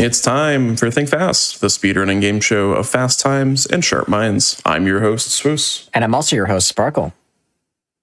It's time for Think Fast, the speedrunning game show of fast times and sharp minds. I'm your host, Swoos. And I'm also your host, Sparkle.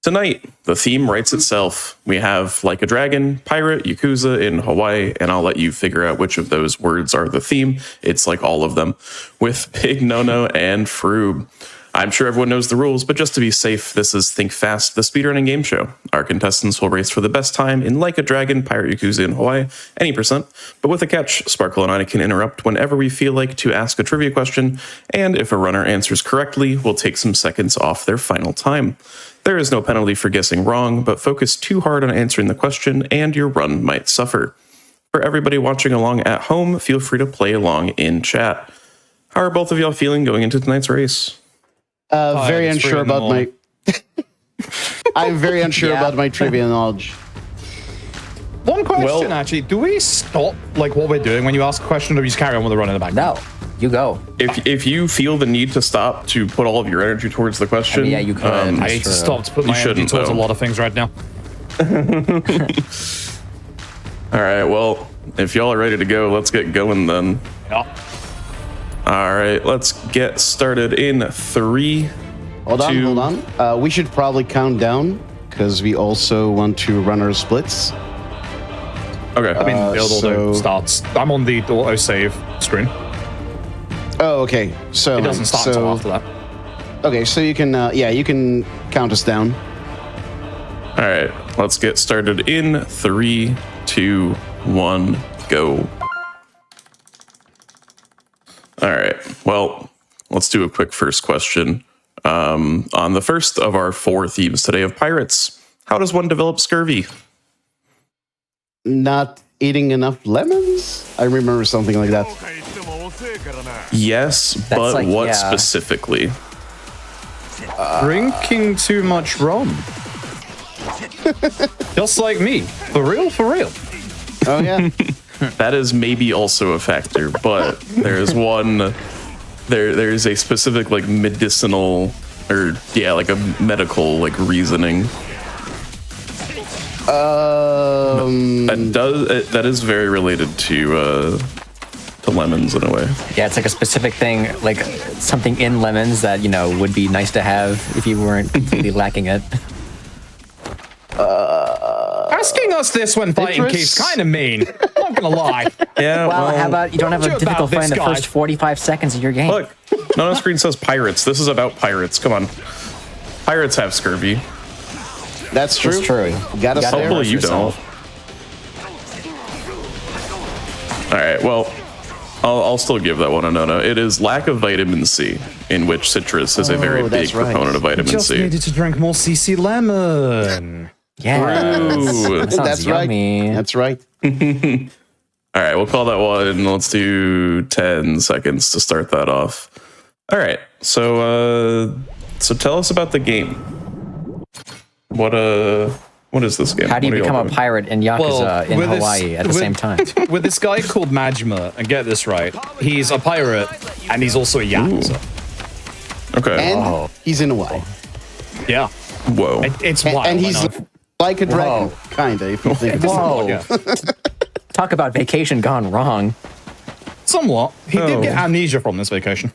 Tonight, the theme writes itself. We have Like a Dragon, Pirate, Yakuza in Hawaii, and I'll let you figure out which of those words are the theme. It's like all of them, with Big No-No and Froob. I'm sure everyone knows the rules, but just to be safe, this is Think Fast, the speedrunning game show. Our contestants will race for the best time in Like a Dragon, Pirate, Yakuza in Hawaii, any percent. But with a catch, Sparkle and I can interrupt whenever we feel like to ask a trivia question, and if a runner answers correctly, we'll take some seconds off their final time. There is no penalty for guessing wrong, but focus too hard on answering the question and your run might suffer. For everybody watching along at home, feel free to play along in chat. How are both of y'all feeling going into tonight's race? Very unsure about my... I'm very unsure about my trivia knowledge. One question, actually. Do we stop like what we're doing when you ask a question, or we just carry on with the run in the back? No, you go. If you feel the need to stop to put all of your energy towards the question, yeah, you could. I need to stop to put my energy towards a lot of things right now. All right, well, if y'all are ready to go, let's get going then. Yeah. All right, let's get started in 3, Hold 2... on. We should probably count down, because we also want to run our splits. Okay. I mean, the auto starts. I'm on the auto save screen. Oh, okay. So It doesn't start until after that. Okay, so you can, you can count us down. All right, let's get started in 3, 2, 1, go. All right, well, let's do a quick first question. On the first of our 4 themes today of pirates, how does one develop scurvy? Not eating enough lemons? I remember something like that. Yes, but like, what yeah. specifically? Drinking too much rum. Just like me. For real, for real. Oh, yeah. That is maybe also a factor, but there's one... There's a specific, like, medicinal... Or, yeah, like a medical, like, reasoning. That is very related to lemons in a way. Yeah, it's like a specific thing, like something in lemons that, you know, would be nice to have if you weren't completely lacking it. Asking us this when fighting Keith's kind of mean. Not gonna lie. Yeah, Well, how about you don't have a What difficult about fight in the this first guy? 45 seconds of your game? Look, none on screen says pirates. This is about pirates. Come on. Pirates have scurvy. That's true. It's true. You gotta say Hopefully you don't. All right, well, I'll still give that one a no-no. It is lack of vitamin C, in which citrus is a very big that's right. proponent of vitamin Just C. needed to drink more CC lemon. Yeah, Ooh. that sounds That's yummy. right. That's right. All right, we'll call that one. Let's do 10 seconds to start that off. All right, so tell us about the game. What is this game? How do you What are become y'all a doing? pirate in Yakuza in Hawaii at the same time? With this guy called Majima, and get this right, he's a pirate, and he's also a Yakuza. Okay. And he's in Hawaii. Yeah. Whoa. It's wild. And he's I know. like a dragon, kind of, if you think about it. Whoa. Yeah. Talk about vacation gone wrong. Somewhat. He Oh. did get amnesia from this vacation.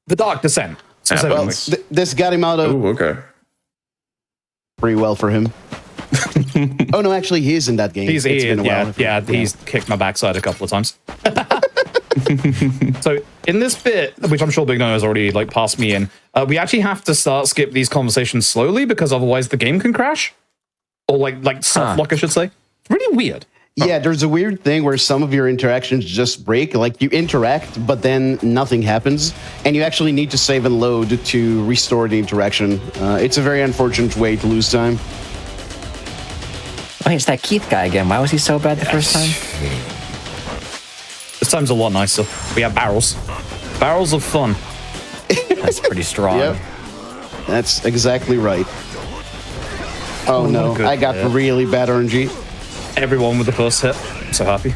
The Dark Descent, specifically. Happens. This got him out of Oh, okay. pretty well for him. Oh, no, actually, he is in that game. He's It's been a while. he's kicked my backside a couple of times. So in this bit, which I'm sure Big No has already like passed me in, we actually have to skip these conversations slowly because otherwise the game can crash, or like soft lock, I should say. It's really weird. Yeah, there's a weird thing where some of your interactions just break. Like, you interact, but then nothing happens, and you actually need to save and load to restore the interaction. It's a very unfortunate way to lose time. Oh, it's that Keith guy again. Why was he so bad the first time? This time's a lot nicer. We have barrels. Barrels of fun. That's pretty strong. Yep. That's exactly right. Oh, no, good I got hit. really bad RNG. Everyone with the first hit. So happy.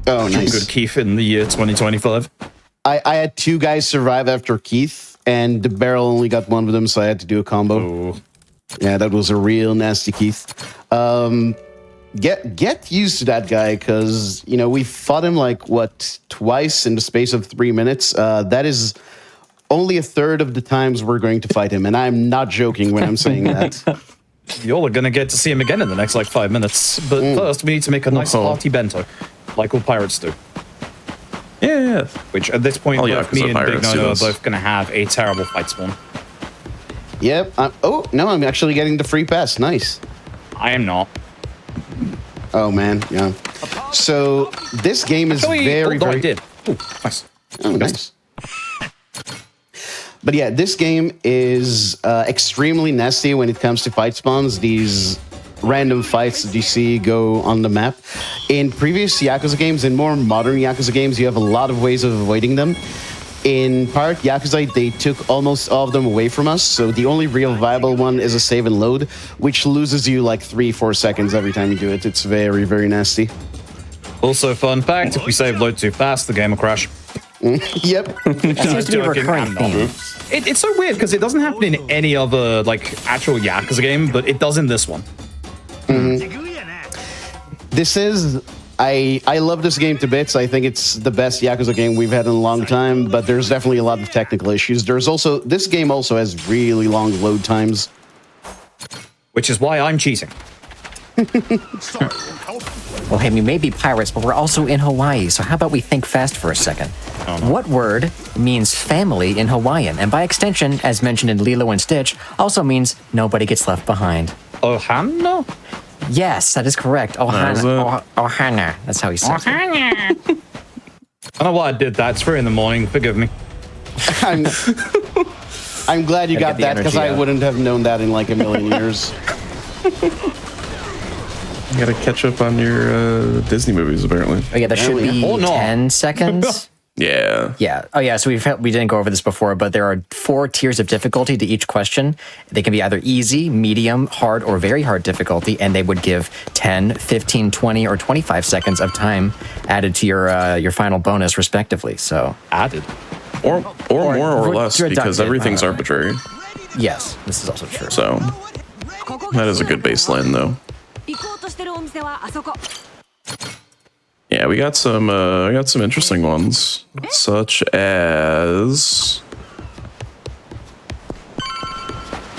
Oh, nice. Good Keith in the year 2025. I had 2 guys survive after Keith, and the barrel only got one of them, so I had to do a combo. Oh. Yeah, that was a real nasty Keith. get used to that guy, because we fought him like twice in the space of 3 minutes. That is only a third of the times we're going to fight him, and I'm not joking when I'm saying that. You're gonna get to see him again in the next 5 minutes. But first, we need to make a nice hearty bento, like all pirates do. Yeah. Which at this point, All both me Yakuza and Big pirates do Nono are this. both gonna have a terrible fight spawn. Yep. Oh no, I'm actually getting the free pass. Nice. I am not. Oh man, yeah. So this game is Actually, very. I did. Ooh, nice. Oh, nice. But yeah, this game is extremely nasty when it comes to fight spawns. These random fights that you see go on the map. In previous Yakuza games, in more modern Yakuza games, you have a lot of ways of avoiding them. In Pirate Yakuza, they took almost all of them away from us, so the only real viable one is a save and load, which loses you 3-4 seconds every time you do it. It's very, very nasty. Also, fun fact: if we save load too fast, the game will crash. Yep. That seems to be a recurring theme. It's so weird because it doesn't happen in any other actual Yakuza game, but it does in this one. This is... I love this game to bits. I think it's the best Yakuza game we've had in a long time, but there's definitely a lot of technical issues. This game also has really long load times. Which is why I'm cheating. Well, hey, we may be pirates, but we're also in Hawaii, so how about we think fast for a second? What word means family in Hawaiian? And by extension, as mentioned in Lilo and Stitch, also means nobody gets left behind. Ohana? Yes, that is correct. Ohana. Ohana. That's how he says it. I don't know why I did that. It's 3 in the morning. Forgive me. I'm glad you got Gotta get the that, because energy I out. wouldn't have known that in a million years. You gotta catch up on your Disney movies, apparently. Oh, yeah, that should be Oh, no. 10 seconds. Yeah. Yeah. Oh, yeah. So we didn't go over this before, but there are 4 tiers of difficulty to each question. They can be either easy, medium, hard, or very hard difficulty, and they would give 10, 15, 20, or 25 seconds of time added to your final bonus, respectively. So Added. Or more or less, reducted. because everything's arbitrary. yes, this is also true. So that is a good baseline, though. Yeah, we got some interesting ones, such as,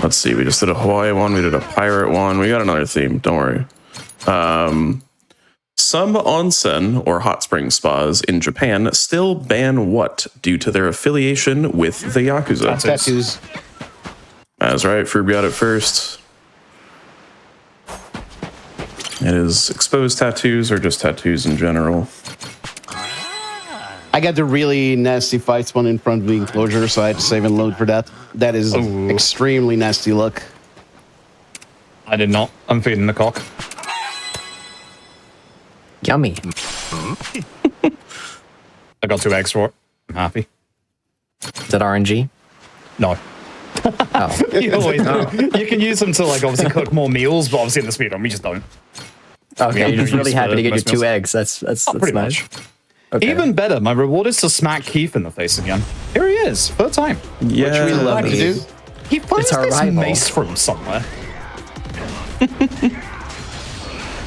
let's see, we just did a Hawaii one, we did a pirate one, we got another theme, don't worry. Some onsen or hot spring spas in Japan still ban what due to their affiliation with the Yakuza? Tattoos. That's right, Fruit got it first. It is exposed tattoos or just tattoos in general. I got the really nasty fights one in front of the enclosure, so I had to save and load for that. That is extremely nasty look. I did not. I'm feeding the cock. Yummy. I got 2 eggs for it. I'm happy. Is that RNG? No. Oh. You always do. You can use them to obviously cook more meals, but obviously in the speedrun we just don't. Okay, Yeah, you're just I'm really used happy to to get your most 2 meals. eggs. That's Pretty nice. much. Okay. Even better, my reward is to smack Keith in the face again. Here he is, third time. Yeah, Which we love to do. He finds our this rival. mace from somewhere.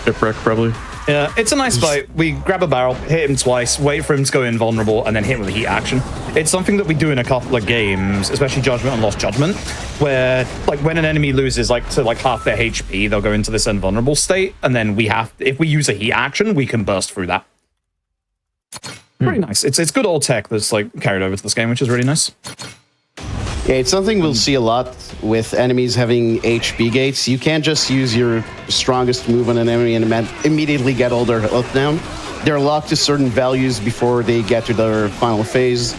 Shipwreck, probably. Yeah, it's a nice fight. We grab a barrel, hit him twice, wait for him to go invulnerable, and then hit him with a heat action. It's something that we do in a couple of games, especially Judgment and Lost Judgment, where when an enemy loses to half their HP, they'll go into this invulnerable state, and then if we use a heat action, we can burst through that. Pretty nice. It's good old tech that's carried over to this game, which is really nice. Yeah, it's something we'll see a lot with enemies having HP gates. You can't just use your strongest move on an enemy and immediately get all their health down. They're locked to certain values before they get to their final phase,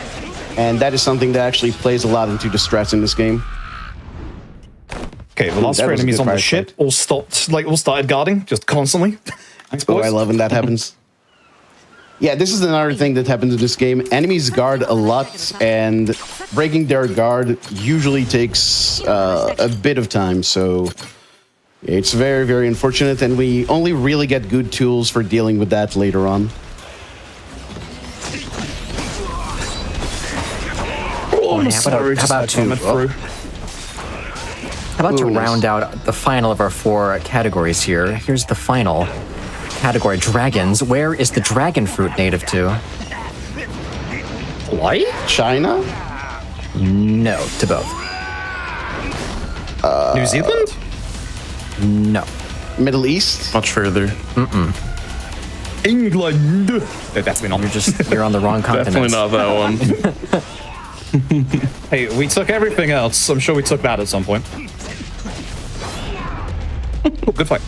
and that is something that actually plays a lot into the stress in this game. Okay, the last that 3 was a enemies good on the fight. ship all stopped, all started guarding, just constantly. Thanks, Oh, boys. I love when that happens. Yeah, this is another thing that happens in this game. Enemies guard a lot, and breaking their guard usually takes a bit of time, so it's very, very unfortunate, and we only really get good tools for dealing with that later on. Oh, I'm how sorry, about just to- coming through. How about to Ooh, nice. round out the final of our 4 categories here? Here's the final. category, dragons, where is the dragon fruit native to? Hawaii? China? No, to both. New Zealand? No. Middle East? Much further. England. No, definitely not. You're on the wrong continent. Definitely not that one. Hey, we took everything else. I'm sure we took that at some point. Oh, good fight.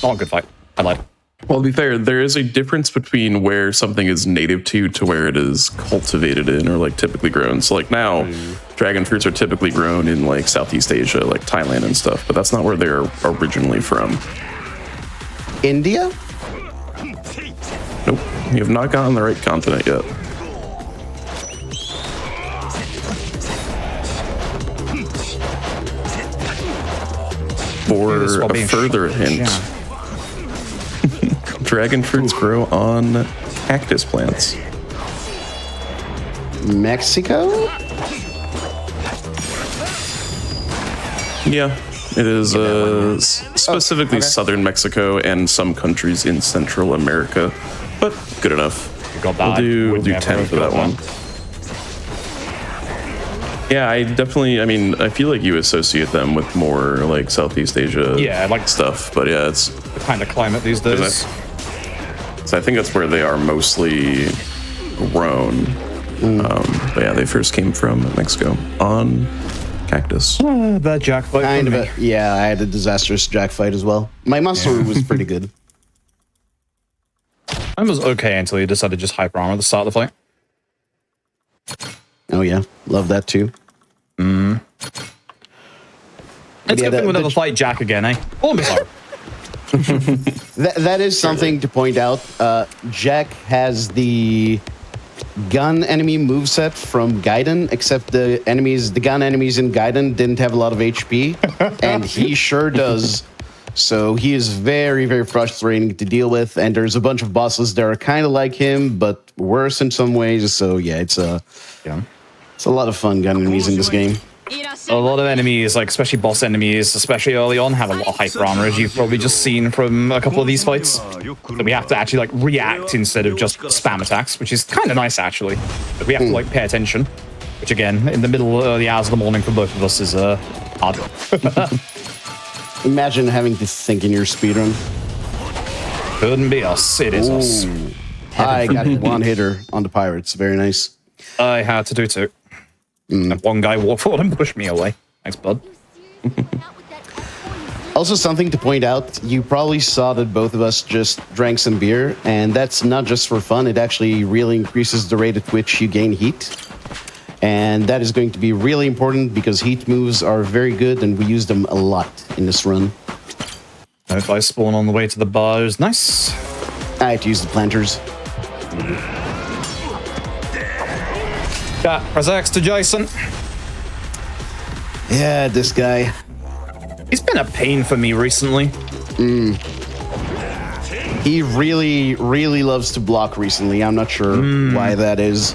Not a good fight. I lied. Well, to be fair, there is a difference between where something is native to where it is cultivated in or like typically grown. So like now, dragon fruits are typically grown in like Southeast Asia, like Thailand and stuff, but that's not where they're originally from. India? Nope, you have not gotten the right continent yet. For a further hint, dragon fruits grow on cactus plants. Mexico? Yeah, it is specifically southern Mexico and some countries in Central America, but good enough. Got that. We'll do 10 for that one. Yeah, I mean, I feel like you associate them with more like Southeast Asia like stuff, but yeah, it's the kind of climate these days. So I think that's where they are mostly grown. But yeah, they first came from Mexico on cactus. Bad jack fight. Kind of yeah, I had a disastrous jack fight as well. My muscle was pretty good. Mine was okay until you decided to just hyper armor at the start of the fight. Oh yeah, love that too. Let's yeah, go for another fight Jack again, eh? Oh, bizarre. That is something to point out. Jack has the gun enemy moveset from Gaiden, except the gun enemies in Gaiden didn't have a lot of HP, and he sure does. So he is very, very frustrating to deal with, and there's a bunch of bosses that are kind of like him, but worse in some ways. So yeah, it's a lot of fun gun enemies in this game. A lot of enemies, like especially boss enemies, especially early on, have a lot of hyper armor, as you've probably just seen from a couple of these fights. So we have to actually like react instead of just spam attacks, which is kind of nice actually. But we have to like pay attention, which again, in the middle of the hours of the morning for both of us is hard. Imagine having to think in your speedrun. Couldn't be us. It is us. I got one hitter on the pirates. Very nice. I had to do too. And one guy walked forward and pushed me away. Thanks, bud. Also, something to point out, you probably saw that both of us just drank some beer, and that's not just for fun. It actually really increases the rate at which you gain heat. And that is going to be really important because heat moves are very good, and we use them a lot in this run. If I spawn on the way to the bars, nice. I had to use the planters. Yeah, press X to Jason. Yeah, this guy. He's been a pain for me recently. He really, really loves to block recently. I'm not sure why that is.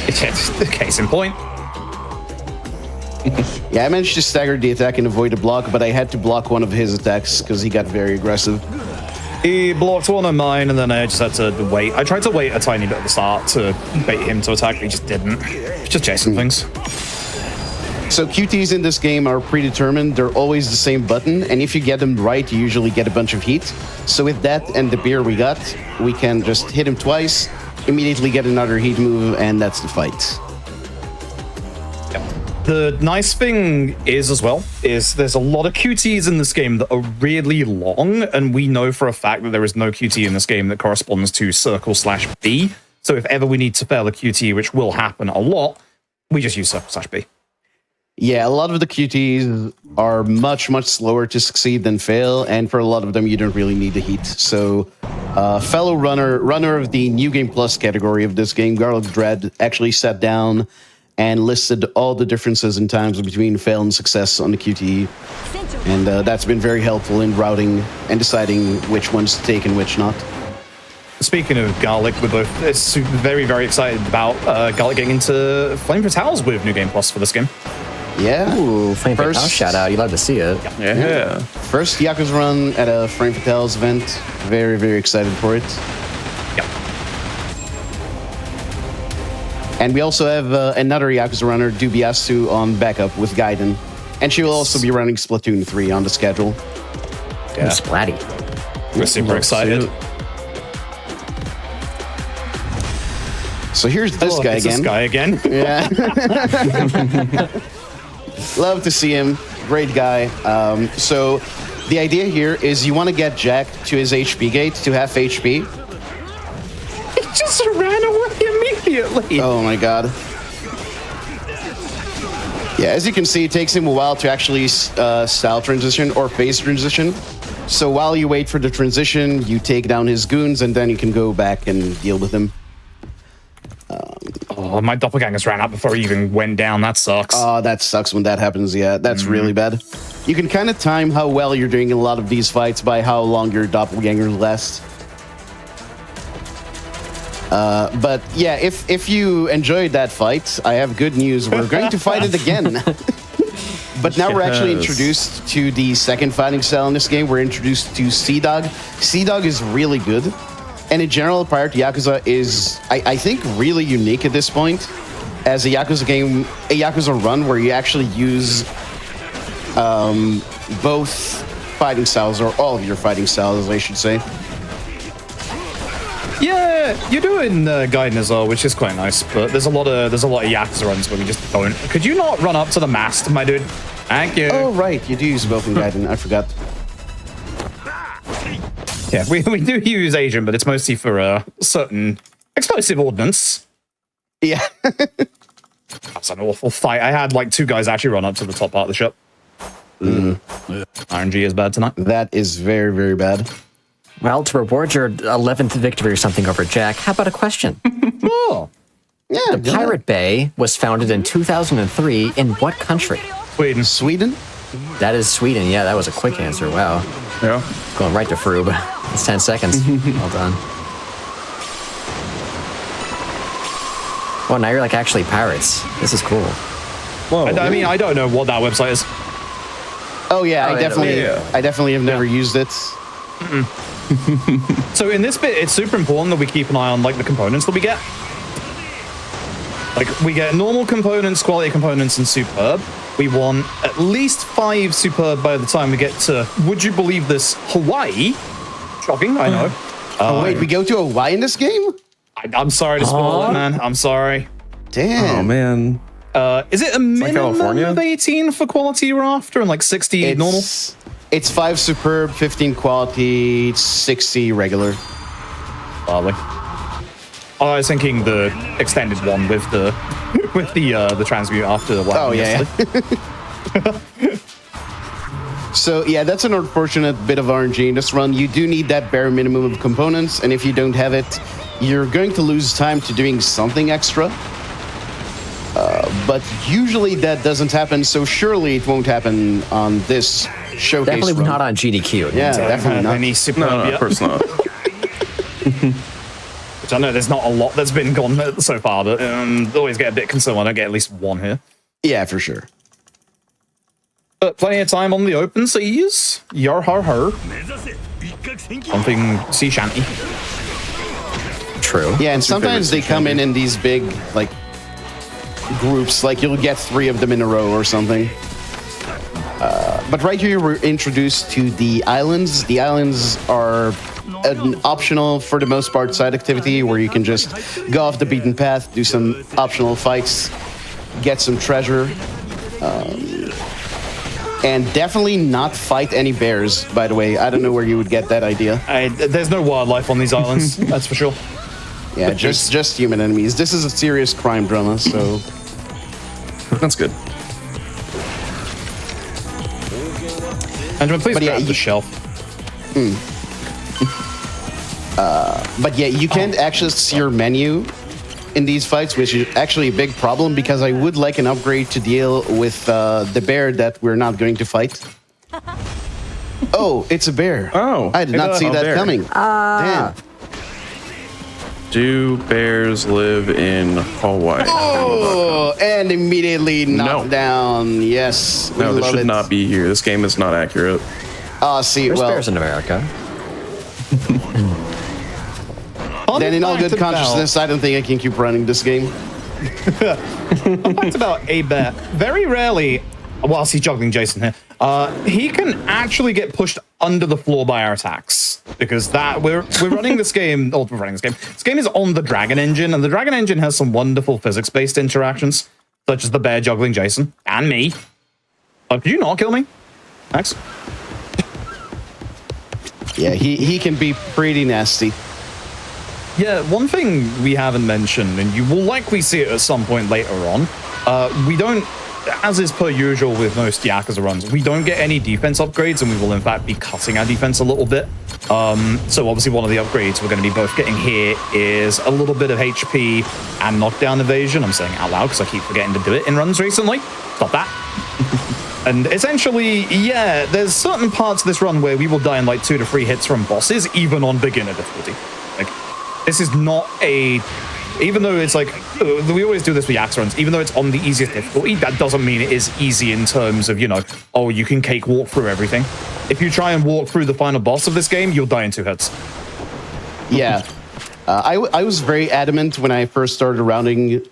It's the case in point. Yeah, I managed to stagger the attack and avoid a block, but I had to block one of his attacks because he got very aggressive. He blocked one of mine, and then I just had to wait. I tried to wait a tiny bit at the start to bait him to attack, but he just didn't. He's just chasing things. So QTs in this game are predetermined. They're always the same button, and if you get them right, you usually get a bunch of heat. So with that and the beer we got, we can just hit him twice, immediately get another heat move, and that's the fight. The nice thing is, as well, is there's a lot of QTs in this game that are really long, and we know for a fact that there is no QT in this game that corresponds to circle/B. So if ever we need to fail a QT, which will happen a lot, we just use circle/B. Yeah, a lot of the QTs are much, much slower to succeed than fail, and for a lot of them, you don't really need the heat. So, fellow runner of the New Game Plus category of this game, Garlic Dread, actually sat down and listed all the differences in times between fail and success on the QTE. And that's been very helpful in routing and deciding which ones to take and which not. Speaking of Garlic, we're both very, very excited about Garlic getting into Flame Fatales with New Game Plus for this game. Yeah. Ooh, Flame First- Fatale shout out. You love to see it. Yeah. First Yakuza run at a Frame Fatale's event. Very, very excited for it. Yep. And we also have another Yakuza runner, Dubiasu, on backup with Gaiden. And she will also be running Splatoon 3 on the schedule. Ooh, Splatty. We're super excited. So here's this Oh, guy it's again. This guy again. Yeah. Love to see him. Great guy. So the idea here is you want to get Jack to his HP gate to half HP. He just ran away immediately. Oh my god. Yeah, as you can see, it takes him a while to actually style transition or phase transition. So while you wait for the transition, you take down his goons and then you can go back and deal with him. Oh, my doppelgangers ran out before he even went down. That sucks. Oh, that sucks when that happens. Yeah, that's really bad. You can kind of time how well you're doing in a lot of these fights by how long your doppelgangers last. But yeah, if you enjoyed that fight, I have good news. We're going to fight it again. But now we're actually Yes. introduced to the second fighting style in this game. We're introduced to Sea Dog. Sea Dog is really good. And in general, Pirate Yakuza is, I think, really unique at this point as a Yakuza game, a Yakuza run where you actually use both fighting styles, or all of your fighting styles, I should say. Yeah, you're doing Gaiden as well, which is quite nice. But there's a lot of Yakuza runs where we just don't. Could you not run up to the mast, my dude? Thank you. Oh, right, you do use both in Gaiden. I forgot. Yeah, we do use Asian, but it's mostly for certain explosive ordnance. Yeah. That's an awful fight. I had like 2 guys actually run up to the top part of the ship. RNG is bad tonight. That is very, very bad. Well, to reward your 11th victory or something over Jack, how about a question? Oh, Yeah, go ahead. Pirate Bay was founded in 2003 in what country? Sweden. Sweden? That is Sweden. Yeah, that was a quick answer. Wow. Yeah. Going right to Froob. It's 10 seconds. Well done. Well, now you're like actually pirates. This is cool. Whoa. I mean, I don't know what that website is. Oh yeah, Oh, yeah. I definitely have never used it. So in this bit, it's super important that we keep an eye on like the components that we get. Like we get normal components, quality components, and superb. We want at least 5 superb by the time we get to, would you believe this, Hawaii? Shocking, I know. Oh wait, we go to Hawaii in this game? I'm sorry to spoil it, man. I'm sorry. Damn. Oh man. Is it a minimum California? of 18 for quality you're after and like 60 normal? It's 5 superb, 15 quality, 60 regular. Probably. I was thinking the extended one with the the transmute after what Oh happened yeah. yesterday. So yeah, that's an unfortunate bit of RNG in this run. You do need that bare minimum of components, and if you don't have it, you're going to lose time to doing something extra. But usually that doesn't happen, so surely it won't happen on this showcase Definitely run. not on GDQ. Yeah, Don't definitely have not. any superb No, yet. of course not. Which I know there's not a lot that's been gone so far, but always get a bit concerned when I get at least 1 here. Yeah, for sure. But plenty of time on the open seas. Yar har har. Something sea shanty. True. Yeah, and sometimes they favorite come in these big, like, groups. Like, you'll get 3 of them in a row or something. But right here, we're introduced to the islands. The islands are an optional, for the most part, side activity where you can just go off the beaten path, do some optional fights, get some treasure. And definitely not fight any bears, by the way. I don't know where you would get that idea. There's no wildlife on these islands, that's for sure. Yeah, just human enemies. This is a serious crime drama, so... That's good. Benjamin, please But yeah, grab the you- shelf. But yeah, you can't access your menu in these fights, which is actually a big problem because I would like an upgrade to deal with the bear that we're not going to fight. Oh, it's a bear. Oh. I did not see a that bear. coming. Damn. Do bears live in Hawaii? Oh, and immediately knocked No. down. Yes. we No, this love should it. not be here. This game is not accurate. See, There's well, bears in America. then in all good Fact about- consciousness, I don't think I can keep running this game. Fact about a bear. Very rarely, whilst he's juggling Jason here, he can actually get pushed under the floor by our attacks. Because that we're running this game, or we're running this game. This game is on the Dragon Engine, and the Dragon Engine has some wonderful physics-based interactions, such as the bear juggling Jason and me. Could you not kill me? Thanks. Yeah, he can be pretty nasty. Yeah, one thing we haven't mentioned, and you will likely see it at some point later on, we don't, as is per usual with most Yakuza runs, we don't get any defense upgrades, and we will in fact be cutting our defense a little bit. So obviously one of the upgrades we're going to be both getting here is a little bit of HP and knockdown evasion. I'm saying it out loud because I keep forgetting to do it in runs recently. Stop that. And essentially, yeah, there's certain parts of this run where we will die in like 2 to 3 hits from bosses, even on beginner difficulty. Like, this is not a... Even though it's like... we always do this with Yakuza runs. Even though it's on the easiest difficulty, that doesn't mean it is easy in terms of, you know, oh, you can cakewalk through everything. If you try and walk through the final boss of this game, you'll die in 2 hits. Yeah. I was very adamant when I first started rounding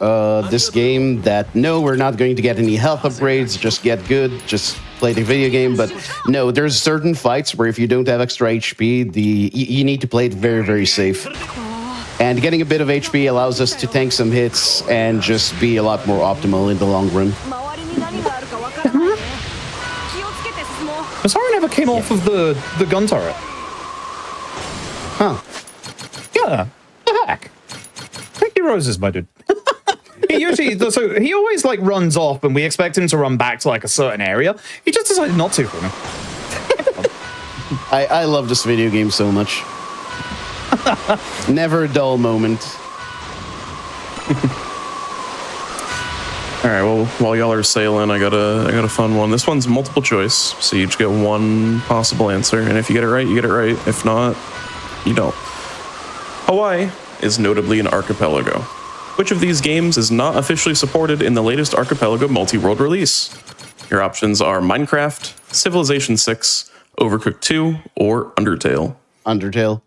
this game that no, we're not going to get any health upgrades, just get good, just play the video game. But no, there's certain fights where if you don't have extra HP, you need to play it very, very safe. And getting a bit of HP allows us to tank some hits and just be a lot more optimal in the long run. The siren never came off of the gun turret. Huh. Yeah. The heck? Thank you, roses, my dude. He always like runs off, and we expect him to run back to like a certain area. He just decided not to for me. I love this video game so much. Never a dull moment. All right. Well, while y'all are sailing, I got a fun one. This one's multiple choice, so you each get one possible answer, and if you get it right, you get it right. If not, you don't. Hawaii is notably an archipelago. Which of these games is not officially supported in the latest Archipelago multi-world release? Your options are Minecraft, Civilization 6, Overcooked 2, or Undertale. Undertale.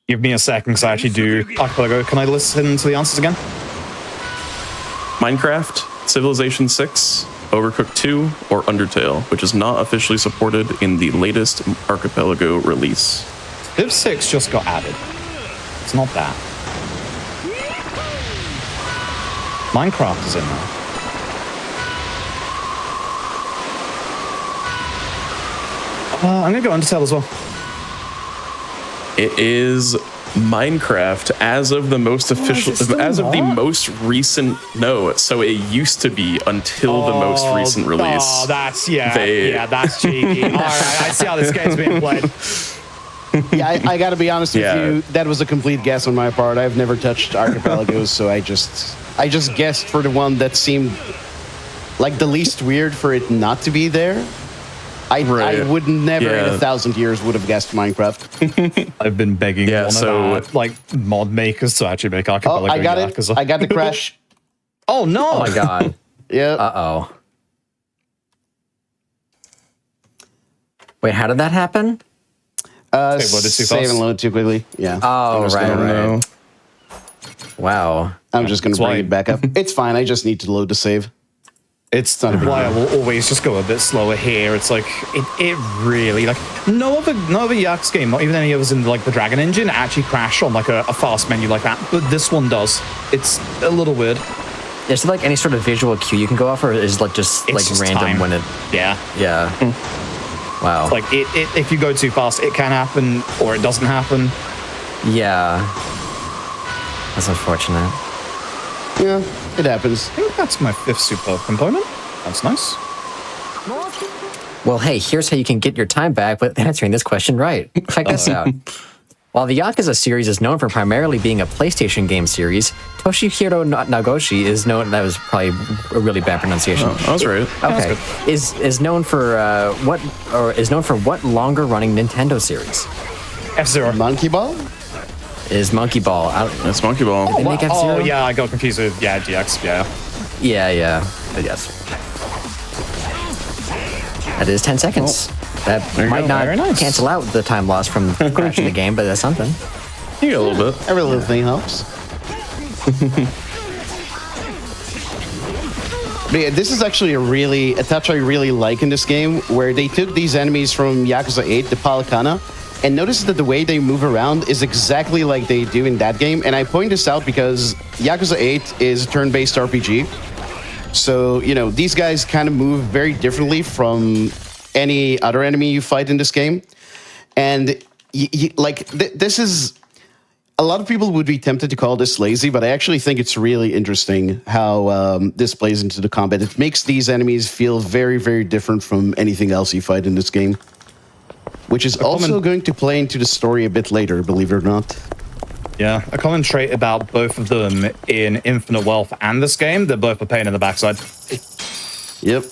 Give me a second, because I actually do Archipelago. Can I listen to the answers again? Minecraft, Civilization 6, Overcooked 2, or Undertale, which is not officially supported in the latest Archipelago release. Civ 6 just got added. It's not that. Minecraft is in there. I'm gonna go Undertale as well. It is Minecraft as of the most official, is it still as of the not? most recent. No, so it used to be until the most recent release. Oh, that's yeah, They- that's cheeky. All right, I see how this game's being played. Yeah, I gotta be honest with Yeah. you. That was a complete guess on my part. I've never touched archipelagos, so I just guessed for the one that seemed like the least weird for it not to be there. I would never in Yeah. 1,000 years would have guessed Minecraft. I've been begging Yeah, one so- of our, like mod makers to actually make Archipelago. Oh, I got it. Yakuza. I got the crash. Oh no! Oh my god. Yep. Uh-oh. Wait, how did that happen? Save loaded too save fast. and load too quickly. Yeah. Oh, I'm just right, gonna- right. Wow. I'm just going to That's bring why- it back up. It's fine. I just need to load the save. It's not a big why I will always just go a bit slower here. It's like it really like no other Yakuza game, not even any others in like the Dragon Engine, actually crash on like a fast menu like that. But this one does. It's a little weird. Is there like any sort of visual cue you can go off, or is it like just It's like just random time. when it? Yeah. Yeah. Wow. Like if you go too fast, it can happen or it doesn't happen. Yeah. That's unfortunate. Yeah, it happens. I think that's my 5th super component. That's nice. Well, hey, here's how you can get your time back with answering this question right. Check this out. While the Yakuza series is known for primarily being a PlayStation game series, Toshihiro Nagoshi is known. That was probably a really bad pronunciation. I was right. Okay, is known for what longer running Nintendo series? F-Zero. Monkey Ball? is Monkey Ball. That's Monkey Ball. They make F-Zero? Oh, yeah, I got confused with, yeah, GX, yeah. Yeah. But yes. That is 10 seconds. That you might go. not Very nice. cancel out the time lost from crashing the game, but that's something. You get a little bit. Every little thing helps. But yeah, this is actually a touch I really like in this game, where they took these enemies from Yakuza 8, the Palakana, and notice that the way they move around is exactly like they do in that game. And I point this out because Yakuza 8 is a turn-based RPG. So, you know, these guys kind of move very differently from any other enemy you fight in this game. And, this is... A lot of people would be tempted to call this lazy, but I actually think it's really interesting how this plays into the combat. It makes these enemies feel very, very different from anything else you fight in this game, which is also going to play into the story a bit later, believe it or not. Yeah, a common trait about both of them in Infinite Wealth and this game, they're both a pain in the backside. Yep.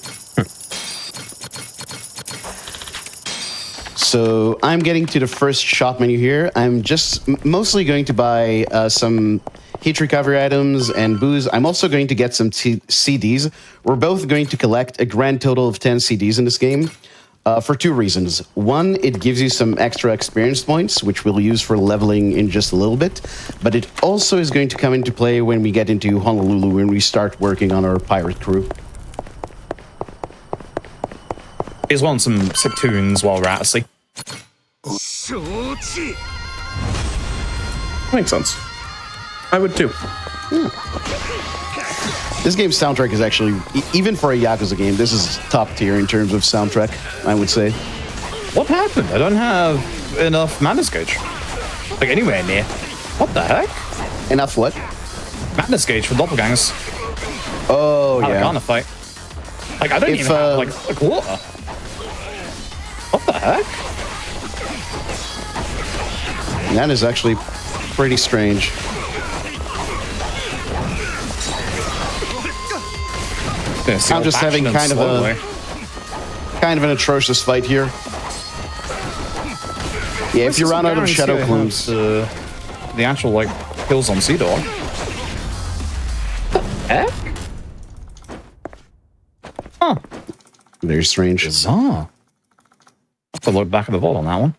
So I'm getting to the first shop menu here. I'm just mostly going to buy some heat recovery items and booze. I'm also going to get some CDs. We're both going to collect a grand total of 10 CDs in this game for two reasons. One, it gives you some extra experience points, which we'll use for leveling in just a little bit. But it also is going to come into play when we get into Honolulu, when we start working on our pirate crew. Here's one some sick tunes while we're at sea. Makes sense. I would too. This game's soundtrack is actually, even for a Yakuza game, this is top tier in terms of soundtrack, I would say. What happened? I don't have enough Madness Gauge. Like, anywhere near. What the heck? Enough what? Madness Gauge for doppelgangers. Oh, yeah. Palakana fight. Like, I don't even have, like, a quarter. What the heck? That is actually pretty strange. I'm just having kind of an atrocious fight here. Yeah, if you run out of shadow plumes, the actual like kills on Sea Dog. Heck? Huh? Very strange. Bizarre. I have to look back at the vault on that one.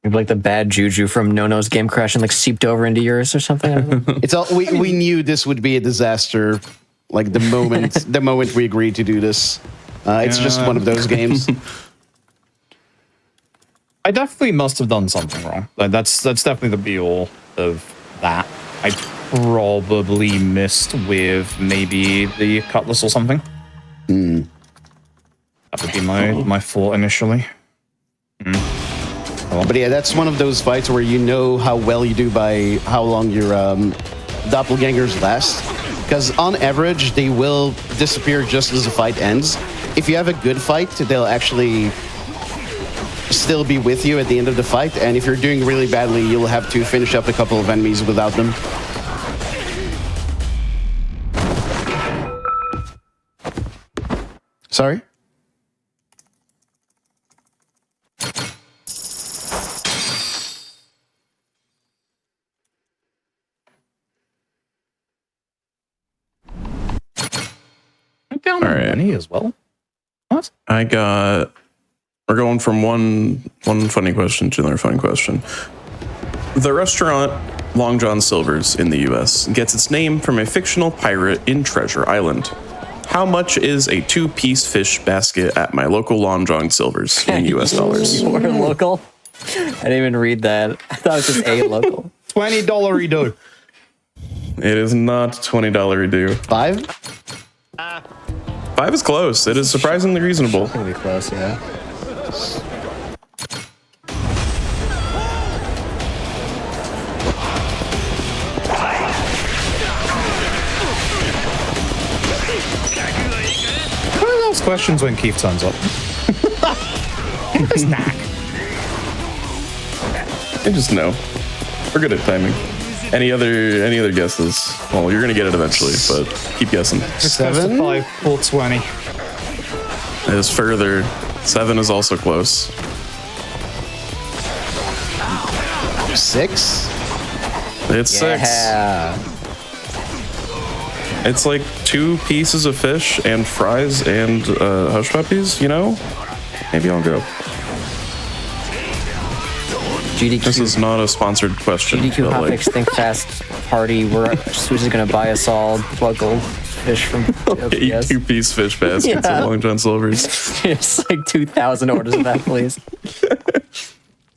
Maybe like the bad juju from Nono's game crash and like seeped over into yours or something. I don't know. It's all we knew this would be a disaster. Like the moment we agreed to do this, it's just one of those games. I definitely must have done something wrong. Like that's definitely the be-all of that. I probably missed with maybe the cutlass or something. That would be my fault initially. But yeah, that's one of those fights where you know how well you do by how long your doppelgangers last. Because on average, they will disappear just as the fight ends. If you have a good fight, they'll actually still be with you at the end of the fight. And if you're doing really badly, you'll have to finish up a couple of enemies without them. Sorry? Down on money as well. What? We're going from one funny question to another funny question. The restaurant Long John Silver's in the U.S. gets its name from a fictional pirate in Treasure Island. How much is a 2-piece fish basket at my local Long John Silver's in U.S. dollars? You were local? I didn't even read that. I thought it was just a local. $20 do. It is not $20 due. 5? 5 is close. It is surprisingly reasonable. Pretty close, yeah. What are those questions when Keith turns up? Snack. I just know. We're good at timing. Any other guesses? Well, you're gonna get it eventually, but keep guessing. 7? 5 or 20. It is further. 7 is also close. 6? It's 6. Yeah. It's like 2 pieces of fish and fries and hush puppies, you know? Maybe I'll go. GDQ. This is not a sponsored question. GDQ but, like, Hotfix, think fast party. Susie's gonna buy us all local fish from Eat 2-piece fish baskets Yeah. at Long John Silver's. It's like 2,000 orders of that, please.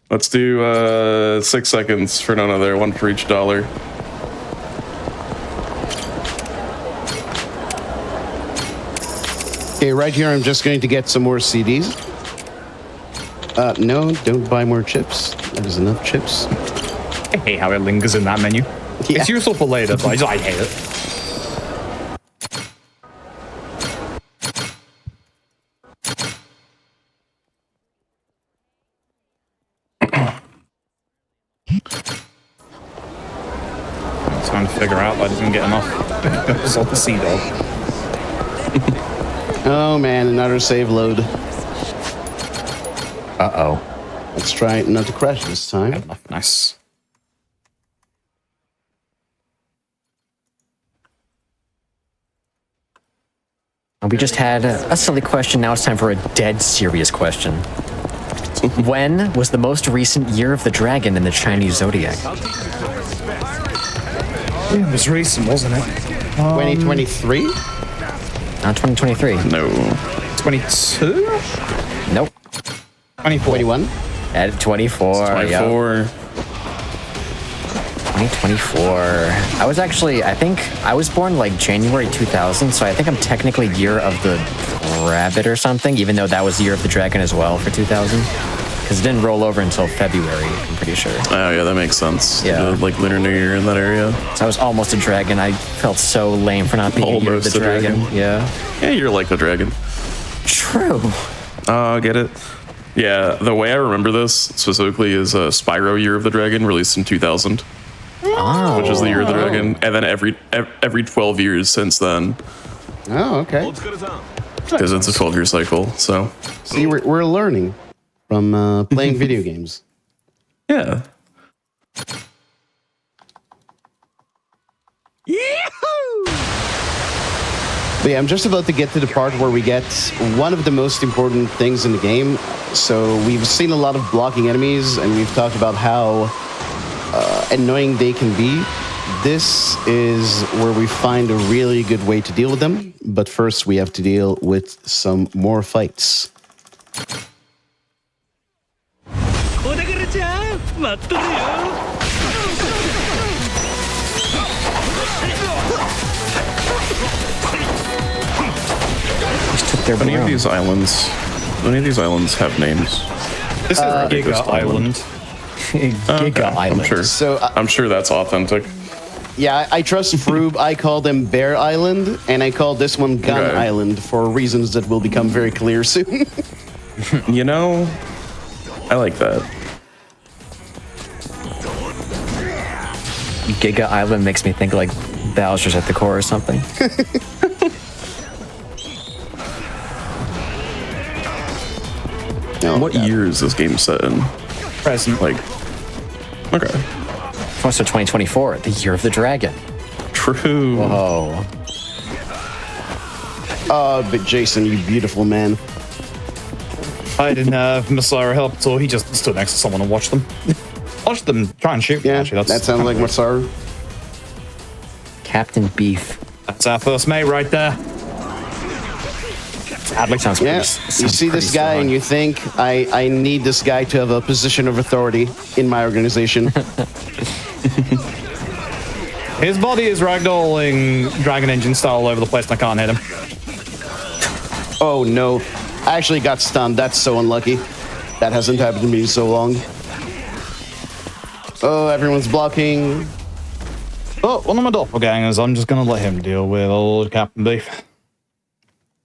Let's do 6 seconds for none of there, 1 for each dollar. Okay, right here, I'm just going to get some more CDs. No, don't buy more chips. That is enough chips. I hate how it lingers in that menu. Yeah. It's useful for later, but I hate it. Trying to figure out why I didn't get enough. Salt the sea dog. Oh man, another save load. Uh-oh. Let's try not to crash this time. Enough. Nice. We just had a silly question. Now it's time for a dead serious question. When was the most recent Year of the Dragon in the Chinese Zodiac? It was recent, wasn't it? 2023? Not 2023. No. 22? Nope. 24. 21? At 24. Yeah. 24. 2024. I think I was born like January 2000, so I think I'm technically Year of the Rabbit or something, even though that was Year of the Dragon as well for 2000. Because it didn't roll over until February, I'm pretty sure. Oh, yeah, that makes sense. Yeah. Like Lunar New Year in that area. So I was almost a dragon. I felt so lame for not being a Year of the Almost a dragon. Yeah. Yeah, you're like a dragon. True. Get it? Yeah, the way I remember this specifically is Spyro Year of the Dragon, released in 2000. Oh. Which is the Year of the Dragon. And then every 12 years since then. Oh, okay. Because it's a 12-year cycle, so. See, we're learning from playing video games. Yeah. But yeah, I'm just about to get to the part where we get one of the most important things in the game. So we've seen a lot of blocking enemies, and we've talked about how annoying they can be. This is where we find a really good way to deal with them. But first, we have to deal with some more fights. Just took their Any of broom. these islands have names. This is Giga Ghost Island. Giga Island. I'm sure. So, I'm sure that's authentic. yeah, I trust Froob. I call them Bear Island, and I call this one Gun Okay. Island for reasons that will become very clear soon. You know, I like that. Giga Island makes me think like Bowser's at the core or something. Oh, What God. year is this game set in? Present. Like, okay. Also 2024, the Year of the Dragon. True. Oh. Oh, but Jason, you beautiful man. I didn't have Messiah help, so he just stood next to someone and watched them. Watched them try and shoot. Yeah, Actually, that sounds like Masaru. Captain Beef. That's our first mate right there. Sadly, sounds Yeah, pretty, you sounds see pretty this guy strong. and you think, I need this guy to have a position of authority in my organization. His body is ragdolling Dragon Engine style all over the place and I can't hit him. Oh no, I actually got stunned. That's so unlucky. That hasn't happened to me in so long. Oh, everyone's blocking. Oh, one of my doppelgangers, I'm just gonna let him deal with old Captain Beef.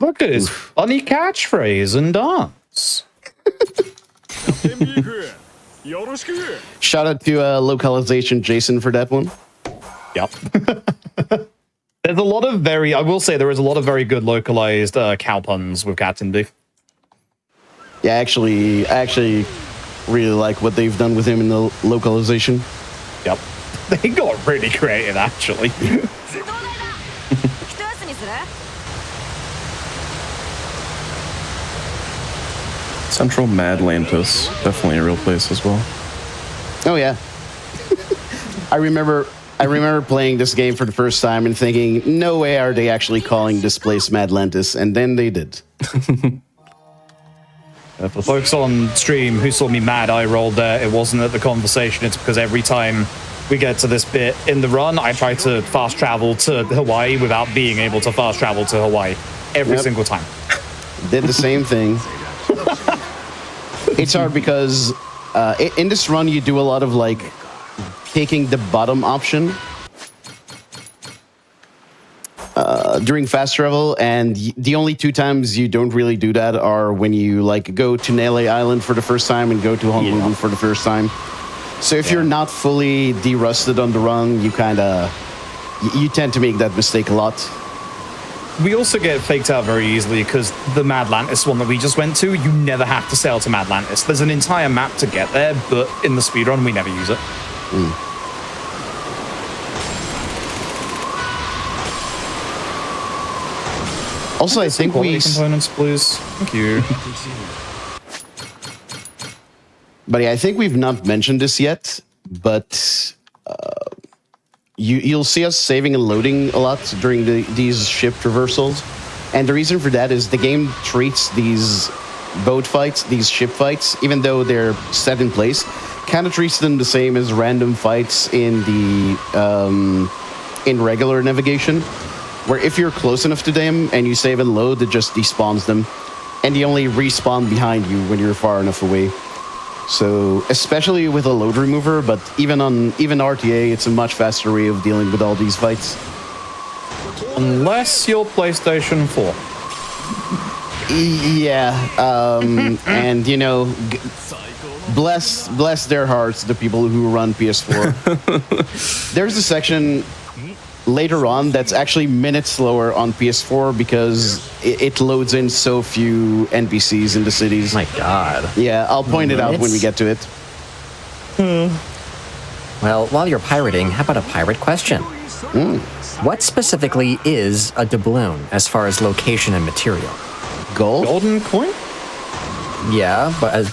Look at his funny catchphrase and dance. Shout out to localization Jason for that one. Yep. There's a lot of I will say there is a lot of very good localized cow puns with Captain Beef. Yeah, I actually really like what they've done with him in the localization. Yep. They got really creative, actually. Central Madlantis, definitely a real place as well. Oh yeah. I remember playing this game for the first time and thinking, no way are they actually calling this place Madlantis, and then they did. For the folks on stream who saw me mad eye rolled there, it wasn't at the conversation, it's because every time we get to this bit in the run, I try to fast travel to Hawaii without being able to fast travel to Hawaii. Every single time. Did the same thing. It's hard because in this run you do a lot of like taking the bottom option during fast travel, and the only two times you don't really do that are when you like go to Nele Island for the first time and go to Honolulu for the first time. So if you're not fully derusted on the run, you tend to make that mistake a lot. We also get faked out very easily because the Madlantis one that we just went to, you never have to sail to Madlantis. There's an entire map to get there, but in the speedrun, we never use it. Also, I think we... components, please. Thank you. Buddy, I think we've not mentioned this yet, but you'll see us saving and loading a lot during these ship traversals. And the reason for that is the game treats these boat fights, these ship fights, even though they're set in place, kind of treats them the same as random fights in the in regular navigation, where if you're close enough to them and you save and load, it just despawns them. And they only respawn behind you when you're far enough away. So, especially with a load remover, but even RTA, it's a much faster way of dealing with all these fights. Unless you're PlayStation 4. Yeah, and you know, bless their hearts, the people who run PS4. There's a section later on that's actually minutes slower on PS4 because it loads in so few NPCs in the cities. My God. Yeah, I'll point it out when we get to it. Well, while you're pirating, how about a pirate question? What specifically is a doubloon as far as location and material? Gold? Golden coin? Yeah, but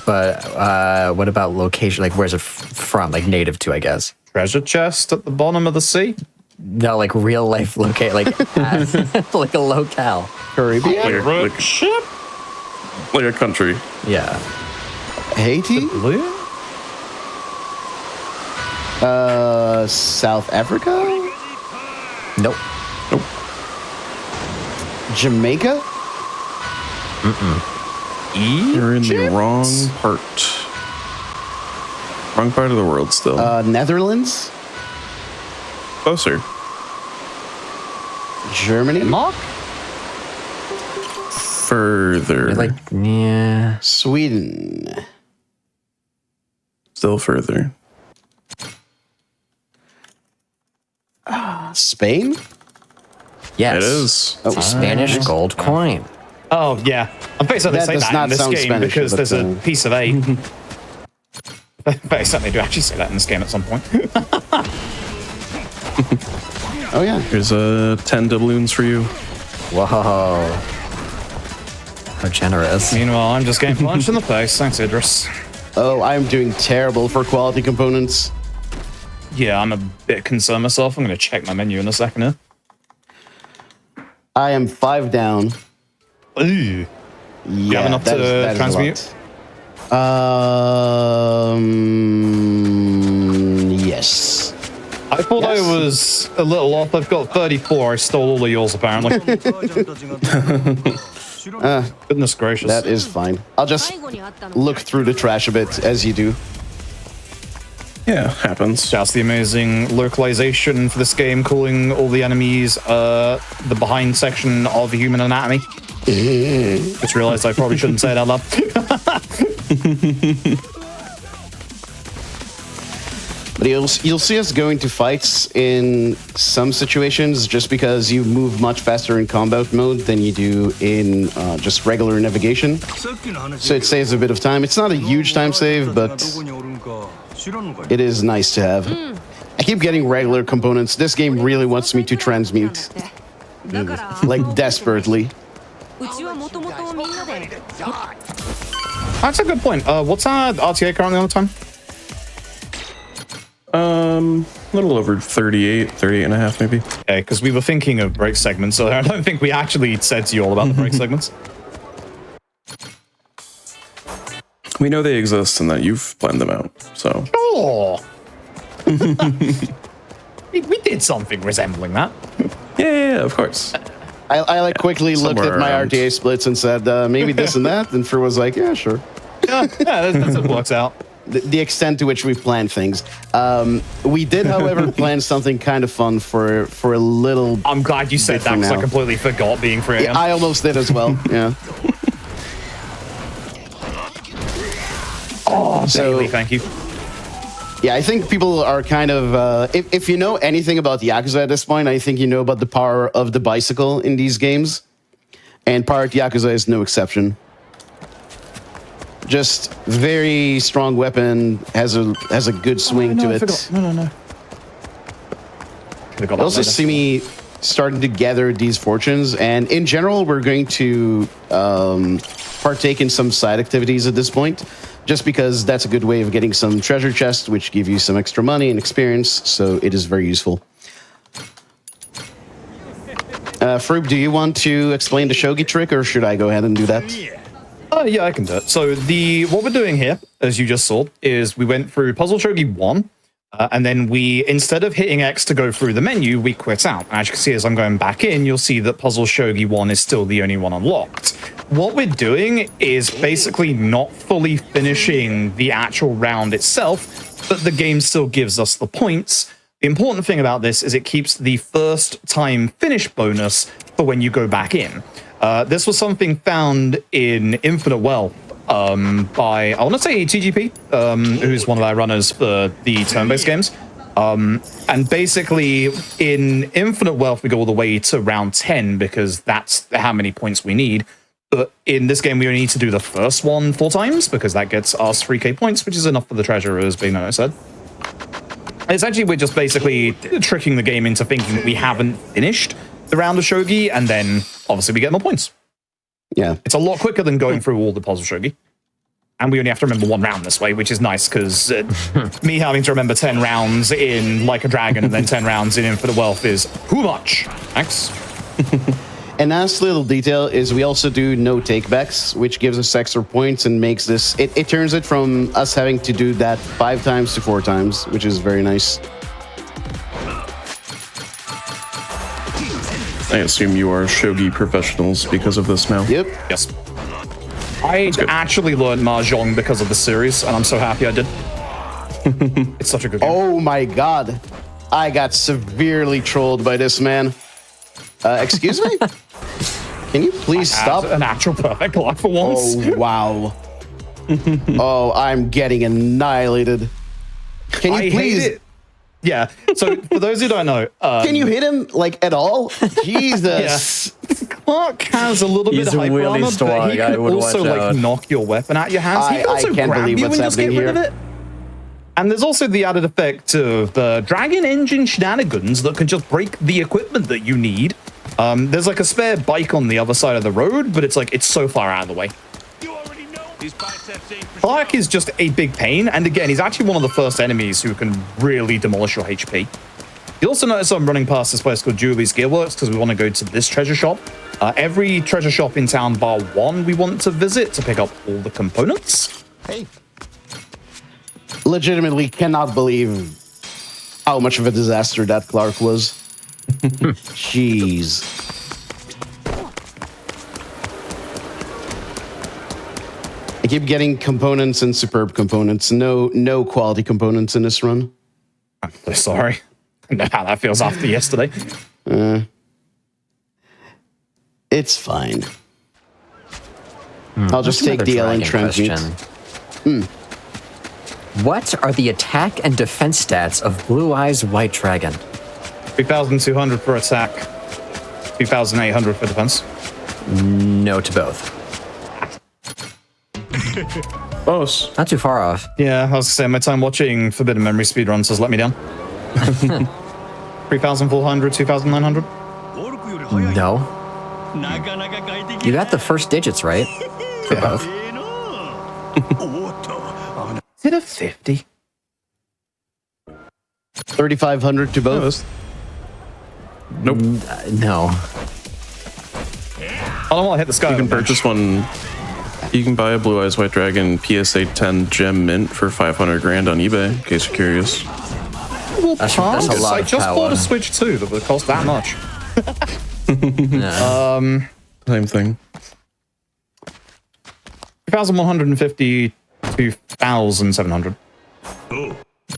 what about location? Like, where's it from? Like, native to, I guess. Treasure chest at the bottom of the sea? No, like real life locate, like like a locale. Caribbean? Like Ship? like a country. Yeah. Haiti? Blue? South Africa? Nope. Jamaica? You're in the wrong part. Wrong part of the world still. Netherlands? Closer. Germany? Mark? Further. Like, yeah. Sweden? Still further. Spain? Yes. It is. Oh, Spanish gold coin. Oh, yeah. I'm pretty certain they That say does that not in this sound game Spanish, because but, there's a piece of A. But I certainly do actually say that in this game at some point. Oh, yeah. Here's 10 doubloons for you. Whoa. How generous. Meanwhile, I'm just getting punched in the face. Thanks, Idris. Oh, I'm doing terrible for quality components. Yeah, I'm a bit concerned myself. I'm going to check my menu in a second here. I am 5 down. Ooh. Yeah, You have enough that to is a transmute? lot. Yes. I thought Yes. I was a little off. I've got 34. I stole all of yours, apparently. Goodness gracious. That is fine. I'll just look through the trash a bit, as you do. Yeah, happens. That's the amazing localization for this game, calling all the enemies the behind section of human anatomy. Just realized I probably shouldn't say that loud. But you'll see us go into fights in some situations just because you move much faster in combat mode than you do in just regular navigation. So it saves a bit of time. It's not a huge time save, but it is nice to have. I keep getting regular components. This game really wants me to transmute. Like, desperately. That's a good point. What's our RTA currently on the time? A little over 38 and a half, maybe. Okay, because we were thinking of break segments, so I don't think we actually said to you all about the break segments. We know they exist and that you've planned them out, so. Oh, we did something resembling that. Yeah, of course. I like quickly looked at my around. RTA splits and said, maybe this and that. And Fur was like, yeah, sure. Yeah, that's what works out. The extent to which we planned things. We did, however, plan something kind of fun for a little. I'm glad you said bit that for because I now. completely forgot being 3 a.m. I almost did as well. Yeah. Oh, So- Bailey, thank you. Yeah, I think people are kind of. If you know anything about Yakuza at this point, I think you know about the power of the bicycle in these games. And Pirate Yakuza is no exception. Just very strong weapon, has a good swing to it. No. You also see me starting to gather these fortunes, and in general, we're going to partake in some side activities at this point, just because that's a good way of getting some treasure chests, which give you some extra money and experience, so it is very useful. Froob, do you want to explain the shogi trick, or should I go ahead and do that? Yeah, I can do it. So what we're doing here, as you just saw, is we went through Puzzle Shogi 1, and then we, instead of hitting X to go through the menu, we quit out. And as you can see, as I'm going back in, you'll see that Puzzle Shogi 1 is still the only one unlocked. What we're doing is basically not fully finishing the actual round itself, but the game still gives us the points. The important thing about this is it keeps the first time finish bonus for when you go back in. This was something found in Infinite Wealth by, I want to say, TGP, who's one of our runners for the turn-based games. And basically, in Infinite Wealth, we go all the way to round 10 because that's how many points we need. But in this game, we only need to do the first one 4 times because that gets us 3k points, which is enough for the treasure, as Bino said. Essentially, we're just basically tricking the game into thinking that we haven't finished the round of shogi, and then obviously we get more points. Yeah. It's a lot quicker than going through all the puzzle shogi. And we only have to remember 1 round this way, which is nice, because me having to remember 10 rounds in Like a Dragon and then 10 rounds in Infinite Wealth is too much. Thanks. And last little detail is we also do no takebacks, which gives us extra points and makes this... It turns it from us having to do that 5 times to 4 times, which is very nice. I assume you are shogi professionals because of this now. Yep. Yes. I actually learned Mahjong because of the series, and I'm so happy I did. It's such a good game. Oh my god. I got severely trolled by this man. Excuse me? Can you please stop? An actual perfect luck for once. Oh, wow. Oh, I'm getting annihilated. Can you I please... hate it. Yeah. So for those who don't know, Can you hit him, like, at all? Jesus. Clark has a little He's bit of hyper really armor, but strong. he I can would also watch like out. knock your weapon out of your hands. He can I also can't grab believe you what's and just get happening rid of here. it. And there's also the added effect of Dragon Engine shenanigans that can just break the equipment that you need. There's like a spare bike on the other side of the road, but it's like it's so far out of the way. Clark is just a big pain, and again, he's actually one of the first enemies who can really demolish your HP. You also notice I'm running past this place called Julie's Gearworks because we want to go to this treasure shop. Every treasure shop in town bar 1 we want to visit to pick up all the components. Hey. Legitimately cannot believe how much of a disaster that Clark was. Jeez. I keep getting components and superb components. No quality components in this run. I'm so sorry. I know how that feels after yesterday. It's fine. I'll just take Another DL and dragon transmute. question. What are the attack and defense stats of Blue Eyes White Dragon? 3,200 for attack, 2,800 for defense. No to both. Close. Not too far off. Yeah, I was saying my time watching Forbidden Memory speedruns has let me down. 3,400, 2,900? No. You got the first digits right for both. Is it a 50? 3,500 to both. Nope. No. I don't want to hit the sky. You can purchase one. You can buy a Blue Eyes White Dragon PSA 10 gem mint for 500 grand on eBay, in case you're curious. Well, That's a lot I of just power. bought a Switch 2 that would cost that much. Same thing. 3,150, 2,700.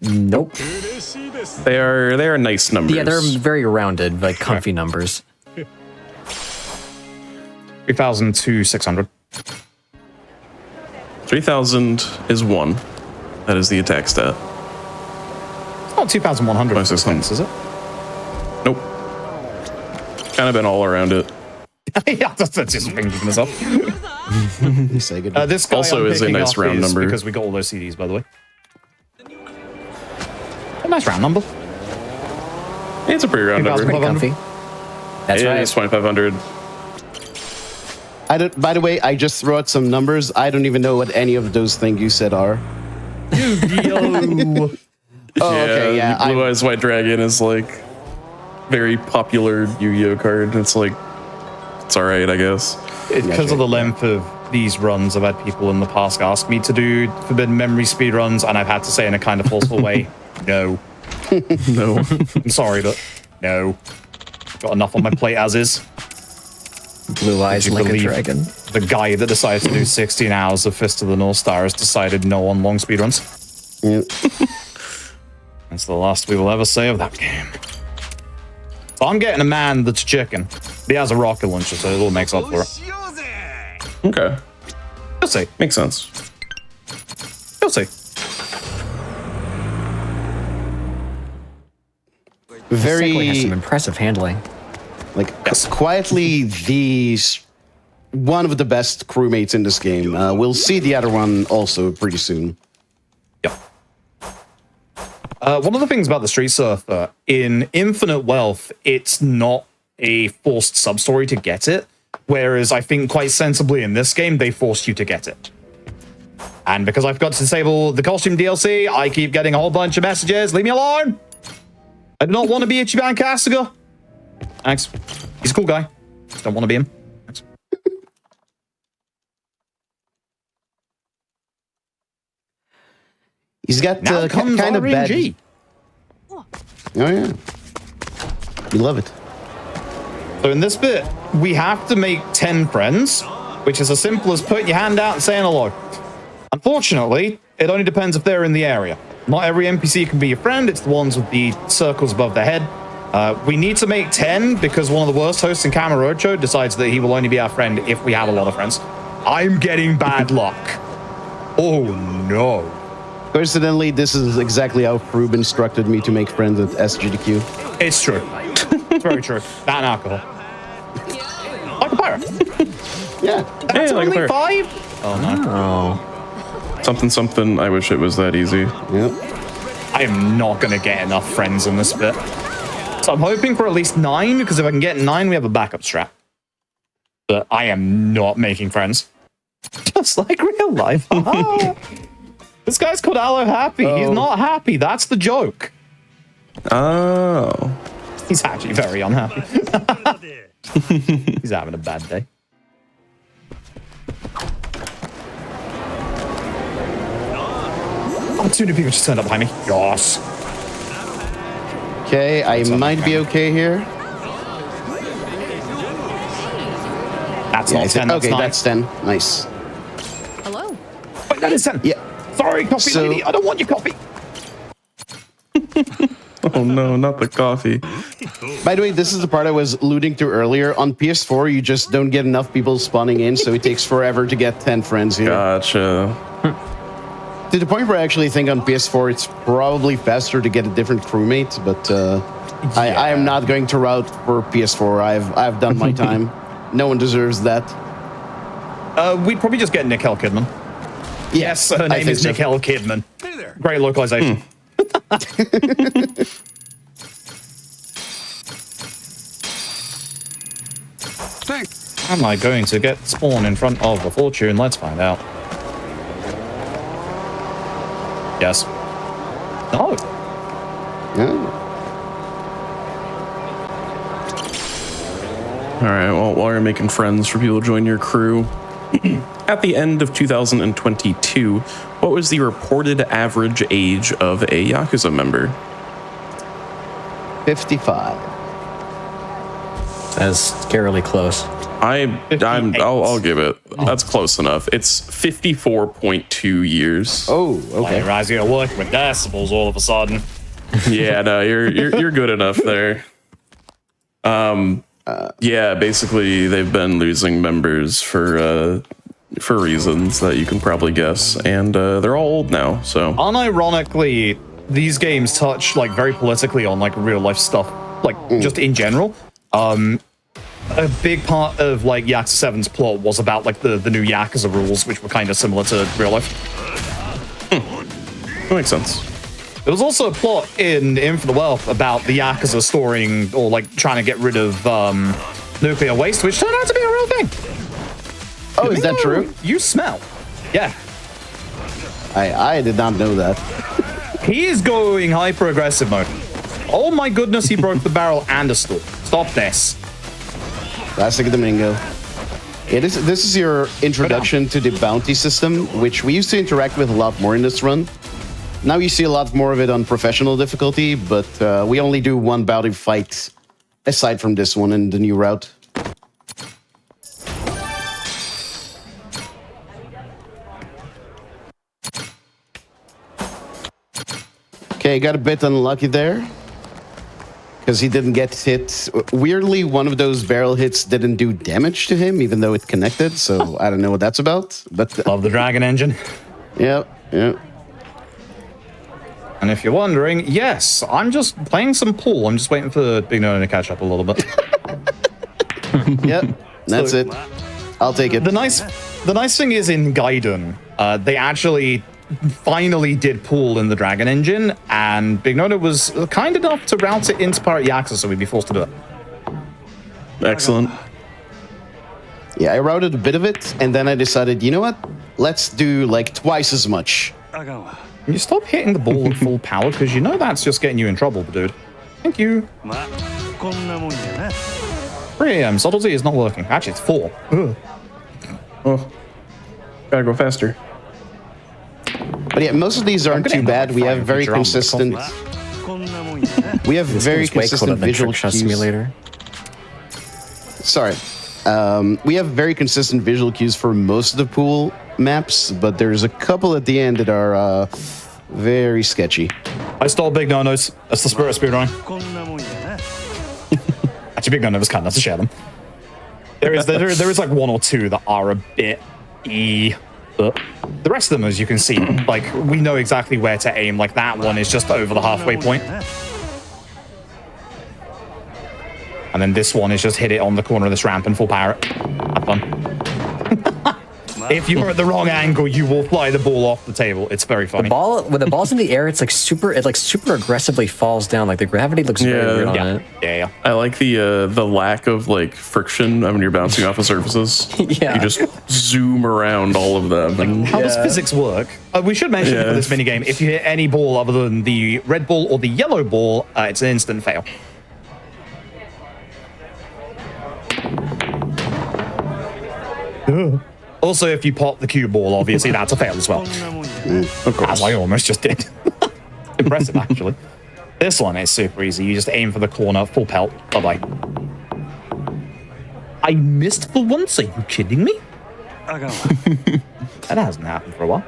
Nope. They are nice numbers. Yeah, they're very rounded, like comfy numbers. 3,600. 3,000 is 1. That is the attack stat. It's not 2,100 for defense, is it? Nope. Kind of been all around it. Yeah, that's just thinking this up. Say good. This guy Also I'm is a picking nice up round number. because we got all those CDs, by the way. A nice round number. It's a pretty round number. Pretty comfy. That's It right. is 2,500. I don't, by the way, I just threw out some numbers. I don't even know what any of those things you said are. Yo. Oh, okay, yeah. the Blue Eyes White Dragon is like very popular Yu-Gi-Oh card. It's like, it's all right, I guess. Because of the length of these runs, I've had people in the past ask me to do Forbidden Memory speedruns, and I've had to say in a kind of forceful way, no. No. I'm sorry, but no. Got enough on my plate as is. Blue eyes Would you like a believe dragon. The guy that decided to do 16 hours of Fist of the North Star has decided no on long speedruns. Yeah. That's the last we will ever say of that game. So I'm getting a man that's chicken. He has a rocket launcher, so it all makes up for it. Okay. You'll see. Makes sense. You'll see. Segway has some Very, impressive handling. like, quietly one of the best crewmates in this game. We'll see the other one also pretty soon. Yeah. One of the things about the Street Surfer, in Infinite Wealth, it's not a forced sub-story to get it, whereas I think quite sensibly in this game, they forced you to get it. And because I forgot to disable the costume DLC, I keep getting a whole bunch of messages. Leave me alone! I do not want to be Ichiban Kasuga. Thanks. He's a cool guy. Just don't want to be him. Thanks. He's got Now comes kind of bad. RNG. Oh yeah, you love it. So in this bit, we have to make 10 friends, which is as simple as putting your hand out and saying hello. Unfortunately, it only depends if they're in the area. Not every NPC can be your friend, it's the ones with the circles above their head. We need to make 10 because one of the worst hosts in Kamurocho decides that he will only be our friend if we have a lot of friends. I'm getting bad luck. Oh no. Coincidentally, this is exactly how Frube instructed me to make friends at SGDQ. It's true. It's very true. That and alcohol. Like a pirate. Yeah. That's like a only pirate. 5? Oh no. Oh. Something. I wish it was that easy. Yeah. I am not going to get enough friends in this bit. So I'm hoping for at least 9, because if I can get 9, we have a backup strat. But I am not making friends. Just like real life. This guy's called Aloe Happy. He's not happy. That's the joke. Oh. He's actually very unhappy. He's having a bad day. Oh, 2 new people just turned up behind me. Yes. Okay, I might be okay here. That's Yeah, not I said- 10, that's okay, 9. that's 10. Nice. Hello. Wait, that is 10. Yeah. Sorry, coffee So- lady. I don't want your coffee. Oh no, not the coffee. By the way, this is the part I was alluding to earlier. On PS4, you just don't get enough people spawning in, so it takes forever to get 10 friends here. Gotcha. To the point where I actually think on PS4 it's probably faster to get a different crewmate, but I am not going to route for PS4. I've done my time. No one deserves that. We'd probably just get Nicole Kidman. Yes, her I name think is so. Nicole Kidman. Great localization. Am I going to get spawn in front of a fortune? Let's find out. Yes. No. Yeah. All right, well, while you're making friends for people to join your crew, at the end of 2022, what was the reported average age of a Yakuza member? 55. That's scarily close. I'll give it. That's close enough. It's 54.2 years. Oh, okay. Hey, Rise, you're working with decibels all of a sudden. Yeah, no, you're good enough there. Yeah, basically they've been losing members for reasons that you can probably guess, and they're all old now. So Unironically, these games touch like very politically on like real life stuff, like just in general. A big part of like Yakuza 7's plot was about like the new Yakuza rules, which were kind of similar to real life. that makes sense. There was also a plot in Infinite Wealth about the Yakuza storing or like trying to get rid of nuclear waste, which turned out to be a real thing. Oh, is that true? You smell. Yeah. I did not know that. He is going hyper aggressive mode. Oh my goodness, he broke the barrel and a stool. Stop this. Classic Domingo. This is your introduction to the bounty system, which we used to interact with a lot more in this run. Now you see a lot more of it on professional difficulty, but we only do one bounty fight aside from this one in the new route. Okay, got a bit unlucky there. Because he didn't get hit. Weirdly, one of those barrel hits didn't do damage to him, even though it connected. So I don't know what that's about. But Love the Dragon Engine. yeah. And if you're wondering, yes, I'm just playing some pool. I'm just waiting for Big No to catch up a little bit. Yep, that's So- it. I'll take it. The nice thing is in Gaiden, they actually finally did pool in the Dragon Engine, and Big Nono was kind enough to route it into Pirate Yakuza, so we'd be forced to do it. Excellent. Yeah, I routed a bit of it, and then I decided, you know what? Let's do like twice as much. Can you stop hitting the ball at full power, because you know that's just getting you in trouble, dude. Thank you. 3 a.m. Subtlety is not working. Actually, it's 4. Ugh. Oh, gotta go faster. But yeah, most of these aren't gonna too end up bad. We frying have very Futurama with consistent. We have very This game's way cooler consistent than visual Trick Shot cues. Simulator. Sorry. We have very consistent visual cues for most of the pool maps, but there's a couple at the end that are very sketchy. I stole Big No-Nos. That's the spirit of speedrunning. Actually, Big No-Nos can't. That's a share them. There is like 1 or 2 that are a bit but the rest of them, as you can see, like we know exactly where to aim. Like that one is just over the halfway point. And then this one is just hit it on the corner of this ramp and full power it. Have fun. If you're at the wrong angle, you will fly the ball off the table. It's very funny. When the ball's in the air, it's like super aggressively falls down. Like the gravity looks very real on Yeah, it. yeah. I like the lack of like friction when you're bouncing off of surfaces. Yeah. You just zoom around all of them. And How does physics work? We should mention for this minigame, if you hit any ball other than the red ball or the yellow ball, it's an instant fail. Also, if you pop the cue ball, obviously that's a fail as well. of course. As I almost just did. Impressive, actually. This one is super easy. You just aim for the corner, full pelt. Bye-bye. I missed for once. Are you kidding me? That hasn't happened for a while.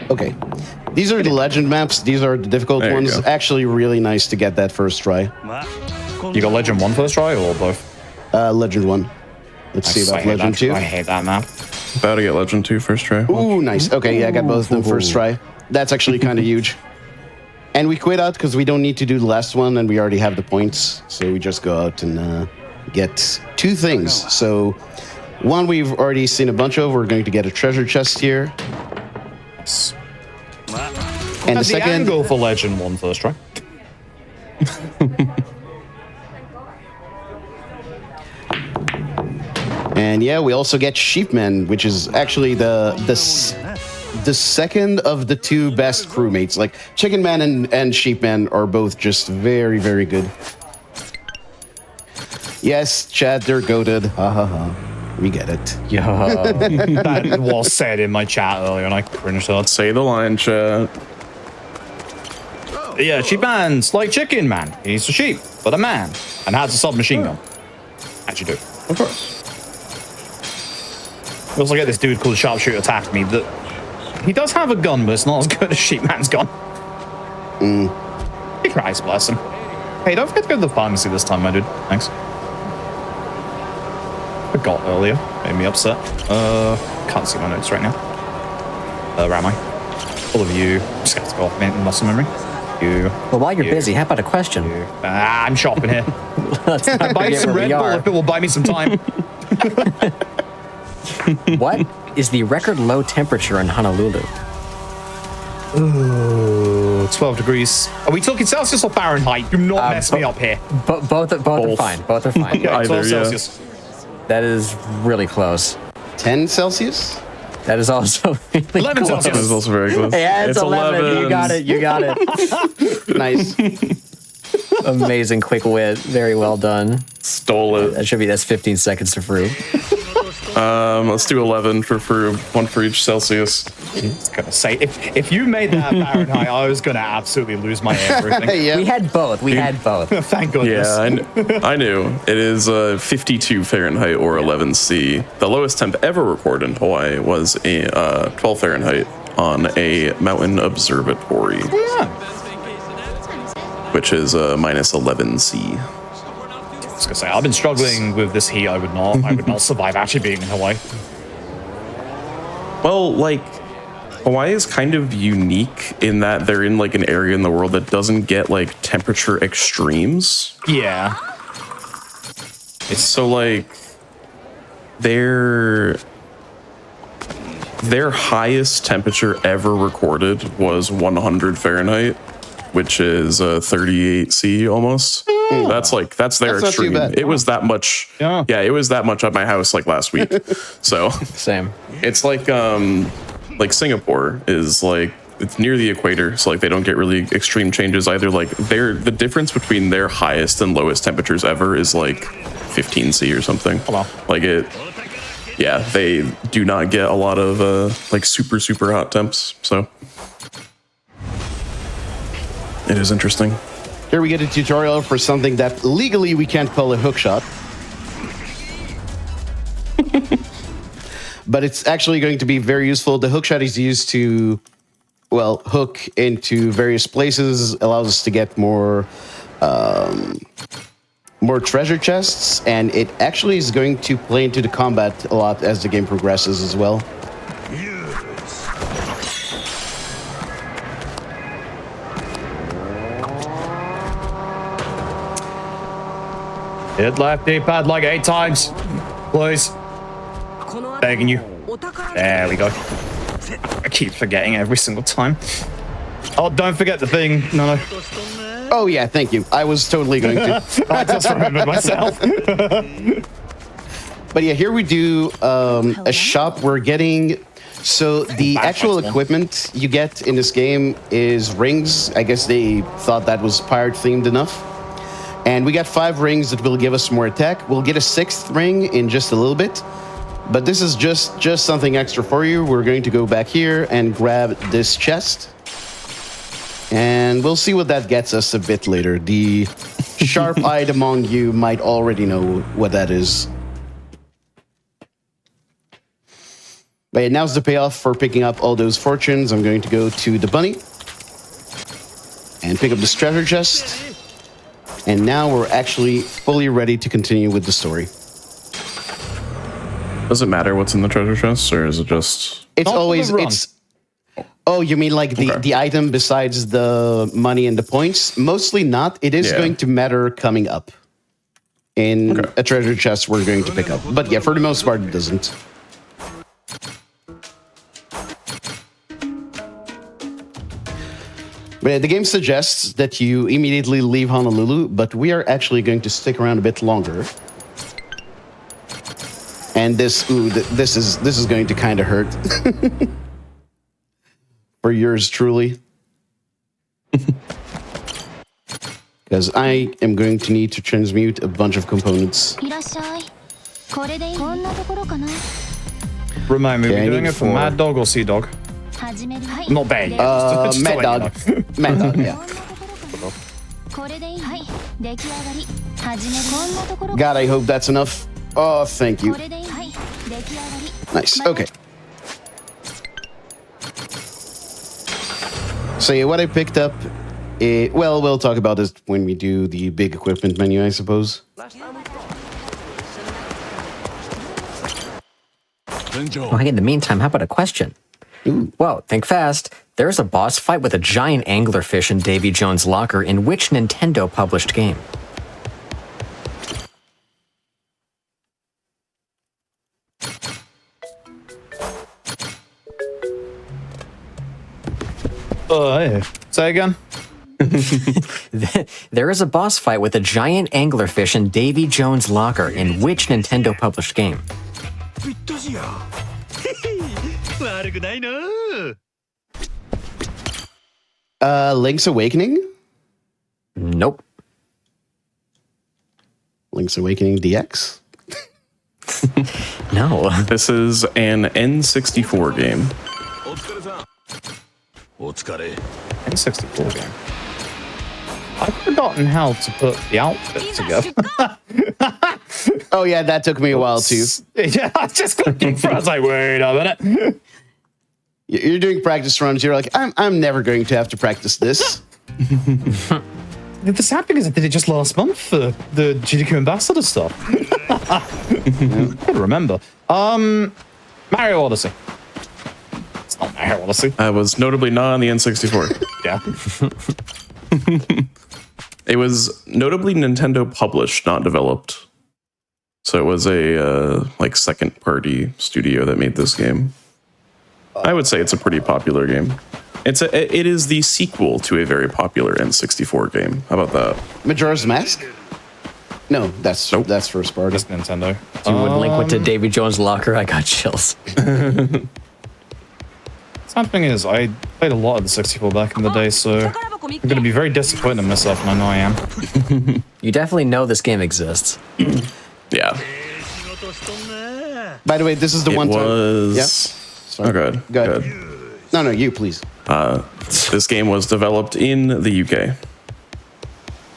Okay. These are the legend maps. These are the difficult There you ones. go. Actually, really nice to get that first try. You got Legend 1 first try or both? Legend 1. Let's see about Legend 2. I hate that map. About to get Legend 2 first try. Ooh, nice. Okay, yeah, I got both of them first try. That's actually kind of huge. And we quit out because we don't need to do the last one, and we already have the points. So we just go out and get 2 things. So one we've already seen a bunch of. We're going to get a treasure chest here. And the The second... angle for Legend 1 first try. And yeah, we also get Sheepman, which is actually the second of the two best crewmates. Like Chicken Man and Sheepman are both just very, very good. Yes, Chad, they're goated. Ha ha ha. We get it. Yeah. That was said in my chat earlier, and I cringed out. Say the line, chat. Yeah, Sheep Man's like Chicken Man. He's a sheep, but a man, and has a submachine gun. As you do. Of course. We also get this dude called Sharpshooter attack me that he does have a gun, but it's not as good as Sheep Man's gun. Christ bless him. Hey, don't forget to go to the pharmacy this time, my dude. Thanks. Forgot earlier. Made me upset. Can't see my notes right now. Where am I? All of you. Just have to go off muscle memory. You. Well, while you're busy, how about a question? I'm shopping here. Let's not Buy forget some where Red we Bull are. if it will buy me some time. What is the record low temperature in Honolulu? Ooh, 12 degrees. Are we talking Celsius or Fahrenheit? Do not mess me up here. Both are fine. Both are fine. Okay, Either, 12 yeah. Celsius. That is really close. 10 Celsius? That is also really 11 close. That is also very close. Yeah, it's 11. You got it. You got it. Nice. Amazing quick wit. Very well done. Stole it. That's 15 seconds to prove. Let's do 11 for one for each Celsius. I was gonna say, if you made that Fahrenheit, I was gonna absolutely lose my everything. Yeah. We had both. Thank goodness. Yeah, I knew. It is 52 Fahrenheit or 11 C. The lowest temp ever recorded in Hawaii was 12 Fahrenheit on a mountain observatory, which is minus 11 C. I was gonna say, I've been struggling with this heat. I would not survive actually being in Hawaii. Well, like, Hawaii is kind of unique in that they're in like an area in the world that doesn't get like temperature extremes. Yeah. It's so like their highest temperature ever recorded was 100 Fahrenheit, which is 38 C almost. That's their That's not too extreme. bad. It was that much. Yeah. It was that much at my house like last week. So Same. it's like Singapore is like, it's near the equator, so like they don't get really extreme changes either. Like the difference between their highest and lowest temperatures ever is like 15 C or something. wow. Like they do not get a lot of like super hot temps. So it is interesting. Here we get a tutorial for something that legally we can't call a hook shot. But it's actually going to be very useful. The hook shot is used to, well, hook into various places, allows us to get more treasure chests, and it actually is going to play into the combat a lot as the game progresses as well. Hit left D-pad like 8 times. Please. Begging you. There we go. I keep forgetting every single time. Oh, don't forget the thing. No. Oh yeah, thank you. I was totally going to. I just remembered myself. But yeah, here we do a shop. We're getting... So the actual equipment you get in this game is rings. I guess they thought that was pirate themed enough. And we got 5 rings that will give us more attack. We'll get a 6th ring in just a little bit. But this is just something extra for you. We're going to go back here and grab this chest. And we'll see what that gets us a bit later. The sharp-eyed among you might already know what that is. But yeah, now's the payoff for picking up all those fortunes. I'm going to go to the bunny and pick up this treasure chest. And now we're actually fully ready to continue with the story. Does it matter what's in the treasure chest, or is it just... It's Not for always... the run. Oh, you mean like Okay. the item besides the money and the points? Mostly not. It is Yeah. going to matter coming up in a treasure chest we're going to pick up. But yeah, for the most part, it doesn't. But the game suggests that you immediately leave Honolulu, but we are actually going to stick around a bit longer. And this is going to kind of hurt for yours truly. Because I am going to need to transmute a bunch of components. Remind me, Okay, are I we doing need it for four. Mad Dog or Sea Dog? Not Bear. Just Mad to let Dog. you know. Mad Dog, yeah. God, I hope that's enough. Oh, thank you. Nice, okay. So yeah, what I picked up, well, we'll talk about this when we do the big equipment menu, I suppose. Oh, hey, in the meantime, how about a question? Ooh. Well, think fast. There's a boss fight with a giant anglerfish in Davy Jones' locker in which Nintendo published game? Hey. Say again? There is a boss fight with a giant anglerfish in Davy Jones' locker in which Nintendo published game? Link's Awakening? Nope. Link's Awakening DX? No. This is an N64 game. N64 game. I've forgotten how to put the outfit together. Oh yeah, that took me a while too. Yeah, I was just looking for. I was like, wait a minute. You're doing practice runs. You're like, I'm never going to have to practice this. The sad thing is, I did it just last month for the GDQ Ambassador stuff. I gotta remember. Mario Odyssey. It's not Mario Odyssey. I was notably not on the N64. Yeah. It was notably Nintendo published, not developed. So it was a like second party studio that made this game. I would say it's a pretty popular game. It is the sequel to a very popular N64 game. How about that? Majora's Mask? No, that's first party. Just Nintendo. Dude, when Link went to Davy Jones' locker, I got chills. Sad thing is, I played a lot of the 64 back in the day, so I'm gonna be very disappointed in myself, and I know I am. You definitely know this game exists. Yeah. By the way, this is the one It time. was... Yeah. Oh, good. Go ahead. Good. No, you please. This game was developed in the UK.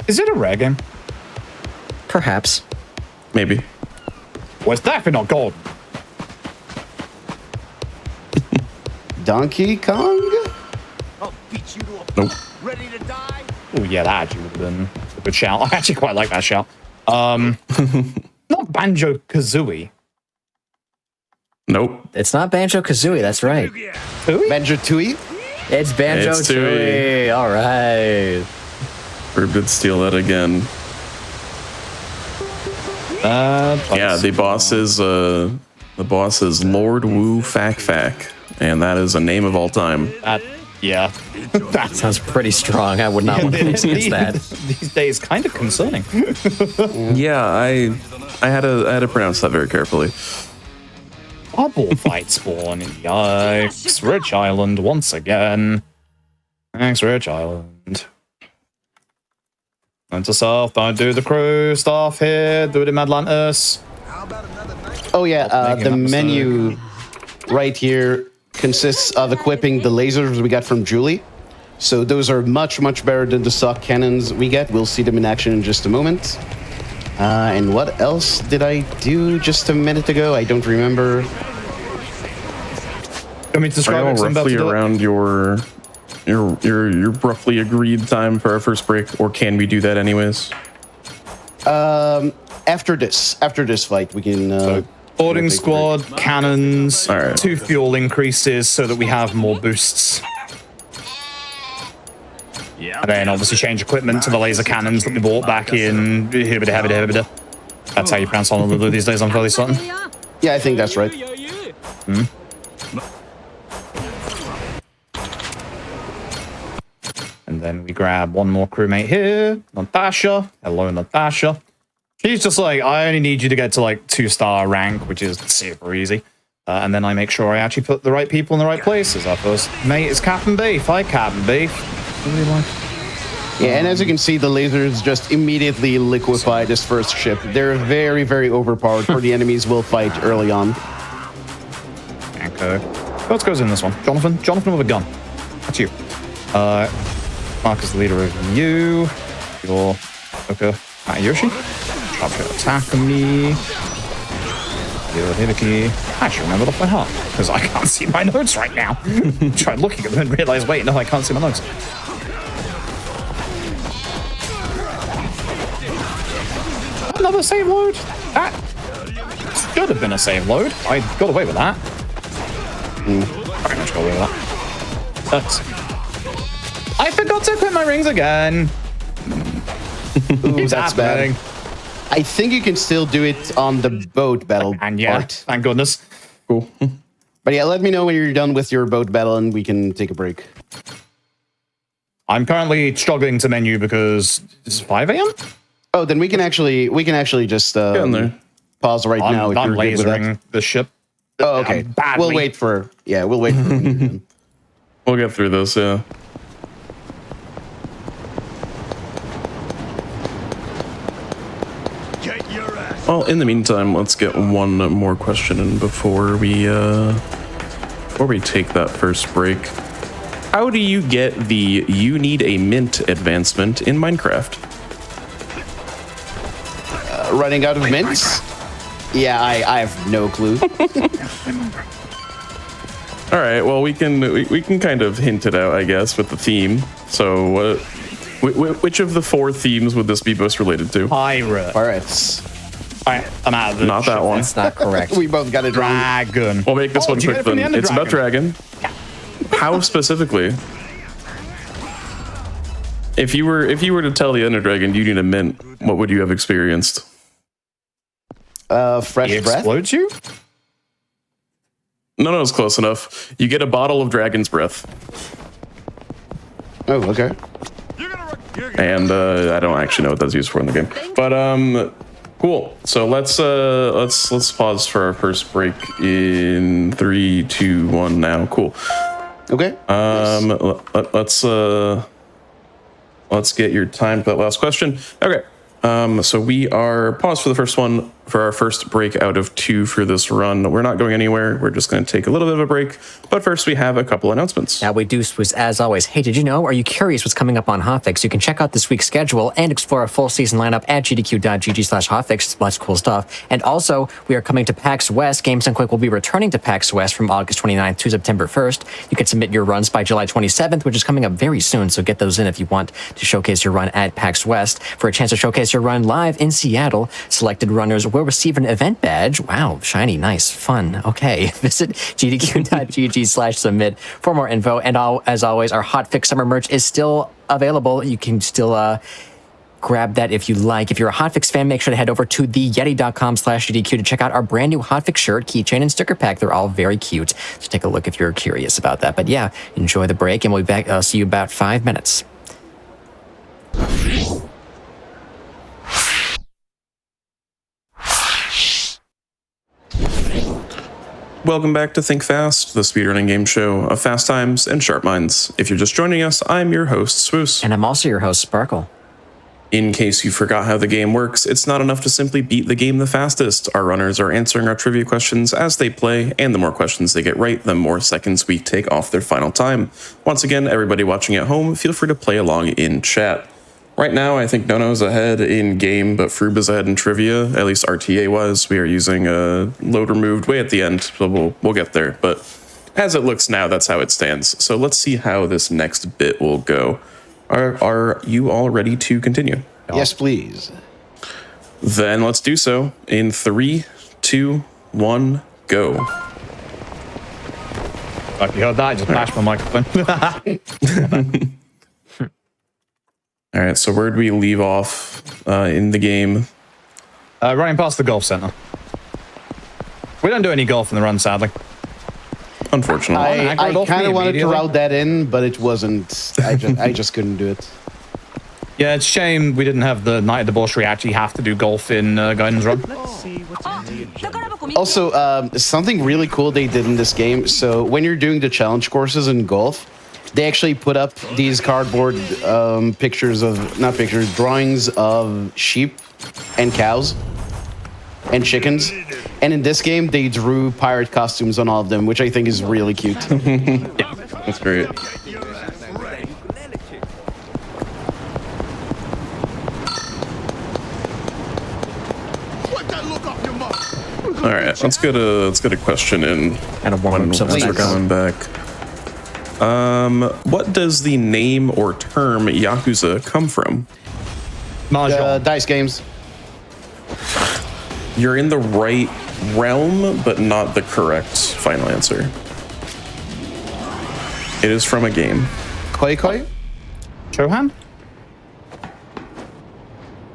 Is it a rare game? Perhaps. Maybe. Well, it's definitely not gold. Donkey Kong? Nope. Oh yeah, that actually would have been a good shout. I actually quite like that shout. Not Banjo Kazooie. Nope. It's not Banjo-Kazooie, that's right. Banjo-Tooie? It's Banjo-Tooie. All right. Herb did steal that again. Yeah, the boss is Lord Wu Fak Fak, and that is a name of all time. Yeah. That sounds pretty strong. I would not want to lose against that. These days, kind of concerning. Yeah, I had to pronounce that very carefully. Bubble fight spawn. Yikes. Rich Island once again. Thanks, Rich Island. Note to self, don't do the crew stuff here. Do it in Atlantis. Oh yeah, Making the that mistake. menu right here consists of equipping the lasers we got from Julie. So those are much, much better than the stock cannons we get. We'll see them in action in just a moment. And what else did I do just a minute ago? I don't remember. Let me describe Are it, you 'cause I'm about roughly to do it. around your roughly agreed time for our first break, or can we do that anyways? After this fight, we can... Boarding take a squad, cannons, All right. 2 fuel increases so that we have more boosts. And then obviously change equipment to the laser cannons that we bought back in... That's how you pronounce Honolulu these days, I'm fairly certain. Yeah, I think that's right. And then we grab one more crewmate here, Natasha. Hello, Natasha. He's just like, I only need you to get to like 2-star rank, which is super easy. And then I make sure I actually put the right people in the right places. Our first mate is Captain Beef. Hi, Captain Beef. What do you like? Yeah, and as you can see, the lasers just immediately liquefy this first ship. They're very, very overpowered for the enemies we'll fight early on. Okay. Who else goes in this one? Jonathan? Jonathan with a gun. That's you. Mark is the leader of you. You're... Okay. Yoshi. Sharpshooter attack on me. You're Hibiki. I actually remember off by heart, because I can't see my notes right now. Tried looking at them and realized, wait, no, I can't see my notes. Another save load? That should have been a save load. I got away with that. Very much got away with that. That's... I forgot to equip my rings again. Ooh, that's bad. I think you can still do it on the boat battle And yeah, part. thank goodness. Cool. But yeah, let me know when you're done with your boat battle and we can take a break. I'm currently struggling to menu because it's 5 a.m. Oh, then we can actually just in there. pause right now if I'm you're good with that. lasering the ship. Oh, okay. Badly. We'll wait for we'll wait for We'll get through this, yeah. Well, in the meantime, let's get one more question in before we take that first break. How do you get the "you need a mint" advancement in Minecraft? running out of mints? Yeah, I have no clue. All right. Well, we can kind of hint it out, I guess, with the theme. So, which of the 4 themes would this be most related to? Pirate. Pirates. Alright, I'm out of the Not that one. That's not correct. We both got it wrong. Dragon. We'll make this one did you quick get it from then. the Ender It's about dragon. How specifically? If you were to tell the Ender Dragon you need a mint, what would you have experienced? Fresh He breath? explodes you? No, it's close enough. You get a bottle of dragon's breath, Oh, okay. and I don't actually know what that's used for in the game. But cool. So let's pause for our first break in 3, 2, 1 now. Cool. Okay. Let's get your time for that last question. Okay. So we are paused for the first one for our first break out of 2 for this run. We're not going anywhere. We're just going to take a little bit of a break. But first, we have a couple announcements. Now we do, as always. Hey, did you know? Are you curious what's coming up on Hotfix? You can check out this week's schedule and explore a full season lineup at gdq.gg/Hotfix. Lots of cool stuff. And also, we are coming to PAX West. Games and Quick will be returning to PAX West from August 29th to September 1st. You can submit your runs by July 27th, which is coming up very soon. So get those in if you want to showcase your run at PAX West. For a chance to showcase your run live in Seattle, selected runners will receive an event badge. Wow, shiny, nice, fun. Okay, visit gdq.gg/submit for more info. And as always, our Hotfix summer merch is still available. You can still grab that if you like. If you're a Hotfix fan, make sure to head over to theyeti.com/GDQ to check out our brand new Hotfix shirt, keychain, and sticker pack. They're all very cute. So take a look if you're curious about that. But yeah, enjoy the break, and we'll be back. I'll see you about 5 minutes. Welcome back to Think Fast, the speedrunning game show of fast times and sharp minds. If you're just joining us, I'm your host, Swoos. And I'm also your host, Sparkle. In case you forgot how the game works, it's not enough to simply beat the game the fastest. Our runners are answering our trivia questions as they play, and the more questions they get right, the more seconds we take off their final time. Once again, everybody watching at home, feel free to play along in chat. Right now, I think Nono's ahead in game, but Froob is ahead in trivia. At least RTA was. We are using a load removed way at the end, so we'll get there. But as it looks now, that's how it stands. So let's see how this next bit will go. Are you all ready to continue? Yes, please. Then let's do so in 3, 2, 1, go. Like you heard that, I just bashed my microphone. All right, so where'd we leave off in the game? Running past the golf center. We don't do any golf in the run, sadly. Unfortunately. I kind of wanted to route that in, but it wasn't. I just couldn't do it. Yeah, it's a shame we didn't have the Night of Debauchery actually have to do golf in Guidance Run. Also, something really cool they did in this game. So when you're doing the challenge courses in golf, they actually put up these cardboard drawings of sheep and cows and chickens. And in this game, they drew pirate costumes on all of them, which I think is really cute. Yeah, that's great. All right, let's get a question in. And a warm As we're going back. What does the name or term Yakuza come from? Mahjong. Dice games. You're in the right realm, but not the correct final answer. It is from a game. Koi Koi? Chohan?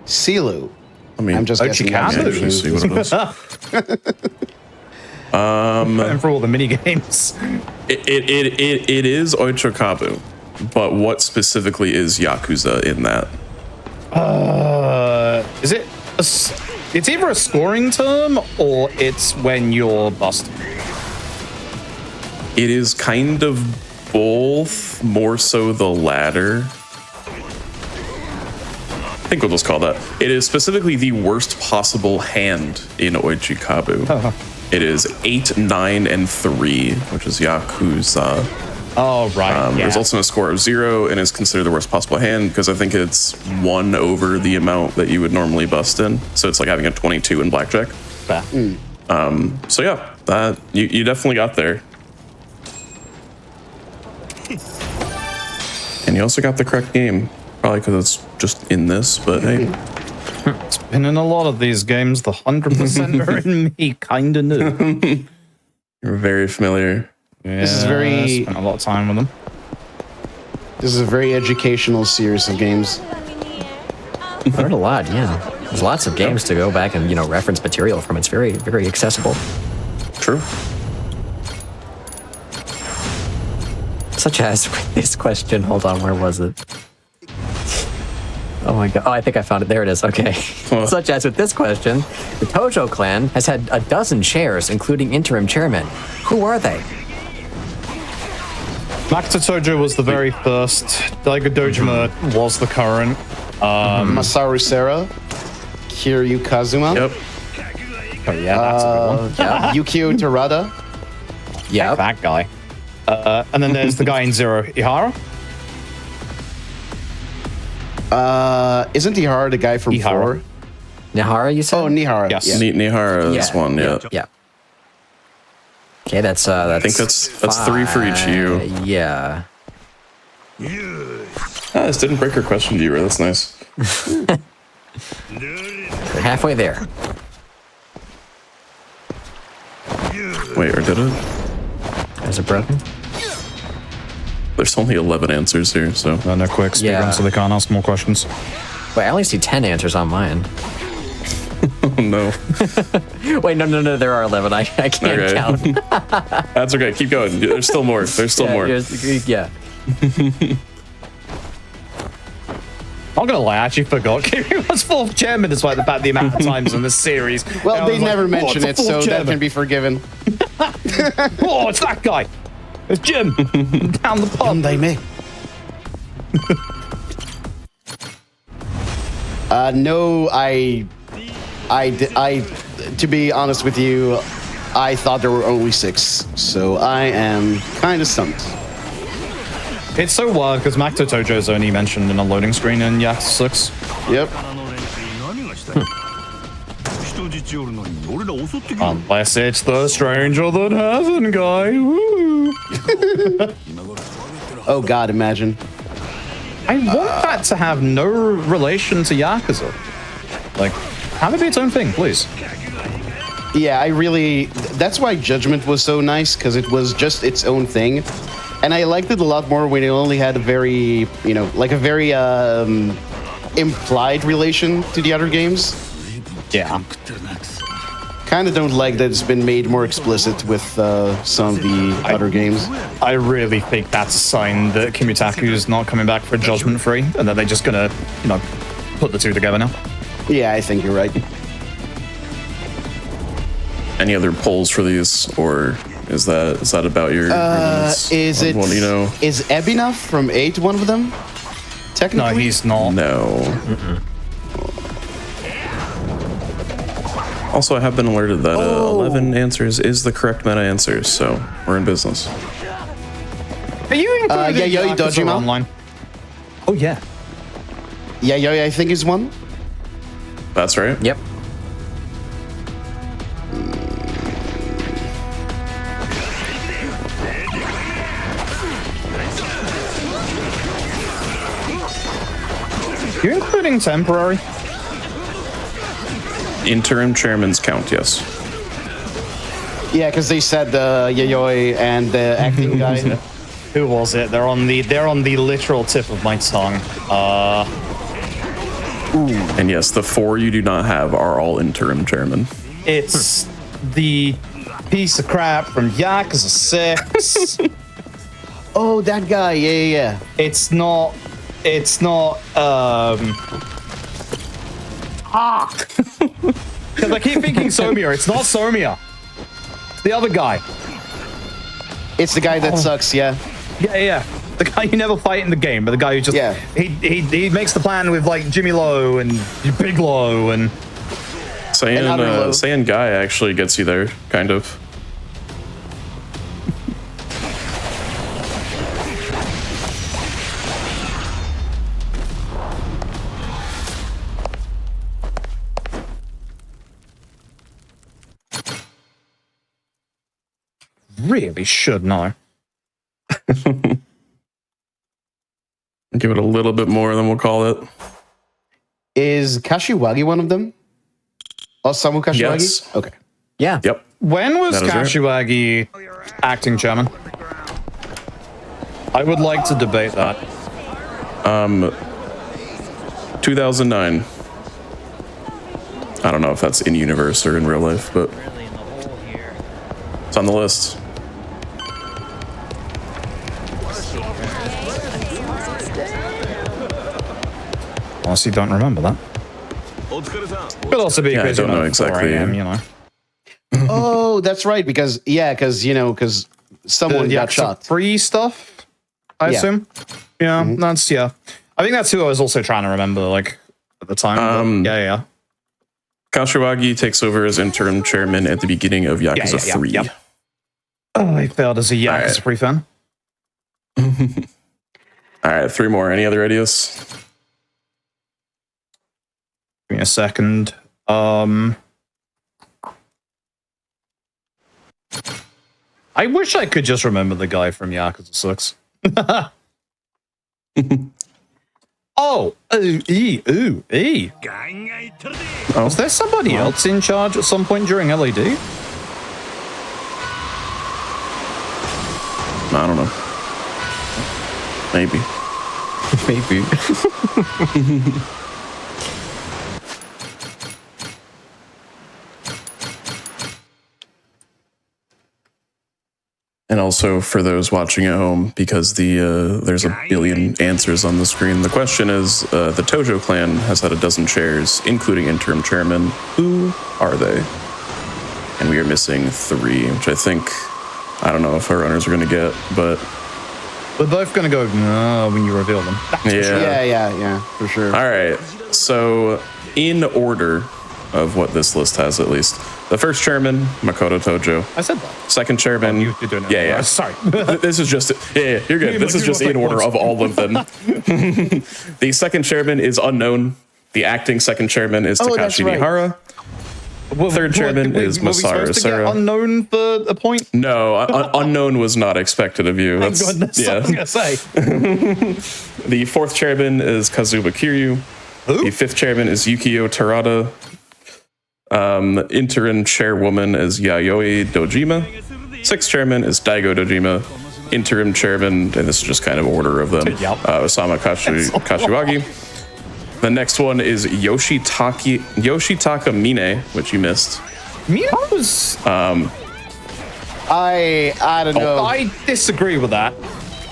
Silu. I mean, I'm just guessing. Let me actually see what it was. And for all the mini games. It is Oichokabu, but what specifically is Yakuza in that? Is it? It's either a scoring term or it's when you're busted. It is kind of both, more so the latter. I think we'll just call that. It is specifically the worst possible hand in Oichikabu. It is 8, 9, and 3, which is Yakuza. Oh, right. There's also a score of 0 and is considered the worst possible hand because I think it's 1 over the amount that you would normally bust in. So it's like having a 22 in blackjack. So yeah, that you definitely got there. And you also got the correct game. Probably because it's just in this, but hey. It's been in a lot of these games. The 100%er in me kind of knew. You're very familiar. Yeah, This is very- spent a lot of time with them. This is a very educational series of games. Learned a lot, yeah. There's lots of games to go back and, reference material from. It's very, very accessible. True. Such as with this question. Hold on, where was it? Oh my god. Oh, I think I found it. There it is. Okay. Such as with this question, the Tojo clan has had a dozen chairs, including interim chairmen. Who are they? Makoto Tojo was the very first. Daigo Dojima was the current. Masaru Sera. Kiryu Kazuma. Yep. Oh yeah, that's a good one. Yeah. Yukio Terada. Yeah. That guy. And then there's the guy in Zero, Ihara. Isn't Ihara the guy from Ihara. 4? Nihara, you said? Oh, Nihara. Yes. Yeah. Nihara is one, yeah. Yeah. Okay, that's I think that's 3 for each of you. Yeah. This didn't break your question, viewer. That's nice. We're halfway there. Wait, or did it? Is it broken? There's only 11 answers here, so. And they're quick speedrun, Yeah. so they can't ask more questions. Wait, I only see 10 answers on mine. Oh, no. Wait, no, there are 11. I can't Okay. count. That's okay. Keep going. There's still more. There's still more. Yeah. Not gonna lie, I actually forgot Kiryu was 4th chairman despite the amount of times in this series. Well, And I they was like, never "Oh, mention it's it, a so 4th that chairman." can be forgiven. Oh, it's that guy. It's Jim down the pub. Daime. No, to be honest with you, I thought there were only 6, so I am kind of stumped. It's so wild because Makoto Tojo is only mentioned in a loading screen in Yakuza 6. Yep. Unless it's the stranger that hasn't guy. Woo. Oh God, imagine. I want that to have no relation to Yakuza. Like, have it be its own thing, please. Yeah, that's why Judgment was so nice, because it was just its own thing. And I liked it a lot more when it only had a very, implied relation to the other games. Yeah. kind of don't like that it's been made more explicit with some of the other games. I really think that's a sign that Kimutaku's not coming back for Judgment Free, and that they're just gonna, you know, put the two together now. Yeah, I think you're right. Any other polls for these, or is that about your limits? Is it? Well, you know, is Ebina from 8 one of them? Technically, No, he's not. no. Also, I have been alerted that 11 answers is the correct meta answers, so we're in business. Are you including Yayoi Yakuza Dojima? online? Oh yeah. Yayoi, I think, is one. That's right. Yep. You're including temporary? Interim chairman's count, yes. Yeah, because they said Yayoi and the acting guy. Who was it? They're on the literal tip of my tongue. And yes, the 4 you do not have are all interim chairman. It's the piece of crap from Yakuza 6. Oh, that guy. Yeah. It's not because I keep thinking Somiya. It's not Somiya. It's the other guy. It's the guy that sucks. Yeah. Yeah. The guy you never fight in the game, but the guy who just he makes the plan with like Jimmy Lowe and Big Lowe and Saiyan Guy actually gets you there, kind of. really should know. Give it a little bit more, then we'll call it. Is Kashiwagi one of them? Osamu Kashiwagi? Yes. Okay. Yeah. Yep. When was That is right. Kashiwagi acting chairman? I would like to debate that. 2009. I don't know if that's in universe or in real life, but it's on the list. Honestly, don't remember that. Could also be Yeah, I because don't you know know, exactly. 4 a.m., you know. Oh, that's right. Because someone got shot. Free stuff, I Yeah. assume. Yeah, that's I think that's who I was also trying to remember, like at the time. But yeah. Kashiwagi takes over as interim chairman at the beginning of Yakuza 3. Yep. Oh, I failed as a Yakuza Alright. 3 fan. All right, 3 more. Any other ideas? Give me a second. I wish I could just remember the guy from Yakuza 6. Oh, E. Was there somebody else in charge at some point during LAD? I don't know. Maybe. Maybe. And also for those watching at home, because there's a billion answers on the screen. The question is, the Tojo clan has had a dozen chairs, including interim chairman. Who are they? And we are missing 3, which I think, I don't know if our runners are going to get, but We're both gonna go when you reveal them. Yeah, for sure. All right. So in order of what this list has, at least, the first chairman, Makoto Tojo. I said that. Second chairman, You're doing it. yeah. Sorry. This is just, yeah, you're good. This is just in order of all of them. The second chairman is unknown. The acting second chairman is Oh, that's Takashi right. Mihara. Third chairman is Were we Masaru supposed to get Asura. unknown for a point? No, unknown was not expected of you. Thank That's, goodness. I was yeah. gonna say. The fourth chairman is Kazuba Kiryu. Who? The fifth chairman is Yukio Terada. Interim chairwoman is Yayoi Dojima. Sixth chairman is Daigo Dojima. Interim chairman, and this is just kind of order of them, Yep. Osamu Kashiwagi. The next one is Yoshitaka Mine, which you missed. Minos. I don't know. I disagree with that.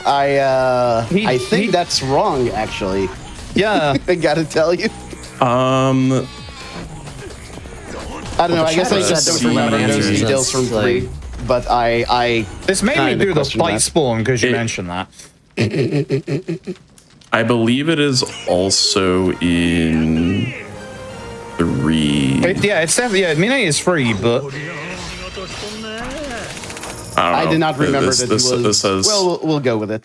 I think that's wrong, actually. Yeah. I gotta tell you. I don't know. I guess I just don't remember those details from 3. But I This made me kinda do the question fight that. spawn because you mentioned that. I believe it is also in 3. It's definitely Mine is free, but I did not remember that this, he was. This says, well, we'll go with it.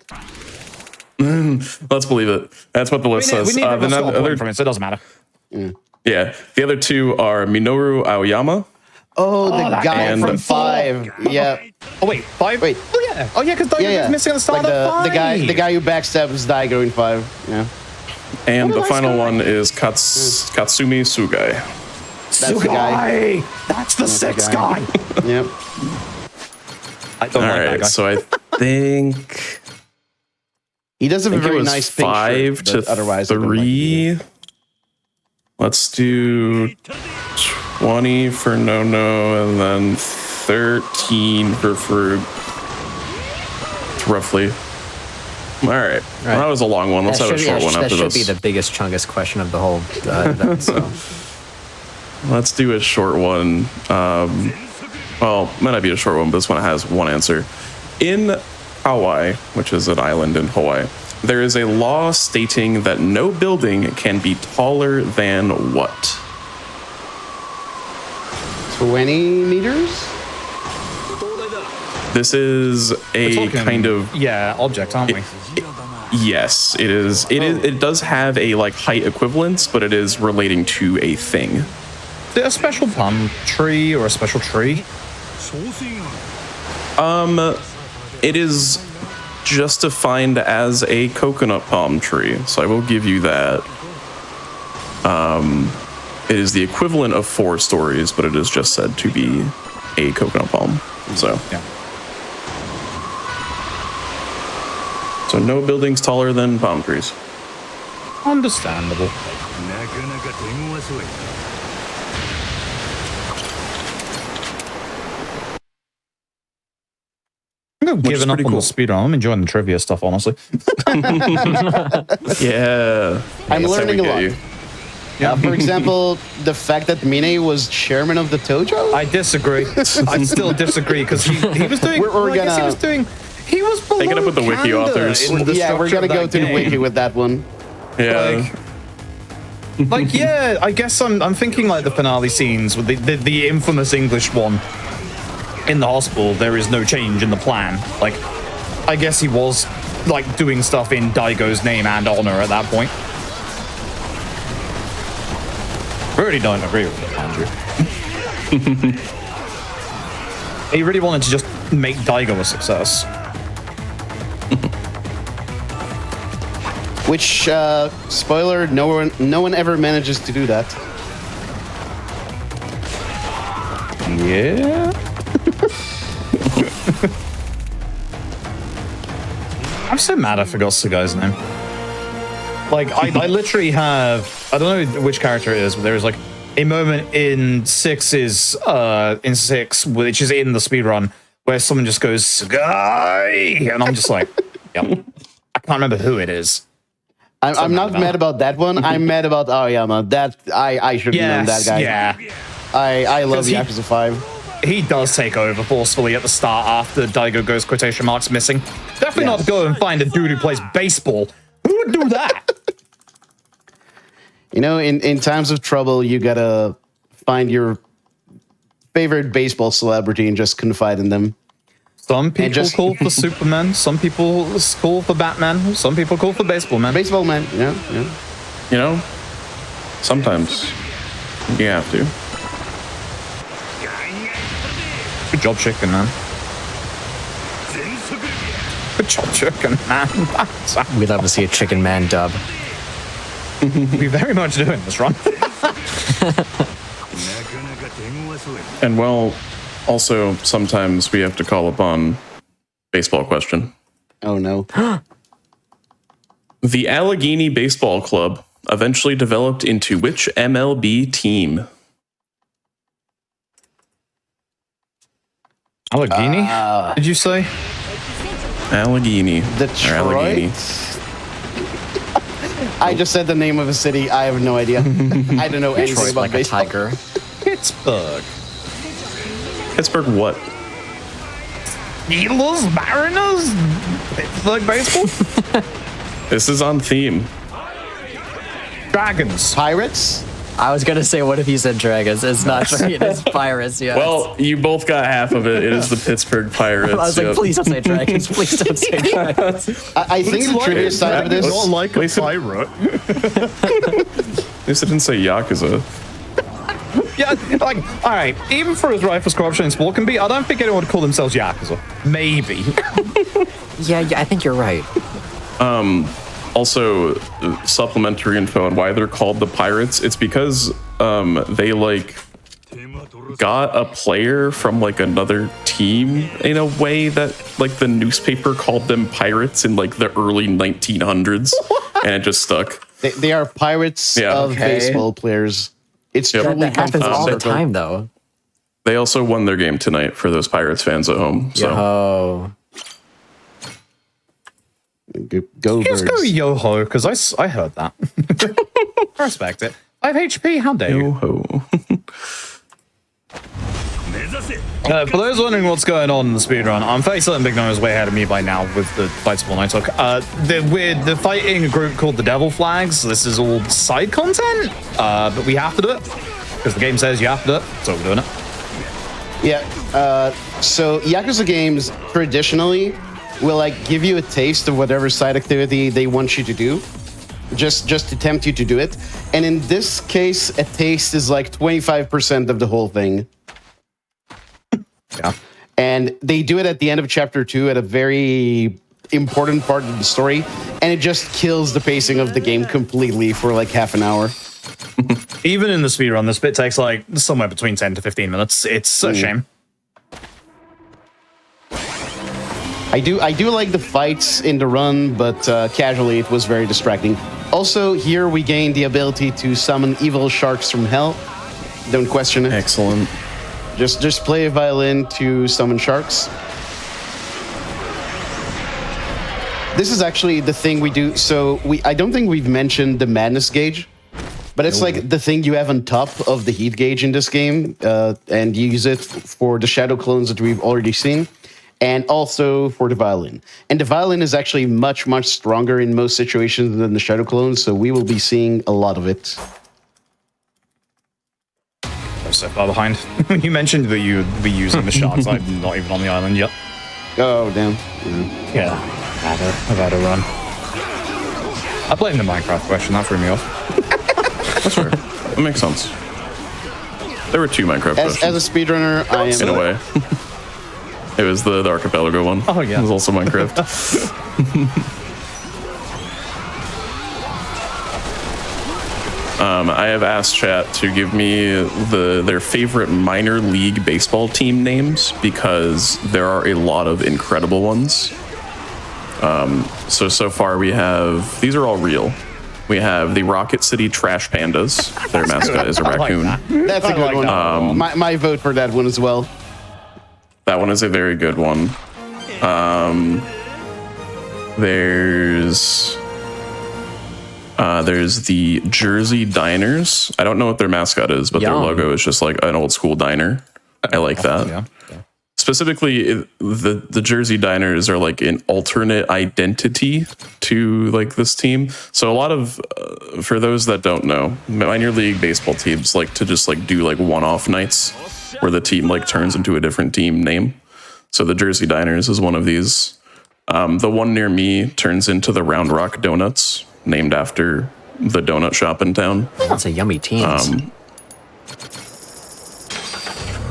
let's believe it. That's what the list says. we need The to other, from it, so it doesn't matter. yeah, the other 2 are Minoru Aoyama. Oh, the that guy guy from from 5. Yeah. Oh wait, 5. Wait. Oh yeah, because Daigo Yeah, yeah. is missing on the start Like of 5. the guy who backstabs Daigo in 5. Yeah. And What the a nice final guy. one is Katsumi Sugai. That's the guy. That's the sixth guy. guy. Yep. I don't All like that right, guy. so I think He does have a it very was nice pink 5 shirt, to but otherwise I don't like it. 3. Let's do 20 for No, and then 13 for Fruit. Roughly. All right. Well, that was a long one. Let's have a short one that after should this. be the biggest, chungest question of the whole event. So. Let's do a short one. Well, might not be a short one, but this one has one answer. In Hawaii, which is an island in Hawaii, there is a law stating that no building can be taller than what? 20 meters? This is a Talking- kind of object, aren't we? yes. It is. It does have a like height equivalence, but it is relating to a thing. Is it a special palm tree or a special tree? It is just defined as a coconut palm tree, so I will give you that. It is the equivalent of 4 stories, but it is just said to be a coconut palm. So, Yeah. so no buildings taller than palm trees. Understandable. I'm giving up pretty on cool. the speedrun. I'm enjoying the trivia stuff, honestly. Yeah, I'm that's how learning we a get lot. you. For example, the fact that Mine was chairman of the Tojo? I disagree. I still disagray because he was doing. We're I guess he gonna- was doing. He was below Take it up with the wiki Kanda authors. in the Yeah, we're structure gonna of go that to the game. wiki with that one. Yeah. Like, yeah, I guess I'm thinking like the finale scenes with the infamous English one in the hospital. There is no change in the plan. Like, I guess he was like doing stuff in Daigo's name and honor at that point. Really don't agree with it, Andrew. He really wanted to just make Daigo a success. Which, spoiler, no one ever manages to do that. Yeah. I'm so mad I forgot Sugai's name. Like, I literally have, I don't know which character it is, but there's like a moment in 6's, which is in the speedrun, where someone just goes, Sugai! And I'm just like, yep. I can't remember who it is. I'm not mad about that one. I'm mad about Aoyama. That I should have known that guy. Yeah. I love 'Cause he- Yakuza 5. He does take over forcefully at the start after Daigo goes quotation marks missing. Definitely not go and find a dude who plays baseball. Who would do that? You know, in times of trouble, you gotta find your favorite baseball celebrity and just confide in them. Some people just- call for Superman, some people call for Batman, some people call for Baseball Man. Baseball man, yeah. You know, sometimes you have to. Good job, Chicken Man. Good job, Chicken Man. We'd love to see a Chicken Man dub. We very much doing this, Ron. And well, also sometimes we have to call upon baseball question. Oh no. The Allegheny Baseball Club eventually developed into which MLB team? Allegheny? Did you say? Allegheny. Detroit? Or Allegheny. I just said the name of a city. I have no idea. I don't know anything Detroit about like a baseball. tiger. Pittsburgh. Pittsburgh what? Steelers, Mariners, Pittsburgh baseball, This is on theme. Dragons. Pirates? I was gonna say, what if you said dragons? It's not true. It is pirates. Yeah. Well, you both got half of it. It is the Pittsburgh Pirates. I was like, yep. please don't say dragons. Please don't say dragons. I think the trivia side of this. Not like a Listen- pirate. At least it didn't say Yakuza. Yeah, like, all right. Even for as rife as corruption in sport can be, I don't think anyone would call themselves Yakuza. Maybe. Yeah, I think you're right. Also, supplementary info on why they're called the Pirates. It's because they like got a player from like another team in a way that like the newspaper called them pirates in like the early 1900s, and it just stuck. They are pirates Yeah. of Okay. baseball players. It's Yep. truly That happens come full all the circle. time, though. They also won their game tonight for those Pirates fans at home. So Oh, Go Just go birds. yo-ho, because I heard that. I respect it. 5 HP, how dare you? yo-ho. For those wondering what's going on in the speedrun, I'm fairly certain Big No is way ahead of me by now with the fight spawn I took. They're fighting a group called the Devil Flags. This is all side content, but we have to do it because the game says you have to do it, so we're doing it. Yeah. So Yakuza games traditionally will like give you a taste of whatever side activity they want you to do. Just to tempt you to do it. And in this case, a taste is like 25% of the whole thing. Yeah. And they do it at the end of chapter 2 at a very important part of the story. And it just kills the pacing of the game completely for like half an hour. Even in the speedrun, this bit takes like somewhere between 10 to 15 minutes. It's a shame. I do like the fights in the run, but casually it was very distracting. Also, here we gain the ability to summon evil sharks from hell. Don't question it. Excellent. Just play a violin to summon sharks. This is actually the thing we do. So I don't think we've mentioned the madness gauge, but it's like the thing you have on top of the heat gauge in this game, and you use it for the shadow clones that we've already seen, and also for the violin. And the violin is actually much, much stronger in most situations than the shadow clones, so we will be seeing a lot of it. I'm so far behind. When you mentioned that you would be using the sharks, I'm not even on the island yet. Oh, damn. Yeah, I've had a run. I blamed the Minecraft question, that threw me off. That's fair. That makes sense. There were two Minecraft As questions. a speedrunner, I am... In a way. It was the Archipelago one. Oh, yeah. It was also Minecraft. I have asked chat to give me their favorite minor league baseball team names because there are a lot of incredible ones. So far we have, these are all real. We have the Rocket City Trash Pandas. Their mascot is a raccoon. That's a good one. My vote for that one as well. That one is a very good one. There's the Jersey Diners. I don't know what their mascot is, but their Yum. logo is just like an old school diner. I like that. Yeah. Specifically, the Jersey Diners are like an alternate identity to like this team. So a lot of, for those that don't know, minor league baseball teams like to just like do like one-off nights where the team like turns into a different team name. So the Jersey Diners is one of these. The one near me turns into the Round Rock Donuts, named after the donut shop in town. That's a yummy teens.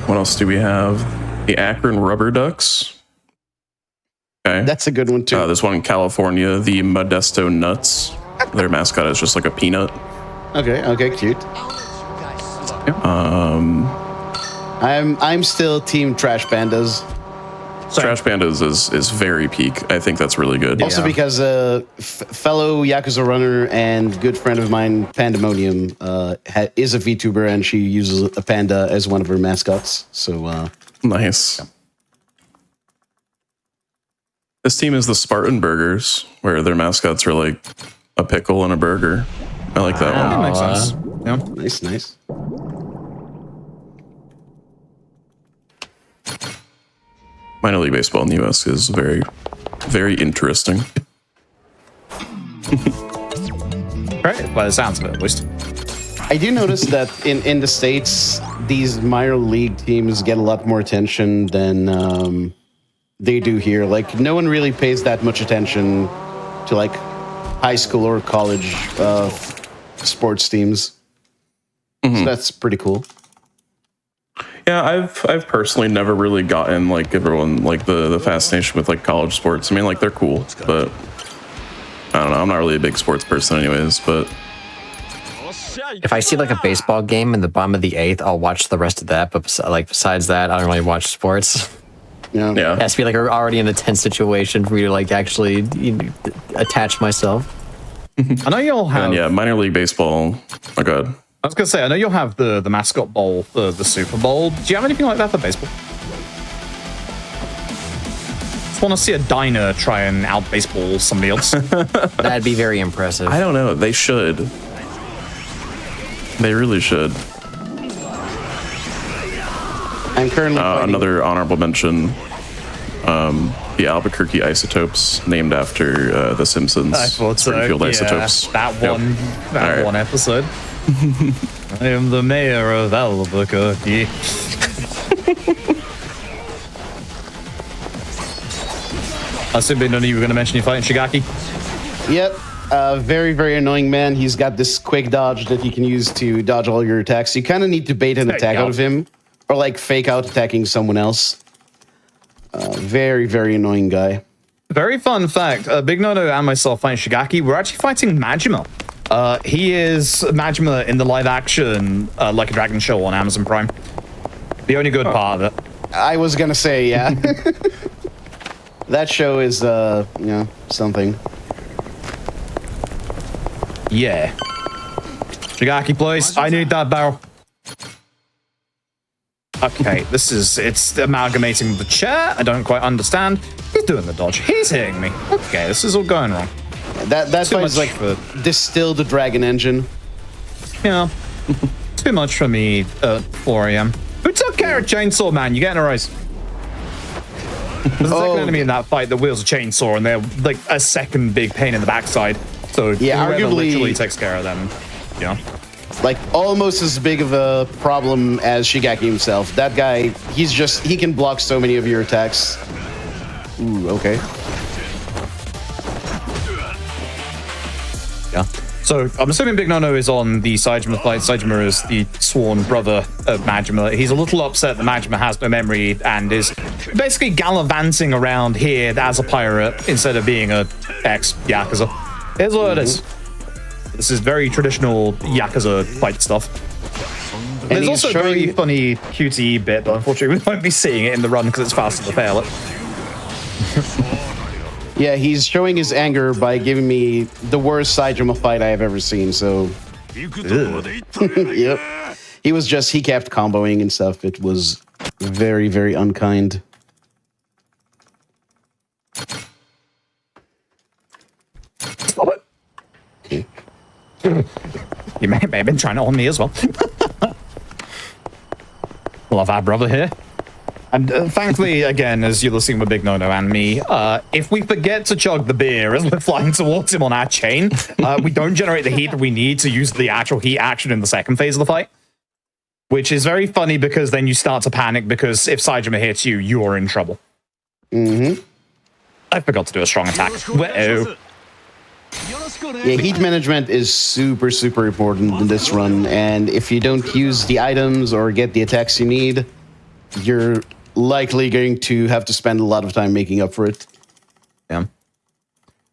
What else do we have? The Akron Rubber Ducks. Okay. That's a good one, too. There's one in California, the Modesto Nuts. Their mascot is just like a peanut. Okay, cute. I'm still team Trash Pandas. Trash Pandas is very peak. I think that's really good. Also because fellow Yakuza runner and good friend of mine, Pandemonium, is a VTuber and she uses a panda as one of her mascots. So Nice. This team is the Spartan Burgers, where their mascots are like a pickle and a burger. I like that That one. makes sense. Yeah. Nice, nice. Minor league baseball in the U.S. is very, very interesting. Right, by the sounds of it, at least. I do notice that in the States, these minor league teams get a lot more attention than they do here. Like, no one really pays that much attention to, like, high school or college sports teams. So that's pretty cool. Yeah, I've personally never really gotten like everyone like the fascination with like college sports. I mean, like they're cool, but I don't know. I'm not really a big sports person, anyways. But If I see like a baseball game in the bottom of the 8th, I'll watch the rest of that. But like besides that, I don't really watch sports. Yeah. yeah, It has to be like already in a tense situation for me to like actually attach myself. I know you'll have. and yeah, minor league baseball. Oh god. I was gonna say, I know you'll have the mascot bowl, the Super Bowl. Do you have anything like that for baseball? Just want to see a diner try and out baseball somebody else. That'd be very impressive. I don't know. They should. They really should. I'm currently fighting- Another honorable mention. The Albuquerque Isotopes, named after the Simpsons. I thought so. Springfield Yeah, Isotopes. that Yep. one, that All right. one episode. I am the mayor of Albuquerque. I assume none of you were going to mention you fighting Shigaki. Yep. Very, very annoying man. He's got this quick dodge that you can use to dodge all your attacks. You kind of need to bait an There you attack go. out of him or like fake out attacking someone else. Very, very annoying guy. Very fun fact, Big Nono and myself fighting Shigaki, we're actually fighting Majima. He is Majima in the live action Like a Dragon show on Amazon Prime. The only good part of it. I was going to say, yeah. That show is, something. Yeah. Shigaki, please. I need that barrel. Okay, it's amalgamating the chair. I don't quite understand. He's doing the dodge. He's hitting me. Okay, this is all going wrong. That Too fight is much like for- distilled dragon engine. Yeah. Too much for me at 4 a.m. Who took care of Chainsaw Man? You're getting a rise. There's a second enemy in that fight that wields a chainsaw, and they're like a second big pain in the backside. So Yeah, whoever arguably- literally takes care of them, you know. Like almost as big of a problem as Shigaki himself. That guy, he can block so many of your attacks. Ooh, okay. Yeah. So I'm assuming Big Nono is on the Saejima fight. Saejima is the sworn brother of Majima. He's a little upset that Majima has no memory and is basically gallivanting around here as a pirate instead of being a ex-Yakuza. Here's what it is. This is very traditional Yakuza fight stuff. There's he's also a very showing- funny QTE bit, but unfortunately we won't be seeing it in the run because it's faster to fail it. Yeah, he's showing his anger by giving me the worst Saejima fight I have ever seen, so... Yep. He kept comboing and stuff. It was very, very unkind. Stop it. You may have been trying it on me as well. Love our brother here. And thankfully, again, as you're listening with Big Nono and me, if we forget to chug the beer as we're flying towards him on our chain, we don't generate the heat that we need to use the actual heat action in the second phase of the fight. Which is very funny because then you start to panic because if Saejima hits you, you're in trouble. Mm-hmm. I forgot to do a strong attack. Uh-oh. Yeah, heat management is super, super important in this run, and if you don't use the items or get the attacks you need, you're likely going to have to spend a lot of time making up for it. Yeah.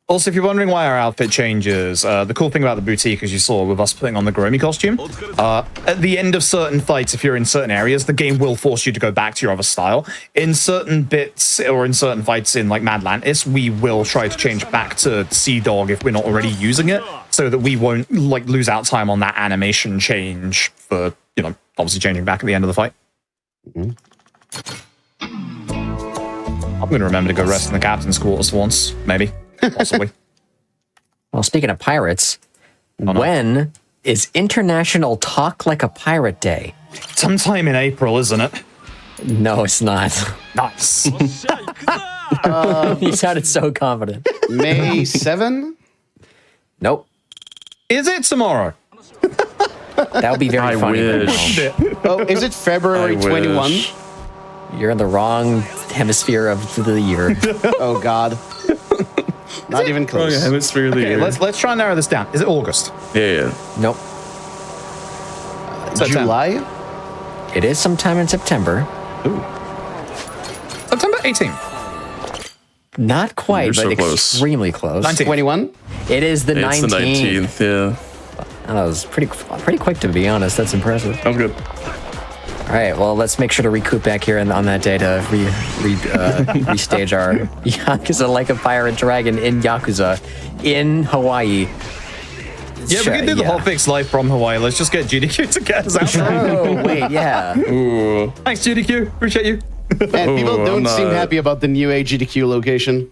Also, if you're wondering why our outfit changes, the cool thing about the boutique, as you saw with us putting on the Gromi costume, at the end of certain fights, if you're in certain areas, the game will force you to go back to your other style. In certain bits, or in certain fights in like Madlantis, we will try to change back to Sea Dog if we're not already using it, so that we won't like lose out time on that animation change for, you know, obviously changing back at the end of the fight. I'm going to remember to go rest in the captain's quarters once, maybe, possibly. Well, speaking of pirates, when is International Talk Like a Pirate Day? Sometime in April, isn't it? No, it's not. Nice. You sounded so confident. May 7? Nope. Is it tomorrow? That would be very I funny. but wish. no. Oh, is it February I 21? wish. You're in the wrong hemisphere of the year. Oh, God. Not even Oh, close. yeah, hemisphere of the Okay, year. let's try and narrow this down. Is it August? Yeah. Nope. September. July? It is sometime in September. September 18th. Not quite, You're but so close. extremely close. 19th. 21? It is the It's 19th. the 19th, yeah. Oh, that was pretty quick, to be honest. That's impressive. Sounds good. All right, well, let's make sure to recoup back here on that day to restage our Yakuza Like a Pirate Dragon in Yakuza in Hawaii. Yeah, we can do the hotfix live from Hawaii. Let's just get GDQ to get us out there. Oh, wait, yeah. Ooh. Thanks, GDQ. Appreciate you. Man, people Oh, don't I'm seem not- happy about the new AGDQ location.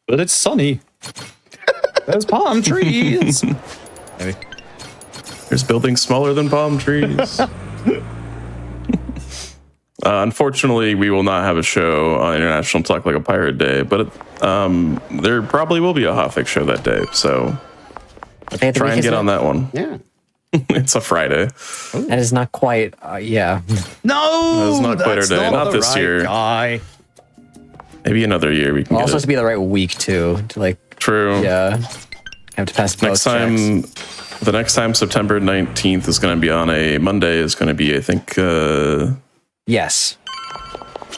But it's sunny. There's palm trees. Maybe. There's buildings smaller than palm trees. Unfortunately, we will not have a show on International Talk Like a Pirate Day, but there probably will be a hotfix show that day, so Okay, try and get on that one. Yeah. It's a Friday. That is not quite, yeah. No, That's not quite our day. Not the this right year. Guy. Maybe another year we can Also get has to it. be the right week, too. To like, True. yeah. Have to pass both Next time, checks. the next time September 19th is going to be on a Monday. Is going to be, I think, Yes.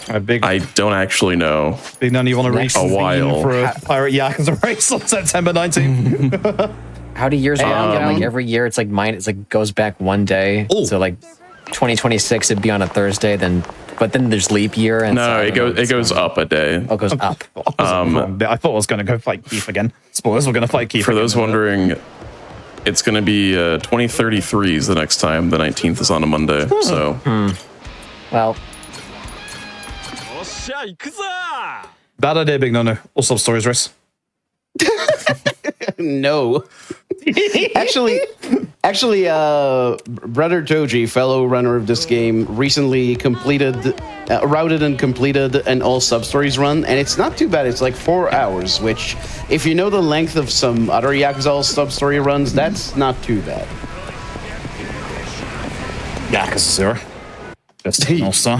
A big, I don't actually know. big none. You want to Next reconvene while. for a pirate Yakuza race on September 19th? How do years work? Like every year, it's like mine. It's like goes back one day. Ooh. So like 2026, it'd be on a Thursday. But then there's leap year, and so No, I it don't know goes what's it goes going on. up a day. Oh, it goes up. I thought I was going to go fight Keith again. Spoilers, we're going to fight Keith. For again. those wondering, it's going to be 2033 is the next time. The 19th is on a Monday. So Well, Bad idea, big no. What's up, stories, race? No. actually, Brother Toji, fellow runner of this game, recently routed and completed an all sub-stories run, and it's not too bad. It's like 4 hours, which, if you know the length of some other Yakuza all sub-story runs, that's not too bad. Yakuza 0. Just no star.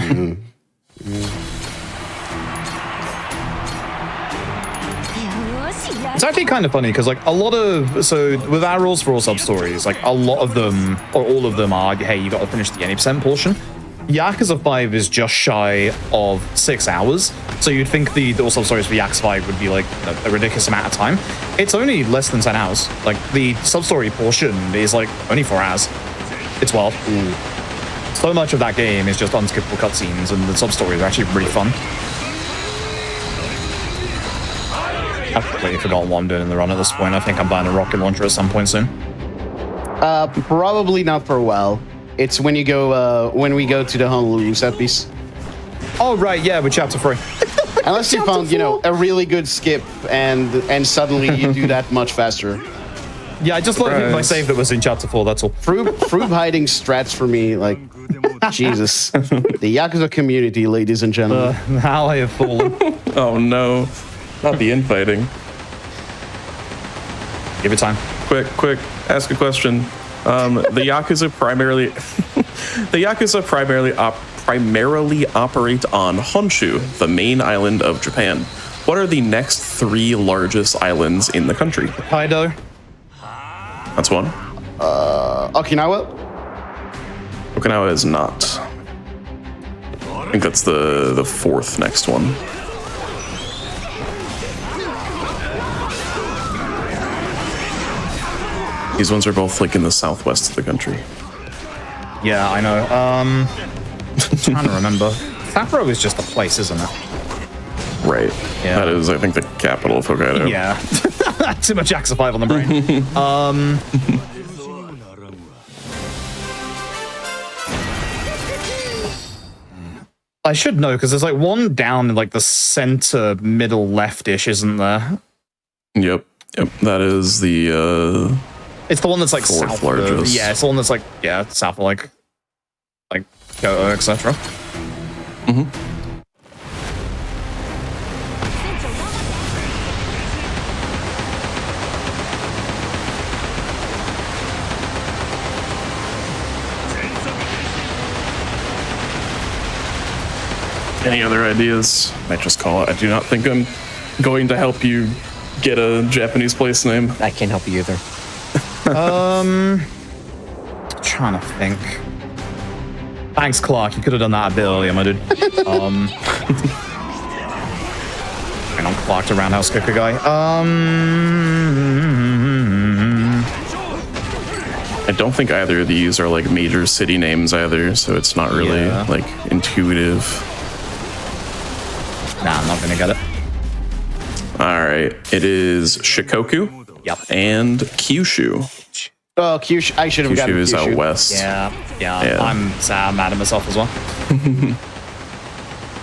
It's actually kind of funny because, like, with our rules for all sub stories, like, a lot of them, or all of them are, hey, you got to finish the 80% portion. Yakuza 5 is just shy of 6 hours, so you'd think the all sub stories for Yakuza 5 would be like a ridiculous amount of time. It's only less than 10 hours. Like, the sub story portion is like only 4 hours. It's wild. So much of that game is just unskippable cutscenes, and the sub stories are actually really fun. I've completely forgotten what I'm doing in the run at this point. I think I'm buying a rocket launcher at some point soon. Probably not for a while. It's when we go to the Honolulu set piece. Oh, right, yeah, with chapter 3. Unless you found, a really good skip and suddenly you do that much faster. Yeah, I just looked at my save that was in chapter 4, that's all. Froob hiding strats for me, like, Jesus. The Yakuza community, ladies and gentlemen. How I have fallen. oh no, not the infighting. Give it time. Quick, ask a question. The Yakuza primarily operate on Honshu, the main island of Japan. What are the next 3 largest islands in the country? Kaido. That's one. Okinawa? Okinawa is not. I think that's the 4th next one. These ones are both like in the southwest of the country. Yeah, I know. I'm trying to remember. Sapporo is just a place, isn't it? Right. Yeah. That is, I think, the capital of Hokkaido. Yeah. Too much Yakuza 5 on the brain. I should know because there's like one down in like the center middle leftish, isn't there? Yep. That is the It's the one that's like fourth south largest. of, yeah, it's the one that's like south of like Kyoto, etc. Mhm. Any other ideas? Might just call it. I do not think I'm going to help you get a Japanese place name. I can't help you either. Trying to think. Thanks, Clark. You could have done that a bit earlier, my dude. And I'm Clark to Roundhouse Kicker guy. I don't think either of these are like major city names either, so it's not really like intuitive. Nah, I'm not gonna get it. All right, it is Shikoku. Yep. And Kyushu. Oh, Kyushu. I should have gotten Kyushu is Kyushu. out west. Yeah. Yeah. I'm mad at myself as well.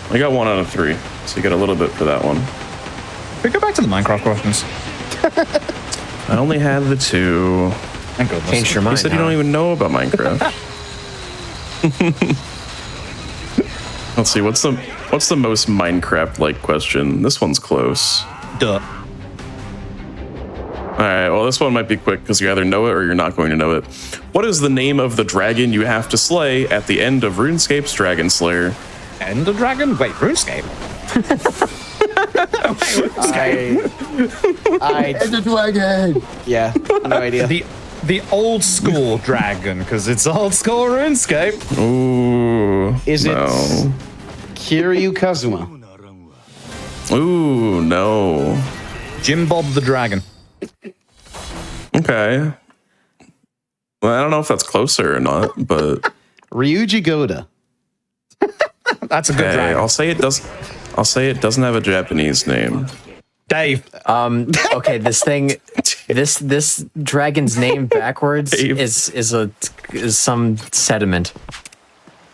I got 1 out of 3, so you get a little bit for that one. Can we go back to the Minecraft questions? I only had the 2. Thank goodness. Change your You mind. said you don't even know about Minecraft. Let's see, what's the most Minecraft-like question? This one's close. Duh. All right, well, this one might be quick because you either know it or you're not going to know it. What is the name of the dragon you have to slay at the end of RuneScape's Dragon Slayer? Ender Dragon? Wait, RuneScape? Ender Dragon. Yeah, no idea. The old school dragon, because it's old school RuneScape. Ooh. Is it no. Kiryu Kazuma? Ooh, no. Jim Bob the Dragon. Okay. Well, I don't know if that's closer or not, but Ryuji Goda. That's a good okay, dragon. I'll say it doesn't have a Japanese name. Dave. Okay, this dragon's name backwards Dave. is some sediment.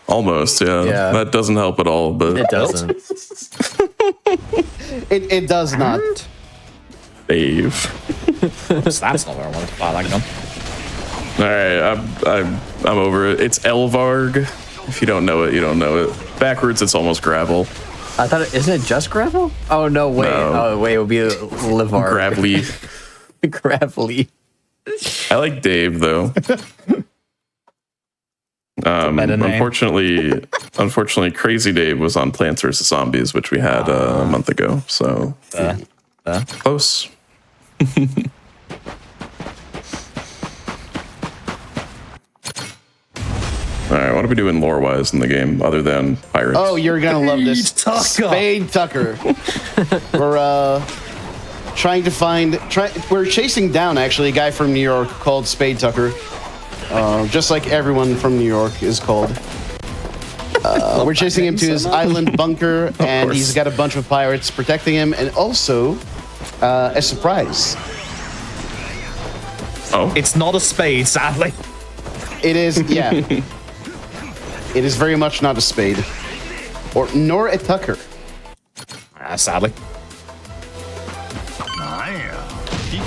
Almost, yeah. Yeah. That doesn't help at all, but It doesn't. It does not. Dave. That's not where I wanted to fly that gun. All right, I'm over it. It's Elvarg. If you don't know it, you don't know it. Backwards, it's almost gravel. I thought, isn't it just gravel? Oh no, wait. No. Oh wait, it would be Livar. Gravelly. Gravelly. I like Dave though. meta name. Unfortunately, Crazy Dave was on Plants vs Zombies, which we had a month ago. So close. All right, what are we doing lore-wise in the game other than pirates? Oh, you're gonna love this. Tucker. Spade Tucker. We're trying to find. We're chasing down actually a guy from New York called Spade Tucker. Just like everyone from New York is called. We're chasing him to his island bunker, and he's got a bunch of pirates protecting him, and also a surprise. Oh, It's not a spade, sadly. It is, yeah. It is very much not a spade, nor a Tucker. Sadly.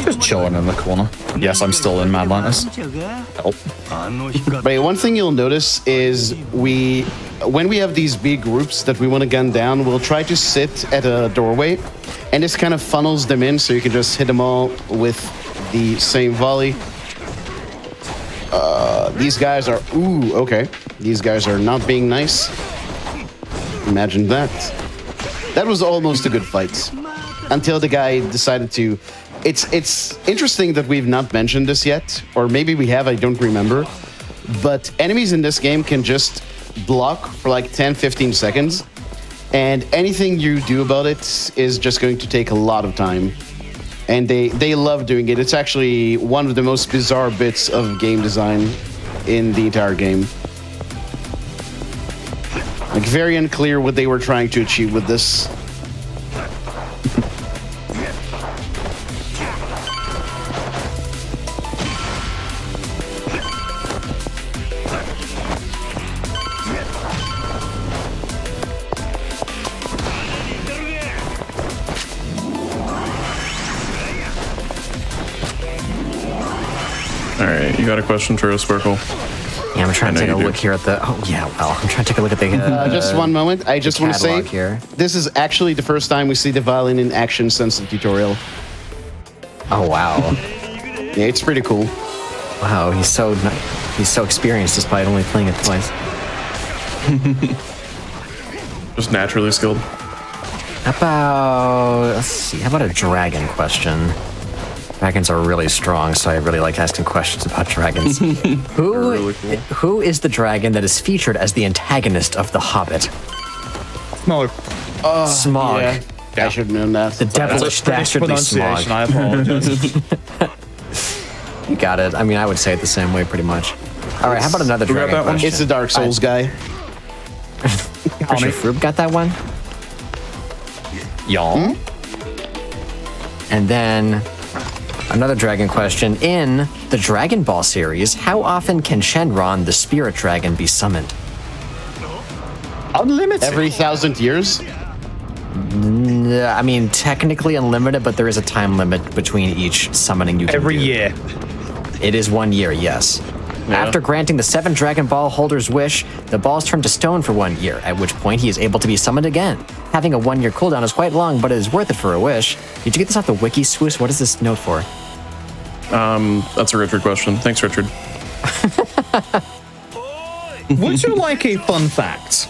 Just chilling in the corner. Yes, I'm still in Mad Linus. Oh. But one thing you'll notice is when we have these big groups that we want to gun down, we'll try to sit at a doorway, and this kind of funnels them in, so you can just hit them all with the same volley. These guys are okay. These guys are not being nice. Imagine that. That was almost a good fight until the guy decided to. It's interesting that we've not mentioned this yet, or maybe we have, I don't remember. But enemies in this game can just block for like 10-15 seconds, and anything you do about it is just going to take a lot of time. And they love doing it. It's actually one of the most bizarre bits of game design in the entire game. Like, very unclear what they were trying to achieve with this. All right, you got a question, Turo Sparkle? Yeah, I'm trying to I take know a you look do. here at the. Oh yeah, well, I'm trying to take a look at the. Just one moment. I just want to say catalog here. this is actually the first time we see the violin in action since the tutorial. Oh wow, Yeah, it's pretty cool. wow, he's so experienced despite only playing it twice. Just naturally skilled. How about let's see? How about a dragon question? Dragons are really strong, so I really like asking questions about dragons. Really cool. Who is the dragon that is featured as the antagonist of The Hobbit? No, Smog. Yeah, I should have known that. The devilish, dastardly Smog. pronunciation. I apologize. You got it. I mean, I would say it the same way, pretty much. All right, how about another Who got dragon that one? question? It's the Dark Souls guy. Pretty sure Froob got that one. Y'all. And then another dragon question. In the Dragon Ball series, how often can Shenron, the spirit dragon, be summoned? Unlimited. Every 1,000 years? I mean, technically unlimited, but there is a time limit between each summoning you can Every do. year. It is 1 year, yes. After granting the 7 Dragon Ball holder's wish, the balls turn to stone for 1 year, at which point he is able to be summoned again. Having a 1 year cooldown is quite long, but it is worth it for a wish. Did you get this off the wiki, Swoos? What is this note for? That's a Richard question. Thanks, Richard. Would you like a fun fact?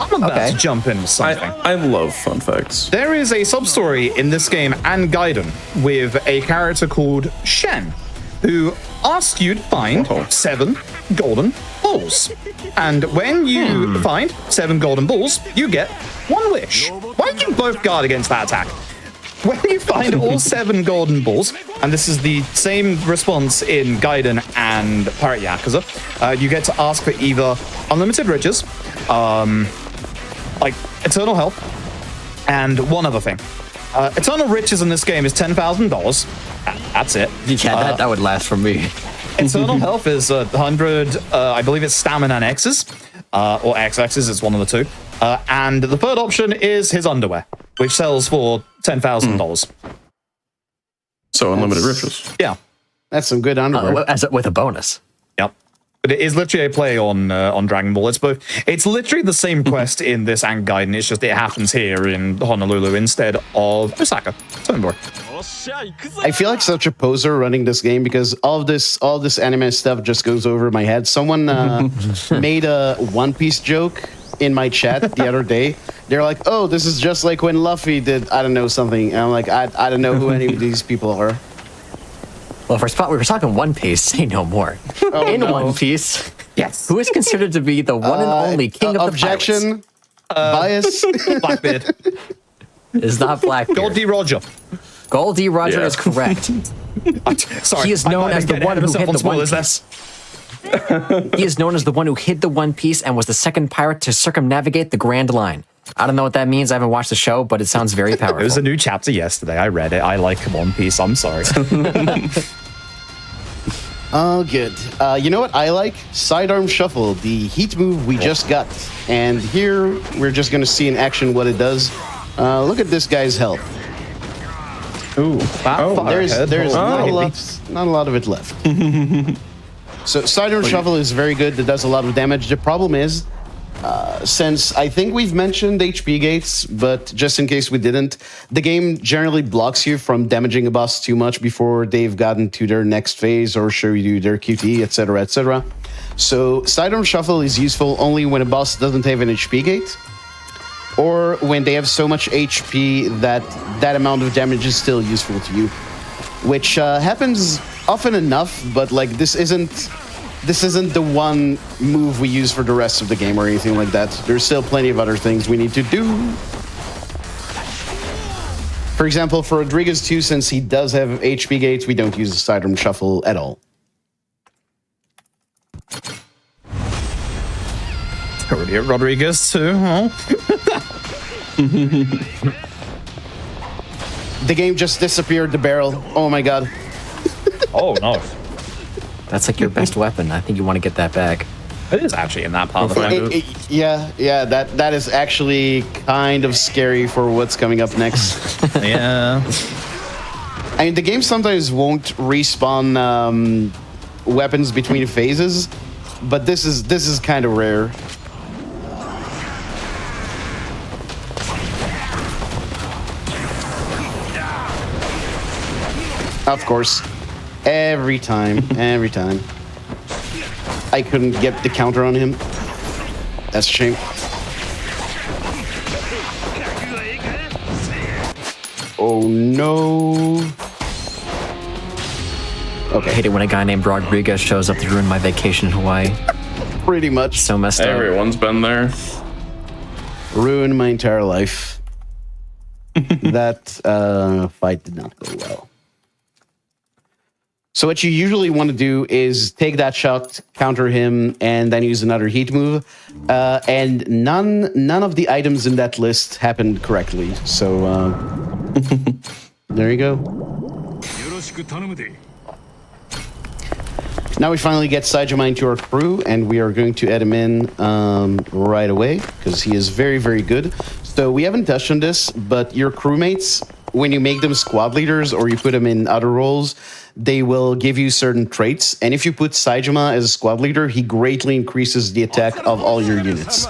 I'm about Okay. to jump in with something. I love fun facts. There is a sub-story in this game and Gaiden with a character called Shen, who asks you to find Oh. 7 golden balls. And when you find 7 golden balls, you get 1 wish. Why don't you both guard against that attack? When you find all 7 golden balls, and this is the same response in Gaiden and Pirate Yakuza, you get to ask for either unlimited riches, like eternal health, and one other thing. Eternal riches in this game is $10,000. That's it. Yeah, that would last for me. Eternal health is 100, I believe it's stamina and X's, or XX's, it's one of the two. And the third option is his underwear, which sells for $10,000. So unlimited riches. Yeah. That's some good underwear. With a bonus. Yep. But it is literally a play on Dragon Ball. It's both. It's literally the same quest in this and Gaiden. It's just it happens here in Honolulu instead of Osaka. So I feel like such a poser running this game because all this anime stuff just goes over my head. Someone made a One Piece joke in my chat the other day. They're like, "Oh, this is just like when Luffy did I don't know something." And I'm like, I don't know who any of these people are. Well, if we're talking One Piece, say no more. In no. One Piece, yes. who is considered to be the one and only king of the pirates? Objection. Bias. Blackbeard. Is not Blackbeard. Goldie Roger. Goldie Roger Yeah. is correct. Sorry. He is I known might as have the one getting who ahead hid of the One myself on spoilers Piece. He is known as the one who hid the One Piece and was the second pirate to circumnavigate the Grand Line. I don't know what that means. I haven't watched the show, but it sounds very powerful. There was a new chapter yesterday. I read it. I like One Piece. I'm sorry. Oh, good. You know what I like? Sidearm Shuffle, the heat move we just got. And here, we're just going to see in action what it does. Look at this guy's health. Ooh. There's not a lot of it left. So Sidearm Shuffle is very good. It does a lot of damage. The problem is, since I think we've mentioned HP gates, but just in case we didn't, the game generally blocks you from damaging a boss too much before they've gotten to their next phase or show you their QT, etc., etc. So Sidearm Shuffle is useful only when a boss doesn't have an HP gate, or when they have so much HP that that amount of damage is still useful to you, which happens often enough. But like this isn't the one move we use for the rest of the game or anything like that. There's still plenty of other things we need to do. For example, for Rodriguez 2, since he does have HP gates, we don't use the Sidearm Shuffle at all. Rodriguez too. Huh? The game just disappeared the barrel. Oh my god. Oh no. That's like your best weapon. I think you want to get that back. It is actually in that part of the game. Yeah, that is actually kind of scary for what's coming up next. Yeah. I mean, the game sometimes won't respawn weapons between phases, but this is kind of rare. Of course, every time. I couldn't get the counter on him. That's a shame. Oh no. I hate it when a guy named Rodriguez shows up to ruin my vacation in Hawaii. Pretty much. So messed up. Everyone's been there. Ruined my entire life. That fight did not go well. So what you usually want to do is take that shot, counter him, and then use another heat move. And none of the items in that list happened correctly. So there you go. Now we finally get Saejima into our crew, and we are going to add him in right away because he is very, very good. So we haven't touched on this, but your crewmates, when you make them squad leaders or you put them in other roles, they will give you certain traits. And if you put Saejima as a squad leader, he greatly increases the attack of all your units.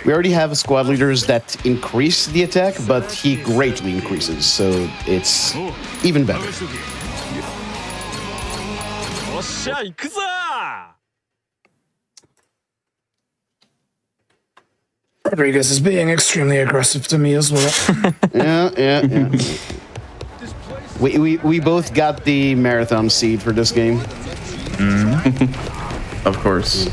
We already have squad leaders that increase the attack, but he greatly increases, so it's even better. Rodriguez is being extremely aggressive to me as well. Yeah. We both got the marathon seed for this game. Of course.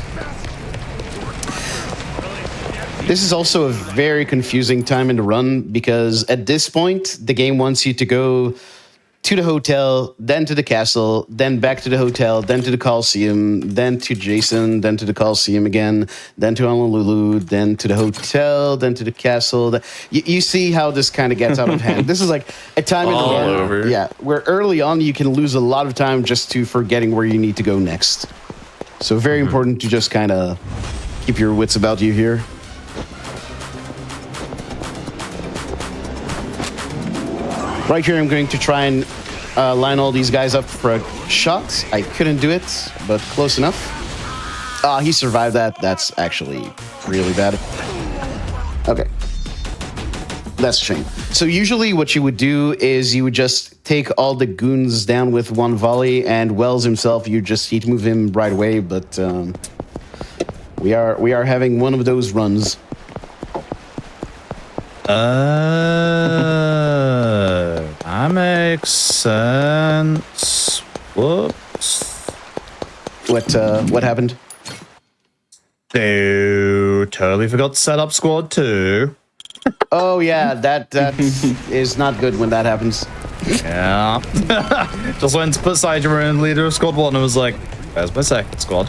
This is also a very confusing time in the run because at this point, the game wants you to go to the hotel, then to the castle, then back to the hotel, then to the Coliseum, then to Jason, then to the Coliseum again, then to Honolulu, then to the hotel, then to the castle. You see how this kind of gets out of hand. This is like a time in the run. Over. Yeah, where early on you can lose a lot of time just to forgetting where you need to go next. So very important to just kind of keep your wits about you here. Right here, I'm going to try and line all these guys up for a shot. I couldn't do it, but close enough. He survived that. That's actually really bad. Okay. That's a shame. So usually what you would do is you would just take all the goons down with one volley, and Wells himself, you just heat move him right away, but we are having one of those runs. That makes sense. Whoops. What happened? So, totally forgot to set up squad 2. Oh yeah, that is not good when that happens. Yeah. Just went to put Saejima in leader of squad 1 and was like, where's my second squad?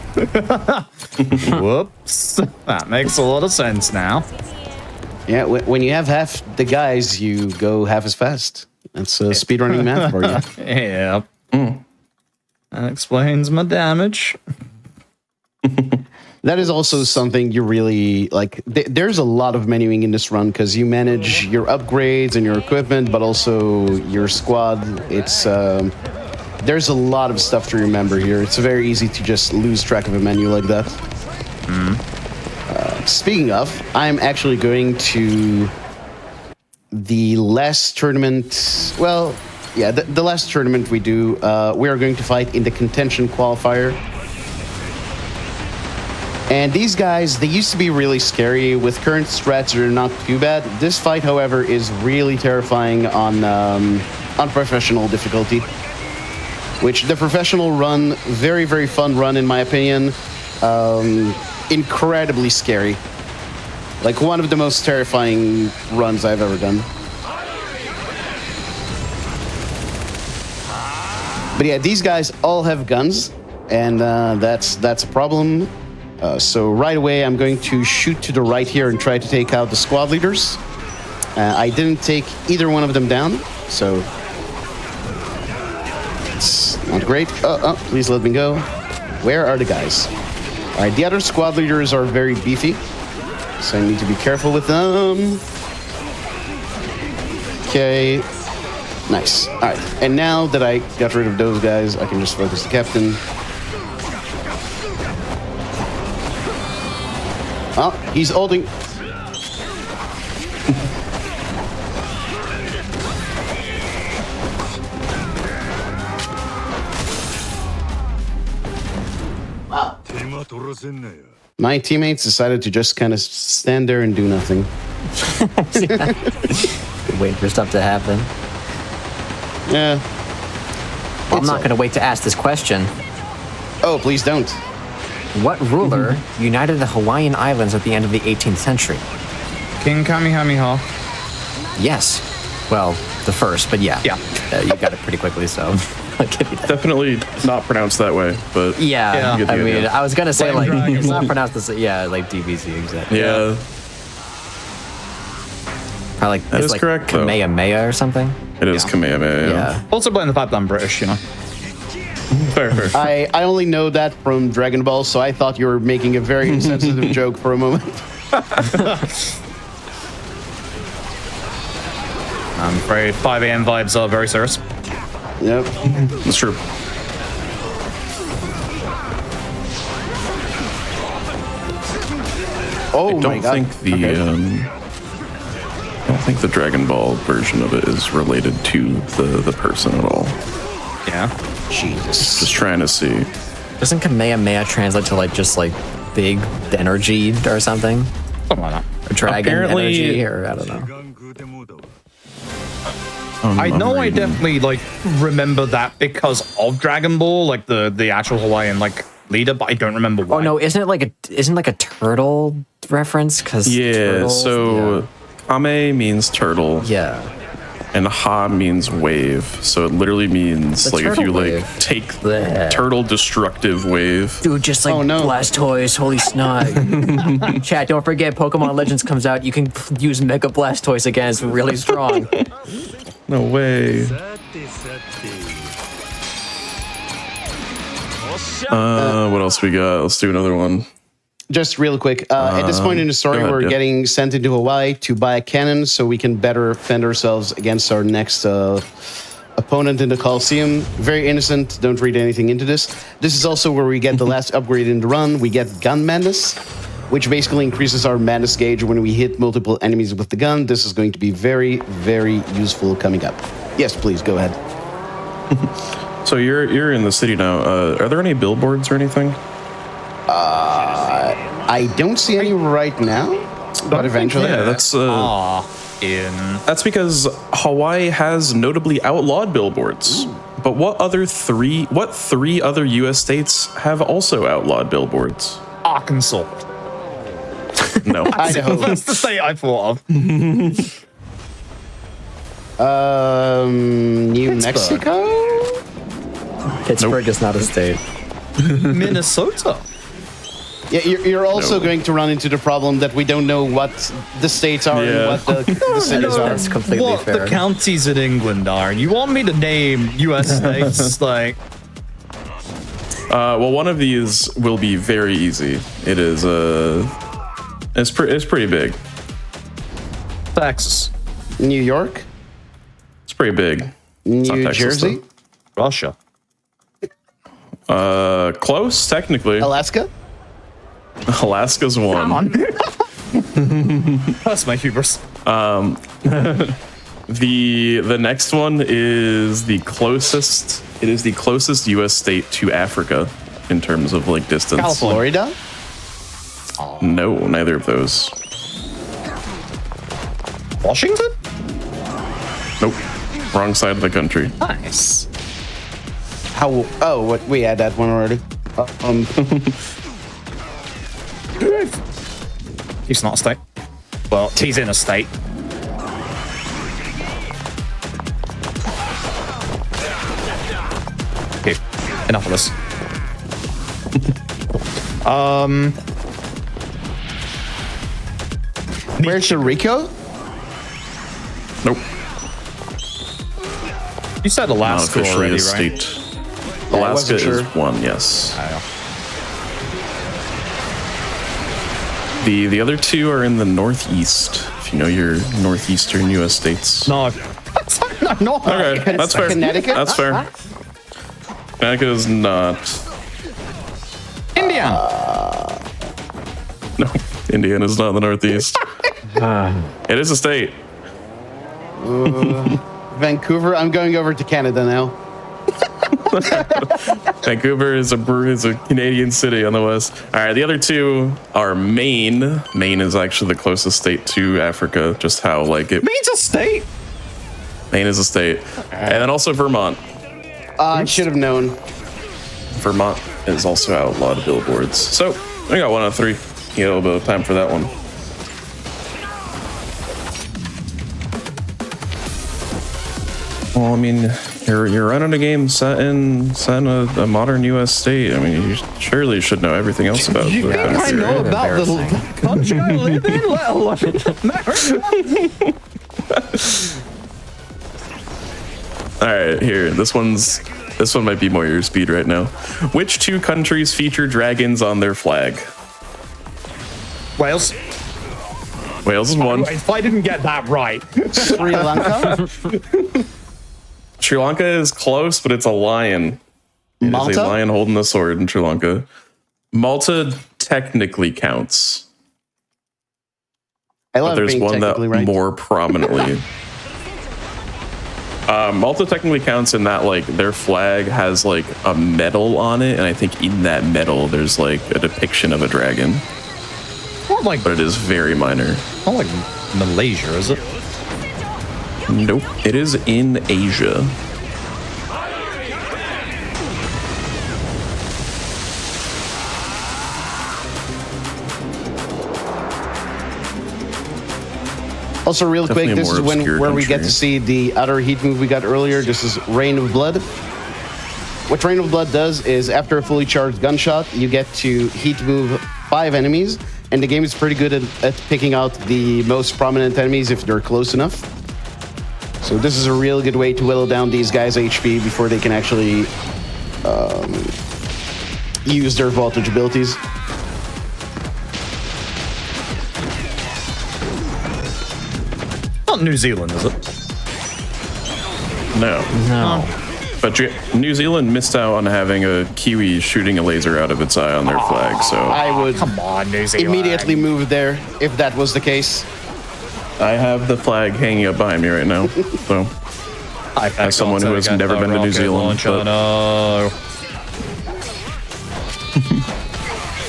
Whoops. That makes a lot of sense now. Yeah, when you have half the guys, you go half as fast. That's speedrunning math for you. Yeah. That explains my damage. That is also something you really like. There's a lot of menuing in this run because you manage your upgrades and your equipment, but also your squad. It's there's a lot of stuff to remember here. It's very easy to just lose track of a menu like that. Speaking of, I'm actually going to the last tournament. Well, yeah, the last tournament we do. We are going to fight in the contention qualifier. And these guys, they used to be really scary. With current strats, they're not too bad. This fight, however, is really terrifying on professional difficulty. Which the professional run, very, very fun run in my opinion. Incredibly scary. Like one of the most terrifying runs I've ever done. But yeah, these guys all have guns, and that's a problem. So right away, I'm going to shoot to the right here and try to take out the squad leaders. I didn't take either one of them down, so it's not great. Please let me go. Where are the guys? All right, the other squad leaders are very beefy, so I need to be careful with them. Okay. Nice. All right. And now that I got rid of those guys, I can just focus the captain. Oh, he's holding. Wow. My teammates decided to just kind of stand there and do nothing. Wait for stuff to happen. Yeah. I'm not going to wait to ask this question. Oh, please don't. What ruler united the Hawaiian Islands at the end of the 18th century? King Kamehameha. Yes. Well, the first, but yeah. Yeah. You got it pretty quickly, so I'll give you that. Definitely not pronounced that way, but Yeah, you get the I mean, idea. I was going to say, like, Dragon. it's not pronounced the same. Yeah, like DBZ, exactly. Yeah, Probably like, That it's is like correct, though. Kamehameha or something. it is Kamehameha. Yeah. Also blame the fact that I'm British, you know. Fair. I only know that from Dragon Ball, so I thought you were making a very insensitive joke for a moment. I'm afraid 5 a.m. vibes are very serious. Yep. That's true. Oh I my don't god. think the I don't think the Dragon Ball version of it is related to the person at all. Yeah. Jesus. Just trying to see. Doesn't Kamehameha translate to like just like big energy or something? Something like that. Or dragon Apparently- energy, or I don't know. I know I reading. definitely like remember that because of Dragon Ball, like the actual Hawaiian like leader, but I don't remember why. Oh no, isn't it like a turtle reference? Because Yeah, so Kame means turtle, yeah. and Ha means wave. So it literally means The like if turtle you wave. like take Bleh. turtle destructive wave. Dude, just like Oh, no. Blastoise, holy snot. Chat, don't forget, Pokemon Legends comes out. You can use Mega Blastoise again. It's really strong. No way. What else we got? Let's do another one. Just real quick, at this point in the story, go ahead, we're yeah. getting sent into Hawaii to buy a cannon so we can better fend ourselves against our next opponent in the Coliseum. Very innocent, don't read anything into this. This is also where we get the last upgrade in the run. We get Gun Madness, which basically increases our madness gauge when we hit multiple enemies with the gun. This is going to be very, very useful coming up. Yes, please, go ahead. So you're in the city now. Are there any billboards or anything? I don't see any right now, but eventually. Yeah, that's in that's because Hawaii has notably outlawed billboards. But what three other U.S. states have also outlawed billboards? Arkansas. No. Idaho. That's the state I thought of. New Mexico? Pittsburgh is not a state. Minnesota. Yeah, you're also No. going to run into the problem that we don't know what the states are and Yeah. what the cities are. That's completely What fair. the counties in England are. You want me to name U.S. states? Like, Well, one of these will be very easy. It is it's pretty big. Texas, New York? It's pretty big. It's not New Texas, Jersey? Russia. Close, technically. Alaska? Alaska's one. That's my hubris. The next one is the closest. It is the closest U.S. state to Africa in terms of like distance. California. Florida? No, neither of those. Washington? Nope. Wrong side of the country. Nice. How? Oh, what? We had that one already. He's not a state. Well, he's in a state. Okay, enough of this. Puerto Rico? Nope. You said Not Alaska officially already, a right? state. I Alaska wasn't is sure. one. Yes. I know. The other two are in the northeast. If you know your northeastern U.S. states. No. No. No. Okay, that's fair. Connecticut? That's fair. Connecticut is not. Indiana. No, Indiana is not in the Northeast. It is a state. Vancouver. I'm going over to Canada now. Vancouver is a Canadian city on the west. All right, the other two are Maine. Maine is actually the closest state to Africa. Just how like it. Maine's a state. Maine is a state, and then also Vermont. I should have known. Vermont is also outlawed billboards. So I got 1 out of 3. You got a little bit of time for that one. Well, I mean, you're running a game set in a modern U.S. state. I mean, you surely should know everything else about You the think I country. know about the country I live in, let alone America? All right, here. This one might be more your speed right now. Which 2 countries feature dragons on their flag? Wales. Wales is 1. If I didn't get that right. Sri Lanka. Sri Lanka is close, but it's a lion. It is Malta? a lion holding a sword in Sri Lanka. Malta technically counts, I but love there's being one that technically right. more prominently. Malta technically counts in that like their flag has like a medal on it, and I think in that medal there's like a depiction of a dragon, Not like, but it is very minor. not like Malaysia, is it? Nope, it is in Asia. Also, real quick, Definitely a this is more obscure where we get country. to see the other heat move we got earlier. This is Rain of Blood. What Rain of Blood does is, after a fully charged gunshot, you get to heat move 5 enemies, and the game is pretty good at picking out the most prominent enemies if they're close enough. So this is a real good way to whittle down these guys' HP before they can actually use their voltage abilities. Not New Zealand, is it? No. But New Zealand missed out on having a Kiwi shooting a laser out of its eye on their flag, so I would Come on, New Zealand. immediately move there if that was the case. I have the flag hanging up behind me right now. So as someone who has never been to New Zealand, but- No.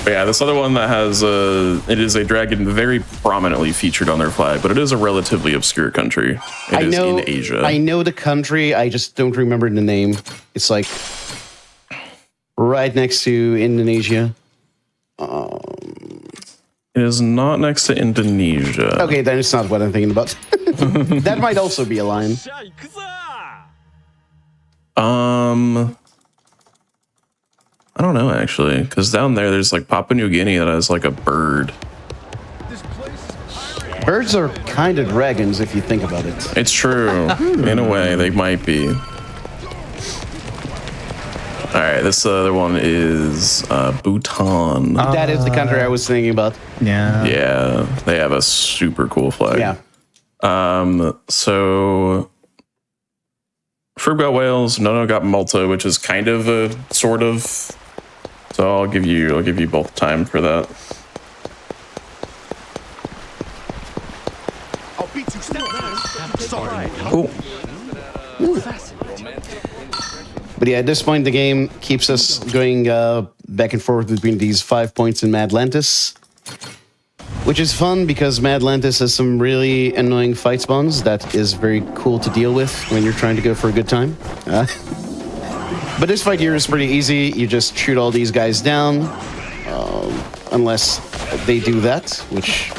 But yeah, this other one that has it is a dragon very prominently featured on their flag, but it is a relatively obscure country. It is in Asia. I know the country, I just don't remember the name. It's like right next to Indonesia. It is not next to Indonesia. Okay, then it's not what I'm thinking about. That might also be a line. I don't know actually, because down there's like Papua New Guinea that has like a bird. Birds are kind of dragons if you think about it. It's true. In a way, they might be. All right, this other one is Bhutan. That is the country I was thinking about. Yeah. Yeah, they have a super cool flag. Yeah. So Fruit got Wales, Nono got Malta, which is kind of a sort of. So I'll give you both time for that. Cool. But yeah, at this point, the game keeps us going back and forth between these 5 points in Madlantis, which is fun because Madlantis has some really annoying fight spawns that is very cool to deal with when you're trying to go for a good time. But this fight here is pretty easy. You just shoot all these guys down, unless they do that, which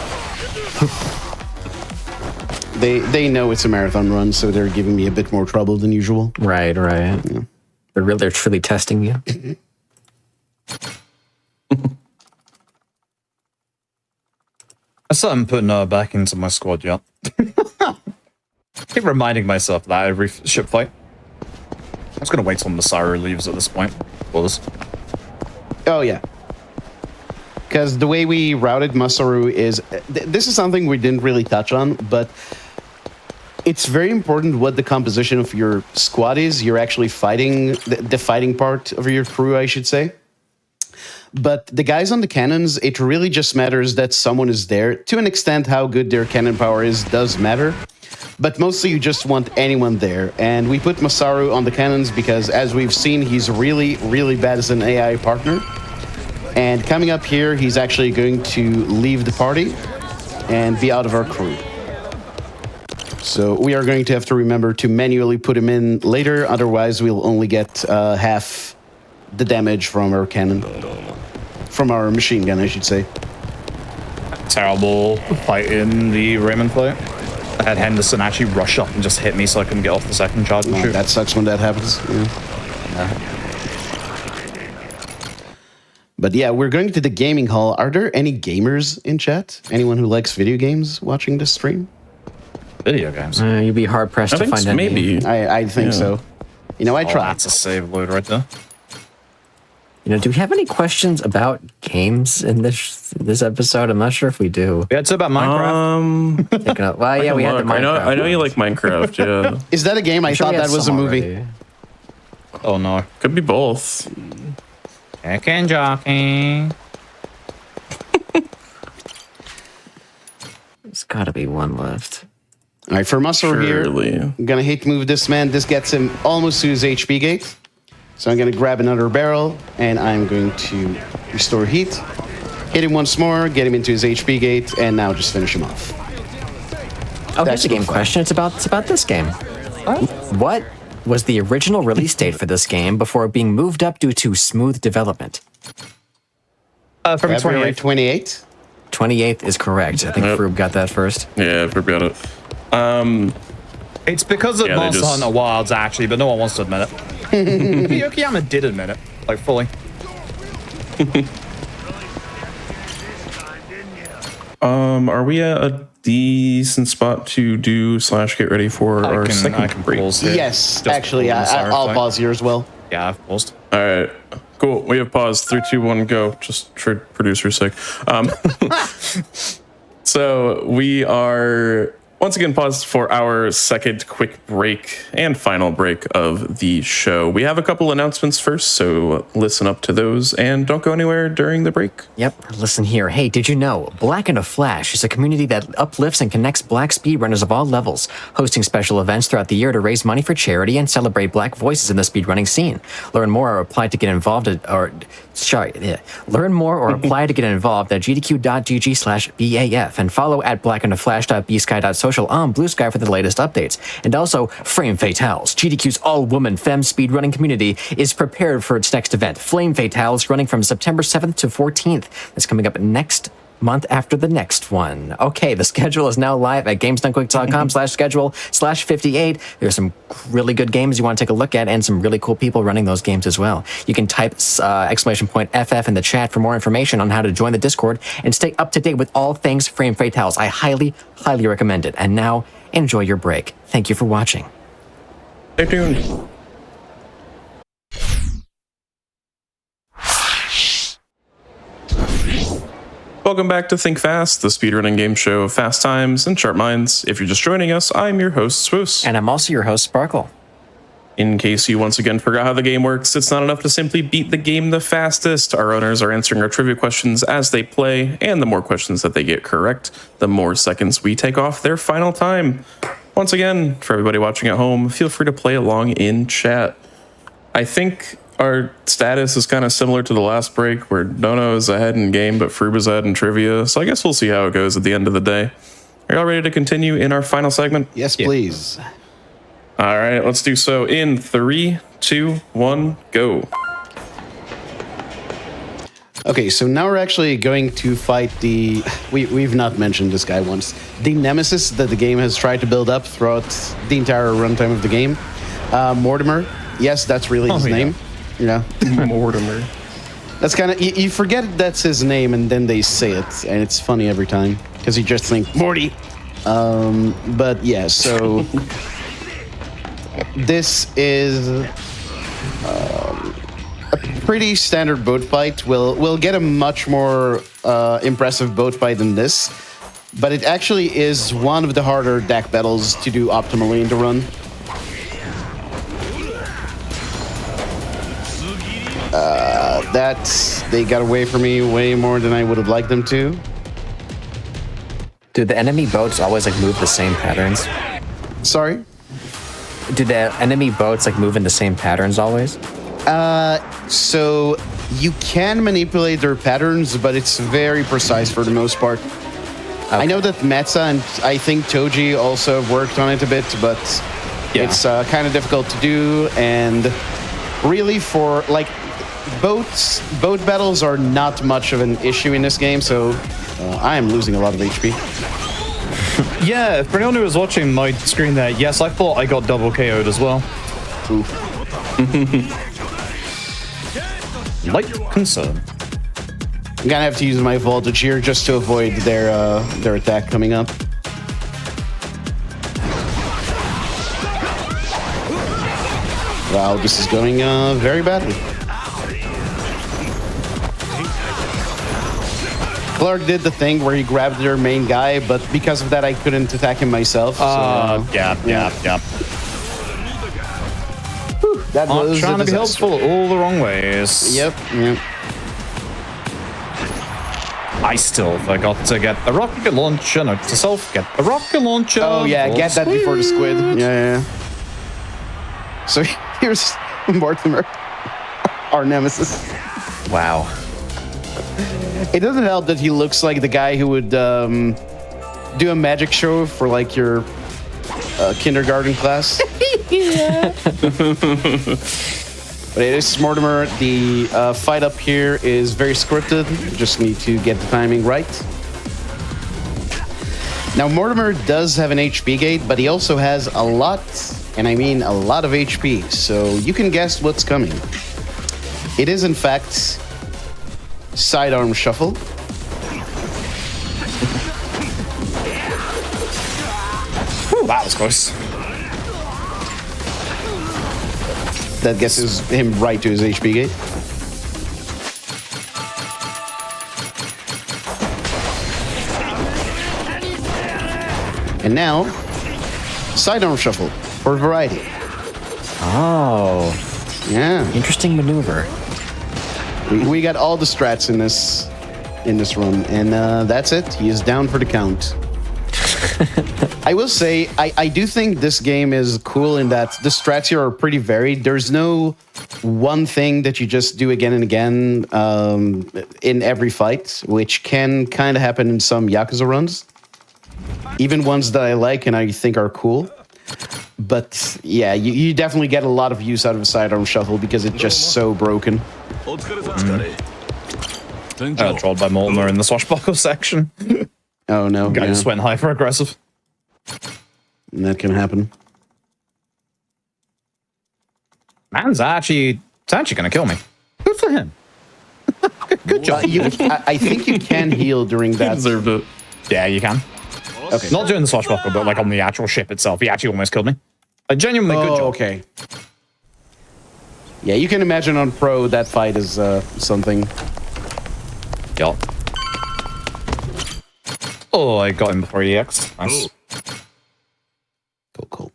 they know it's a marathon run, so they're giving me a bit more trouble than usual. Right. Yeah. They're truly testing you. I still haven't put Noah back into my squad yet. Keep reminding myself of that every ship fight. I was gonna wait till Masaru leaves at this point. Was. Oh, yeah. Because the way we routed Masaru is... this is something we didn't really touch on, but it's very important what the composition of your squad is. You're actually fighting the fighting part of your crew, I should say. But the guys on the cannons, it really just matters that someone is there. To an extent, how good their cannon power is does matter. But mostly you just want anyone there. And we put Masaru on the cannons because, as we've seen, he's really, really bad as an AI partner. And coming up here, he's actually going to leave the party and be out of our crew. So we are going to have to remember to manually put him in later. Otherwise, we'll only get half the damage from our cannon. From our machine gun, I should say. Terrible fight in the Raymond fight. I had Henderson actually rush up and just hit me so I couldn't get off the second charge and shoot. That sucks when that happens. Yeah. But yeah, we're going to the gaming hall. Are there any gamers in chat? Anyone who likes video games watching this stream? Video games. You'd be hard pressed to find any. maybe. I think so. You know, I tried. That's a save load right there. You know, do we have any questions about games in this episode? I'm not sure if we do. Yeah, it's about Minecraft. Well, yeah, we had the Minecraft. I know you like Minecraft, yeah. Is that a game? I I'm sure thought we had that was a some movie. already. Oh no. Could be both. Chicken jockey. There's got to be one left. All right, for Muscle here, Surely. I'm going to hate move this man. This gets him almost to his HP gate. So I'm going to grab another barrel, and I'm going to restore heat. Hit him once more, get him into his HP gate, and now just finish him off. Oh, That's here's a game no fun. question. It's about this game. What was the original release date for this game before being moved up due to smooth development? February 28th. 28th. 28th is correct. I think Yep. Froob got that first. Yeah, I forgot it. It's because of Yeah, they Monster just- Hunter Wilds, actually, but no one wants to admit it. Yokiyama did admit it, like fully. Are we at a decent spot to do / get ready for our I second can break? pause here. Yes, Just actually, before the Sarah I'll fight. pause here as well. Yeah, I've paused. All right, cool. We have paused. 3, 2, 1, go. Just for producer's sake. So we are once again paused for our second quick break and final break of the show. We have a couple announcements first, so listen up to those and don't go anywhere during the break. Yep, listen here. Hey, did you know Black in a Flash is a community that uplifts and connects Black speedrunners of all levels, hosting special events throughout the year to raise money for charity and celebrate Black voices in the speedrunning scene. Learn more or apply to get involved Learn more or apply to get involved at gdq.gg/BAF and follow at blackandaflash.bsky.social on Blue Sky for the latest updates. And also, Frame Fatales, GDQ's all-woman femme speedrunning community, is prepared for its next event, Flame Fatales, running from September 7th to 14th. That's coming up next month after the next one. Okay, the schedule is now live at gamesdonequick.com/schedule/58. There's some really good games you want to take a look at and some really cool people running those games as well. You can type !FF in the chat for more information on how to join the Discord and stay up to date with all things Frame Fatales. I highly, highly recommend it. And now, enjoy your break. Thank you for watching. Stay tuned. Welcome back to Think Fast, the speedrunning game show of fast times and sharp minds. If you're just joining us, I'm your host, Swoos. And I'm also your host, Sparkle. In case you once again forgot how the game works, it's not enough to simply beat the game the fastest. Our owners are answering our trivia questions as they play, and the more questions that they get correct, the more seconds we take off their final time. Once again, for everybody watching at home, feel free to play along in chat. I think our status is kind of similar to the last break, where Dono is ahead in game, but Froob is ahead in trivia, so I guess we'll see how it goes at the end of the day. Are y'all ready to continue in our final segment? Yes, please. All right, let's do so in 3, 2, 1, go. Okay, so now we're actually going to fight the... We've not mentioned this guy once. The nemesis that the game has tried to build up throughout the entire runtime of the game. Mortimer. Yes, that's really his name. You know? Mortimer. That's kind of... You forget that's his name, and then they say it, and it's funny every time, because you just think, Morty! But yeah, so... This is a pretty standard boat fight. We'll get a much more impressive boat fight than this. but it actually is one of the harder deck battles to do optimally in the run. They got away from me way more than I would have liked them to. Do the enemy boats always like move the same patterns? Sorry? Do the enemy boats like move in the same patterns always? So you can manipulate their patterns, but it's very precise for the most part. I know that Metza and I think Toji also worked on it a bit, but it's kind of difficult to do. And really for like boat battles are not much of an issue in this game, so I am losing a lot of HP. Yeah, for anyone who was watching my screen there, yes, I thought I got double KO'd as well. Light concern. I'm gonna have to use my voltage here just to avoid their attack coming up. Wow, this is going very badly. Clark did the thing where he grabbed their main guy, but because of that, I couldn't attack him myself. Yeah. Whew, that I'm was trying to be disaster. helpful all the wrong ways. Yep. I still forgot to get the rocket launcher. Note to self, get the rocket launcher. Oh yeah, get that before the squid. Yeah. So here's Mortimer, our nemesis. Wow. It doesn't help that he looks like the guy who would do a magic show for like your kindergarten class. But it is Mortimer. The fight up here is very scripted. Just need to get the timing right. Now, Mortimer does have an HP gate, but he also has a lot, and I mean a lot of HP. So you can guess what's coming. It is, in fact, sidearm shuffle. Ooh, that was close. That gets him right to his HP gate. And now, sidearm shuffle for variety. Oh, Yeah, interesting maneuver. we got all the strats in this run, and that's it. He is down for the count. I will say, I do think this game is cool in that the strats here are pretty varied. There's no one thing that you just do again and again in every fight, which can kind of happen in some Yakuza runs. Even ones that I like and I think are cool. But yeah, you definitely get a lot of use out of a sidearm shuffle because it's just so broken. Trolled by Mortimer in the swashbuckle section. Oh no. Guy yeah. just went hyper aggressive. That can happen. Man's actually gonna kill me. Good for him. Good job. I think you can heal during He that. deserved it. Yeah, you can. Okay. Not during the swashbuckle, but like on the actual ship itself. He actually almost killed me. A genuinely good job. Okay. Yeah, you can imagine on Pro that fight is something. Yup. Oh, I got him before he EX'd. Nice. Cool.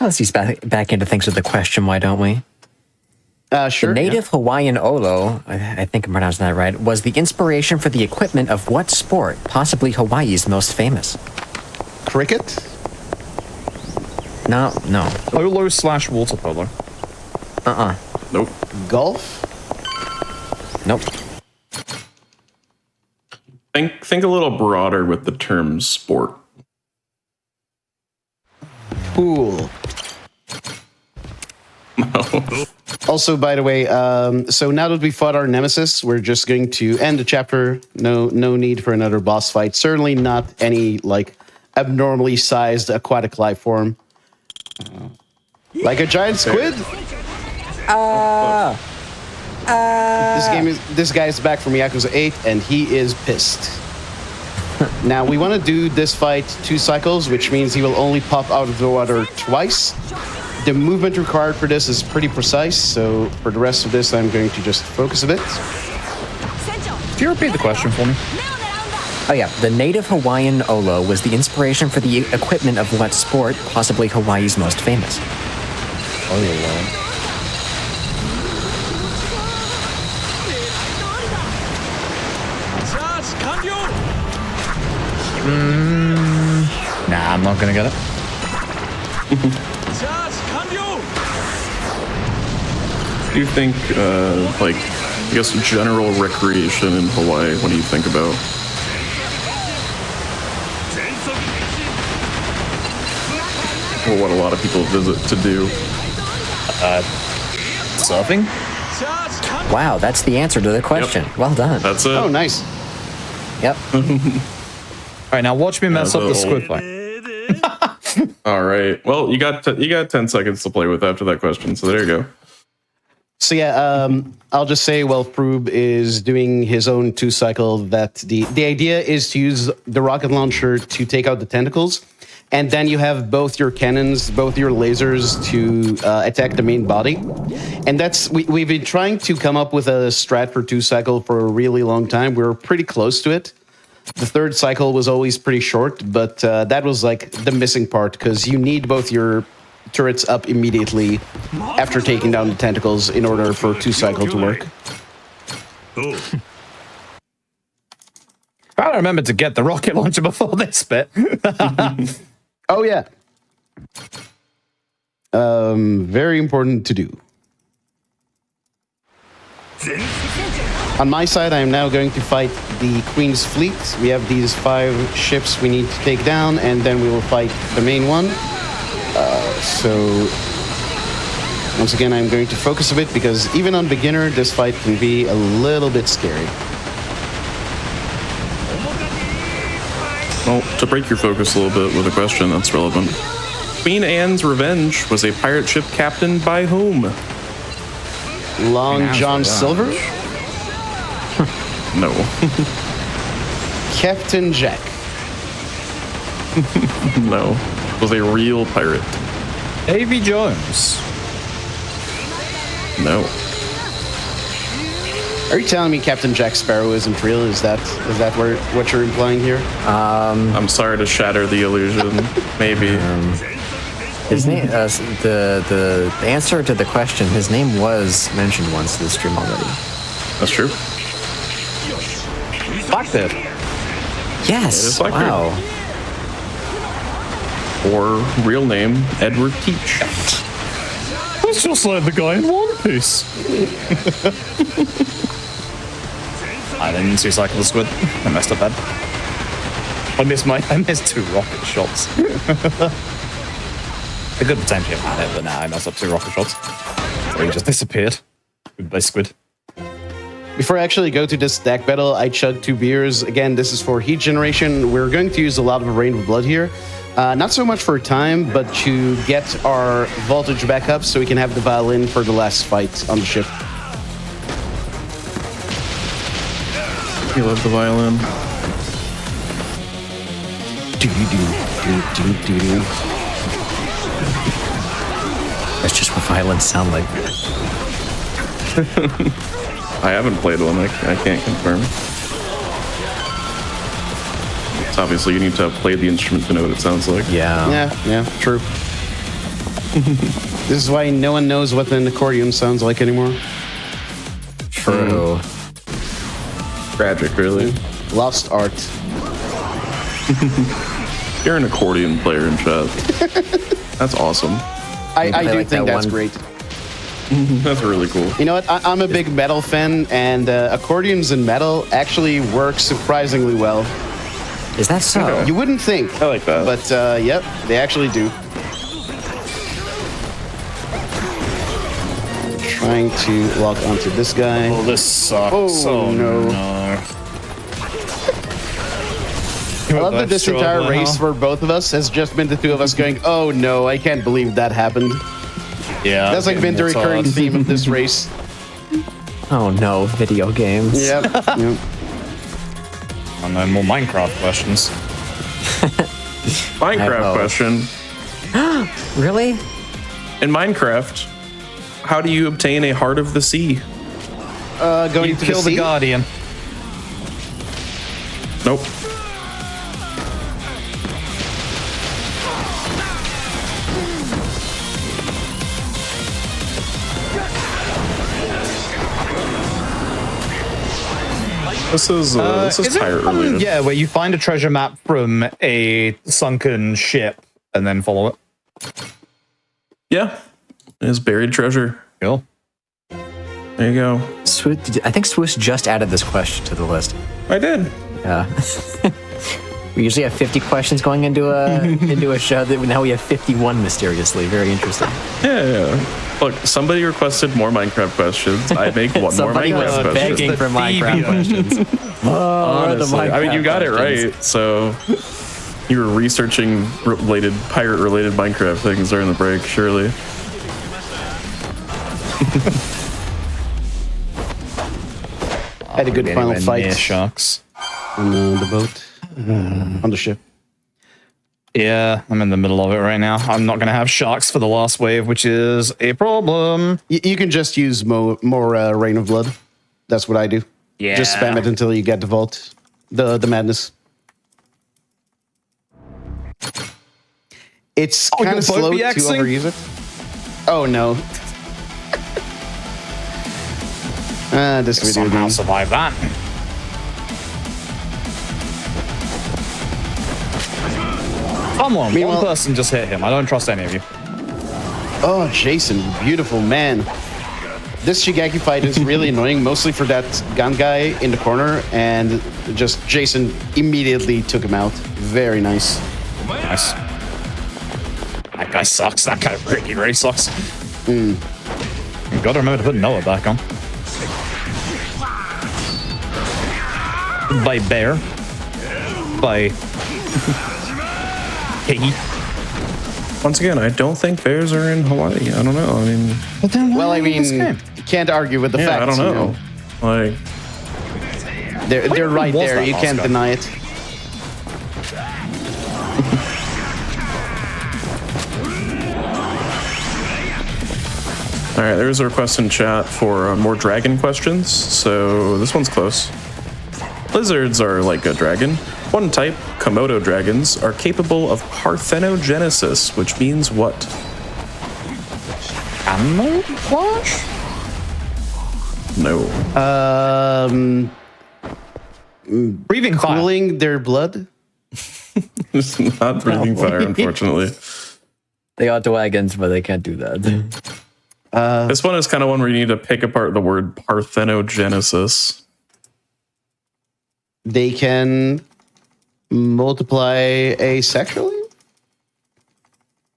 Let's ease back into things with the question, why don't we? Sure. The native Hawaiian Olo, I think I'm pronouncing that right, was the inspiration for the equipment of what sport, possibly Hawaii's most famous? Cricket? No. Polo / water polo. Nope. Golf? Nope. Think a little broader with the term sport. Pool. Also, by the way, so now that we fought our nemesis, we're just going to end the chapter. No need for another boss fight. Certainly not any like abnormally sized aquatic life form. Like a giant squid. This guy is back from Yakuza 8, and he is pissed. Now we want to do this fight 2 cycles, which means he will only pop out of the water twice. The movement required for this is pretty precise, so for the rest of this, I'm going to just focus a bit. Do you repeat the question for me? Oh yeah, the native Hawaiian olo was the inspiration for the equipment of what sport, possibly Hawaii's most famous? Nah, I'm not gonna get it. Do you think, like, I guess general recreation in Hawaii, what do you think about? Or what a lot of people visit to do? Surfing? Wow, that's the answer to the question. Well done. That's it. Oh, nice. Yep. All right, now watch me mess up the squid fight. All right. Well, you got 10 seconds to play with after that question, so there you go. So yeah, I'll just say, well, Froob is doing his own 2-cycle. That the idea is to use the rocket launcher to take out the tentacles, and then you have both your cannons, both your lasers to attack the main body. And that's we've been trying to come up with a strat for 2-cycle for a really long time. We're pretty close to it. The 3rd cycle was always pretty short, but that was like the missing part because you need both your turrets up immediately after taking down the tentacles in order for 2-cycle to work. I remember to get the rocket launcher before this bit. Oh yeah. Very important to do. On my side, I am now going to fight the Queen's fleet. We have these 5 ships we need to take down, and then we will fight the main one. So, once again, I'm going to focus a bit, because even on beginner, this fight can be a little bit scary. Well, to break your focus a little bit with a question that's relevant. Queen Anne's Revenge was a pirate ship captained by whom? Long John Silver? No. Captain Jack. No. Was a real pirate. Davy Jones. No. Are you telling me Captain Jack Sparrow isn't real? Is that what you're implying here? I'm sorry to shatter the illusion. Maybe. His name, the answer to the question, his name was mentioned once in the stream already. That's true. Blackbeard. Yes. is Blackbeard. Wow. Or real name, Edward Teach. That's just like the guy in One Piece. I didn't 2-cycle the squid. I messed up bad. I missed 2 rocket shots. I could potentially have had it, but now I messed up 2 rocket shots. So he just disappeared. Goodbye, squid. Before I actually go to this deck battle, I chugged 2 beers. Again, this is for heat generation. We're going to use a lot of Rain of Blood here. Not so much for time, but to get our voltage back up so we can have the violin for the last fight on the ship. You love the violin. That's just what violins sound like. I haven't played one. I can't confirm. It's obviously you need to have played the instrument to know what it sounds like. Yeah. Yeah, true. This is why no one knows what an accordion sounds like anymore. True. Tragic, really. Lost art. You're an accordion player in chat. That's awesome. I do like think that that's one. great. That's really cool. You know what? I'm a big metal fan, and accordions in metal actually work surprisingly well. Is that so? You wouldn't think. I like that. But, yep, they actually do. Trying to lock onto this guy. Oh, this sucks. Oh, no. I love that this entire race for both of us has just been the 2 of us going, oh no, I can't believe that happened. Yeah. That's like been the recurring theme of this race. Oh no, video games. Yep. Yep. And then more Minecraft questions. Minecraft question. Really? In Minecraft, how do you obtain a Heart of the Sea? Going You to kill the the sea? Guardian. Nope. This is Is it pirate one, related. yeah, where you find a treasure map from a sunken ship and then follow it. Yeah. It's buried treasure. Cool. There you go. I think Swiss just added this question to the list. I did. Yeah. We usually have 50 questions going into a show. That now we have 51 mysteriously. Very interesting. Yeah. Look, somebody requested more Minecraft questions. I make one more Somebody was Minecraft question. begging for Minecraft questions. Honestly, I mean, you got it right. So you were researching pirate-related Minecraft things during the break, surely. Had a good final fight Sharks. on the boat, on the ship. Yeah, I'm in the middle of it right now. I'm not going to have sharks for the last wave, which is a problem. You can just use more Rain of Blood. That's what I do. Yeah. Just spam it until you get the vault, the madness. It's Oh, kind you're of slow both to BXing? overuse it. Oh no. This video Somehow game. survive that. Someone, Meanwhile- one person just hit him. I don't trust any of you. Oh, Jason, beautiful man. This Shigeki fight is really annoying, mostly for that gun guy in the corner, and just Jason immediately took him out. Very nice. Nice. That guy sucks. That guy really sucks. You gotta remember to put Noah back on. By bear. By piggy. Once again, I don't think bears are in Hawaii. I don't know. I mean, Well, I mean, you can't argue with the yeah, facts. I don't you know. Like, They're right was there. that You can't Oscar? deny it. all right, there's a request in chat for more dragon questions. So this one's close. Lizards are like a dragon. One type, Komodo dragons, are capable of parthenogenesis, which means what? Camouflage? No. Breathing fire. Cooling their blood. It's not breathing fire, unfortunately. They got wagons, but they can't do that. This one is kind of one where you need to pick apart the word parthenogenesis. They can multiply asexually?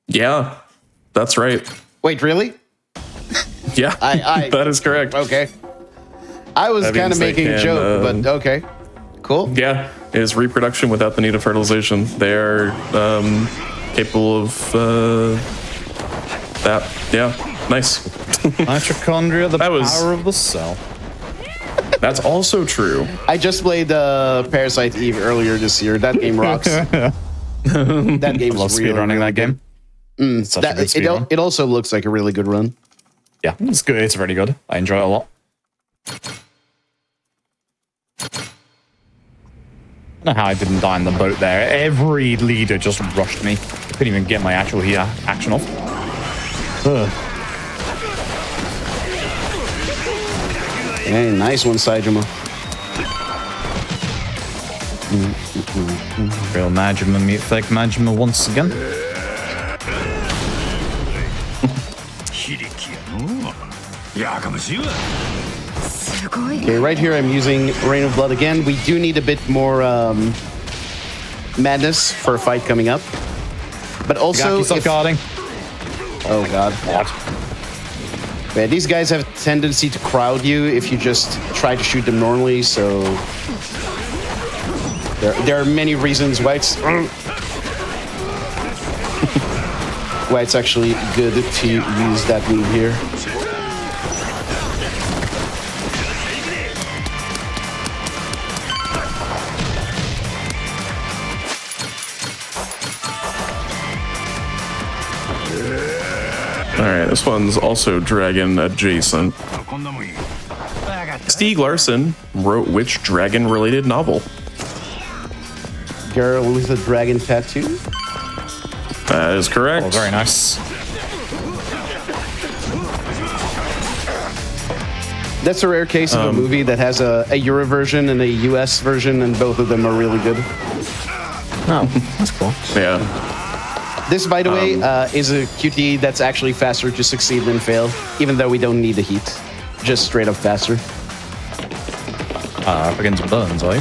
Yeah, that's right. Wait, really? Yeah, I that is correct. Okay. I was That kind of means they making a can, joke, but okay. Cool. Yeah, is reproduction without the need of fertilization. They are capable of that. Yeah, nice. Mitochondria, the That was- power of the cell. That's also true. I just played Parasite Eve earlier this year. That game rocks. That game's I love really, speedrunning really that game. good. Such a good It speedrun. also looks like a really good run. Yeah, it's good. It's really good. I enjoy it a lot. I don't know how I didn't die on the boat there. Every leader just rushed me. Couldn't even get my actual action off. Ugh. Hey, nice one, Saijima. Real Majima meet fake Majima once again. Okay, right here I'm using Rain of Blood again. We do need a bit more madness for a fight coming up. But also, Stop if, guarding. oh god, What? yeah, these guys have a tendency to crowd you if you just try to shoot them normally. So there are many reasons why it's why it's actually good to use that move here. All right, this one's also dragon adjacent. Stieg Larsson wrote which dragon-related novel? Girl with a dragon tattoo. That is correct. Oh, very nice. That's a rare case of a movie that has a Euro version and a US version, and both of them are really good. Oh, that's cool. Yeah. This, by the way, is a QTE that's actually faster to succeed than fail, even though we don't need the heat. Just straight up faster. Begins with burns, eh?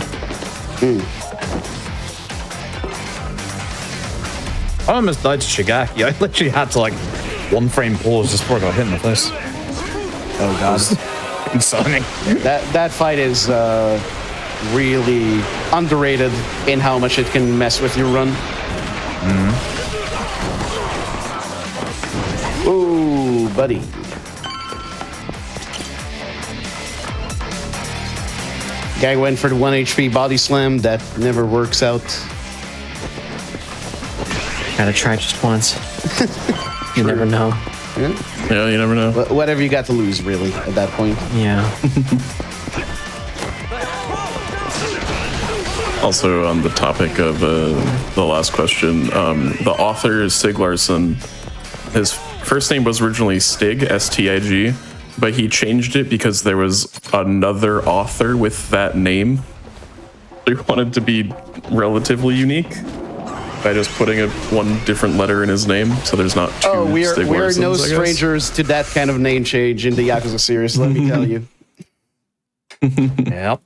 I almost died to Shigaki. I literally had to, like, 1 frame pause just before I got hit in the face. Oh, God. Concerning. That fight is really underrated in how much it can mess with your run. Ooh, buddy. Guy went for the 1 HP body slam. That never works out. Gotta try just once. You never know. Yeah, you never know. Whatever you got to lose, really, at that point. Yeah. Also, on the topic of the last question, the author is Stig Larsson. His first name was originally Stig, S-T-I-G, but he changed it because there was another author with that name. He wanted to be relatively unique by just putting one different letter in his name, so there's not two Stig we're Larssons, no I guess. strangers to that kind of name change in the Yakuza series, let me tell you. Yep.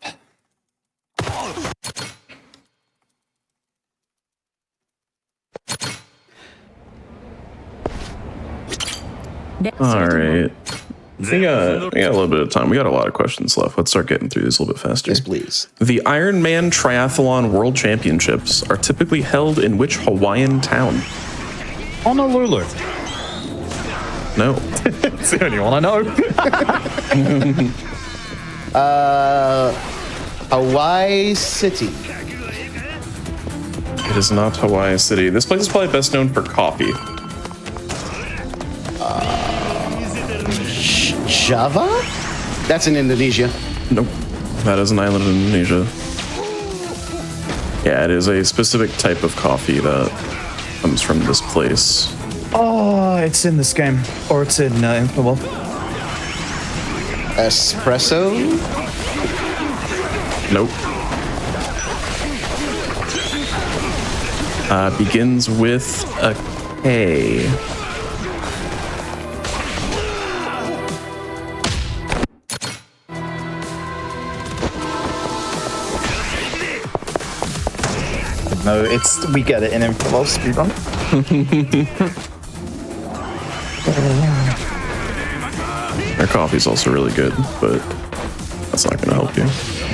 All right. We got a little bit of time. We got a lot of questions left. Let's start getting through this a little bit faster. Yes, please. The Ironman Triathlon World Championships are typically held in which Hawaiian town? Honolulu. No. It's the only one I know. Hawaii City. It is not Hawaii City. This place is probably best known for coffee. Java? That's in Indonesia. Nope. That is an island in Indonesia. Yeah, it is a specific type of coffee that comes from this place. Oh, it's in this game. Or it's in Infamous. Espresso? Nope. Begins with a K. No, we get it in Infamous speedrun. Their coffee's also really good, but that's not going to help you.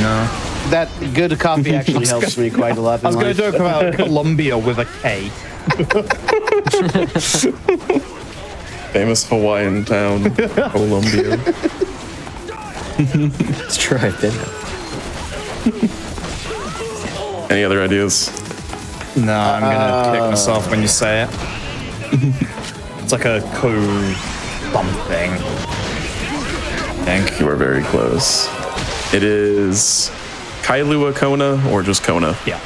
No. That good coffee actually helps me quite a lot. I was going to joke about Colombia with a K. Famous Hawaiian town, Columbia. It's true, I did. Any other ideas? No, I'm gonna kick myself when you say it. It's like a something. I think. You are very close. It is Kailua Kona or just Kona? Yeah.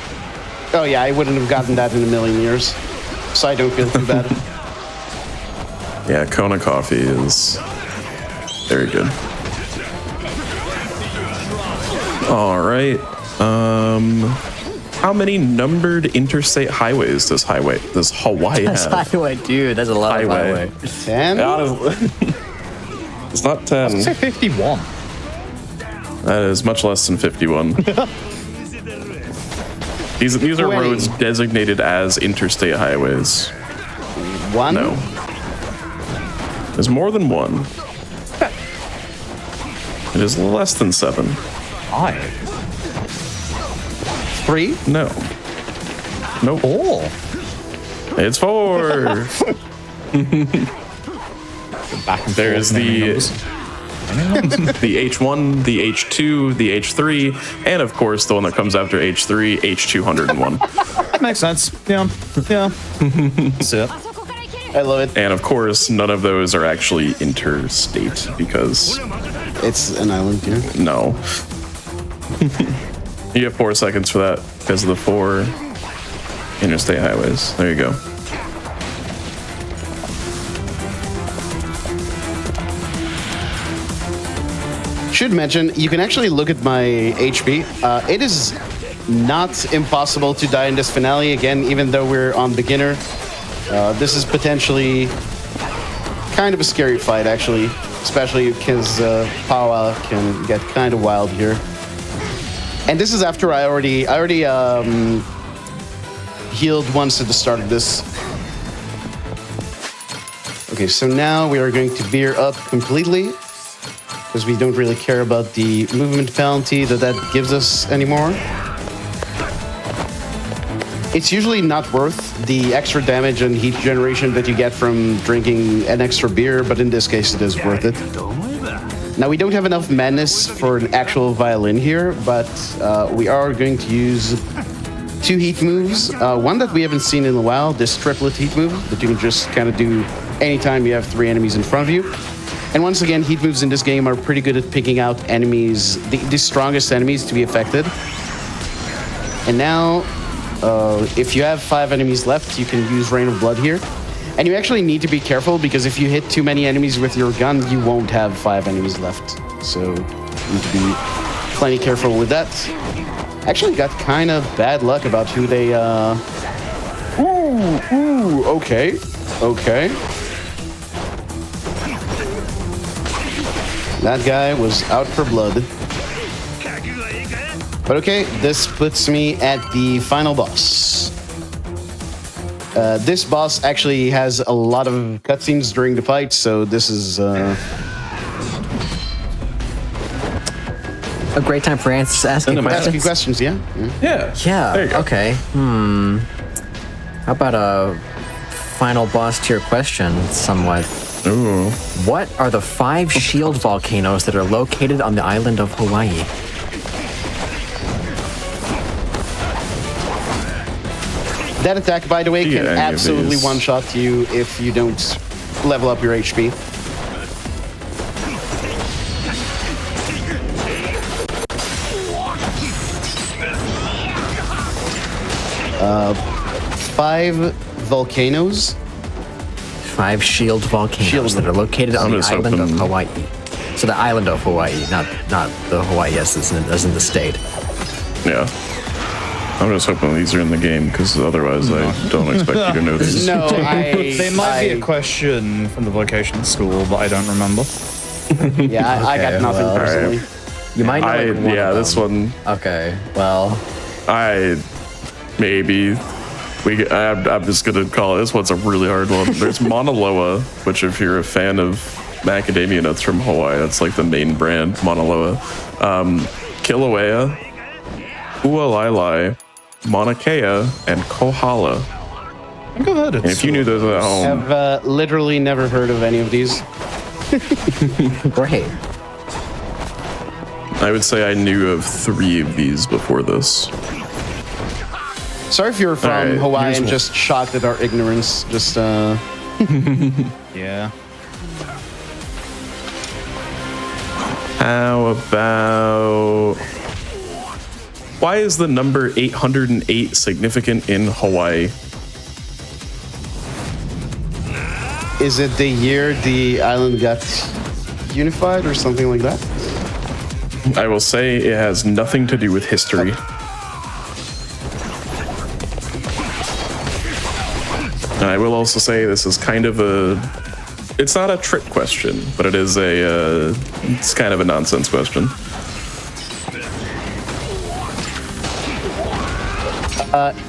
Oh yeah, I wouldn't have gotten that in a million years. So I don't feel too bad. Yeah, Kona coffee is very good. All right. How many numbered interstate highways does Hawaii That's have? highway, dude. That's a lot of highway. 10? Honestly, it's not 10. Say 51. That is much less than 51. These are 20. roads designated as interstate highways. 1? No. There's more than one. It is less than 7. 5. 3? No. Nope. 4. It's 4. There is the H1, the H2, the H3, and of course the one that comes after H3, H201. That makes sense. Yeah. Yeah. That's it. I love it. And of course, none of those are actually interstate because It's an island, yeah. no. You have 4 seconds for that because of the 4 interstate highways. There you go. Should mention, you can actually look at my HP. It is not impossible to die in this finale. Again, even though we're on beginner, this is potentially kind of a scary fight, actually. Especially because Power can get kind of wild here. And this is after I already healed once at the start of this. Okay, so now we are going to veer up completely, because we don't really care about the movement penalty that gives us anymore. It's usually not worth the extra damage and heat generation that you get from drinking an extra beer, but in this case it is worth it. Now, we don't have enough madness for an actual violin here, but we are going to use 2 heat moves. One that we haven't seen in a while, this triplet heat move that you can just kind of do anytime you have 3 enemies in front of you. And once again, heat moves in this game are pretty good at picking out enemies, the strongest enemies to be affected. And now, if you have 5 enemies left, you can use Rain of Blood here. And you actually need to be careful, because if you hit too many enemies with your gun, you won't have 5 enemies left. So you need to be plenty careful with that. Actually got kind of bad luck about who they... okay. Okay. That guy was out for blood. But okay, this puts me at the final boss. This boss actually has a lot of cutscenes during the fight, so this is... A great time for asking questions. Asking questions, yeah? Yeah. Yeah, There you go. okay. How about a final boss tier question, somewhat? Ooh. What are the 5 shield volcanoes that are located on the island of Hawaii? That attack, by the way, You can get any of absolutely these. one-shot you if you don't level up your HP. Five volcanoes. 5 shield volcanoes that are located on the just island of hoping- Hawaii. So the island of Hawaii, not the Hawaii as in the state. Yeah. I'm just hoping these are in the game, because otherwise I don't expect you to know these. No, They might be a question from the vocation school, but I don't remember. Yeah, I got Okay, nothing well, personally. You might know like one Yeah, of this them. one, Okay, well, maybe. I'm just going to call it, this one's a really hard one. There's Mauna Loa, which if you're a fan of macadamia nuts from Hawaii, that's like the main brand, Mauna Loa. Kilauea, Hualailai, Mauna Kea, and Kohala. I think I've heard it. And if you knew those at home, I've literally never heard of any of these. great. I would say I knew of 3 of these before this. Sorry if you're from Alright, Hawaii here's and one. just shocked at our ignorance. Just, Yeah. How about... Why is the number 808 significant in Hawaii? is it the year the island got unified or something like that? I will say it has nothing to do with history. And I will also say this is kind of a... It's not a trick question, but it is a... it's kind of a nonsense question.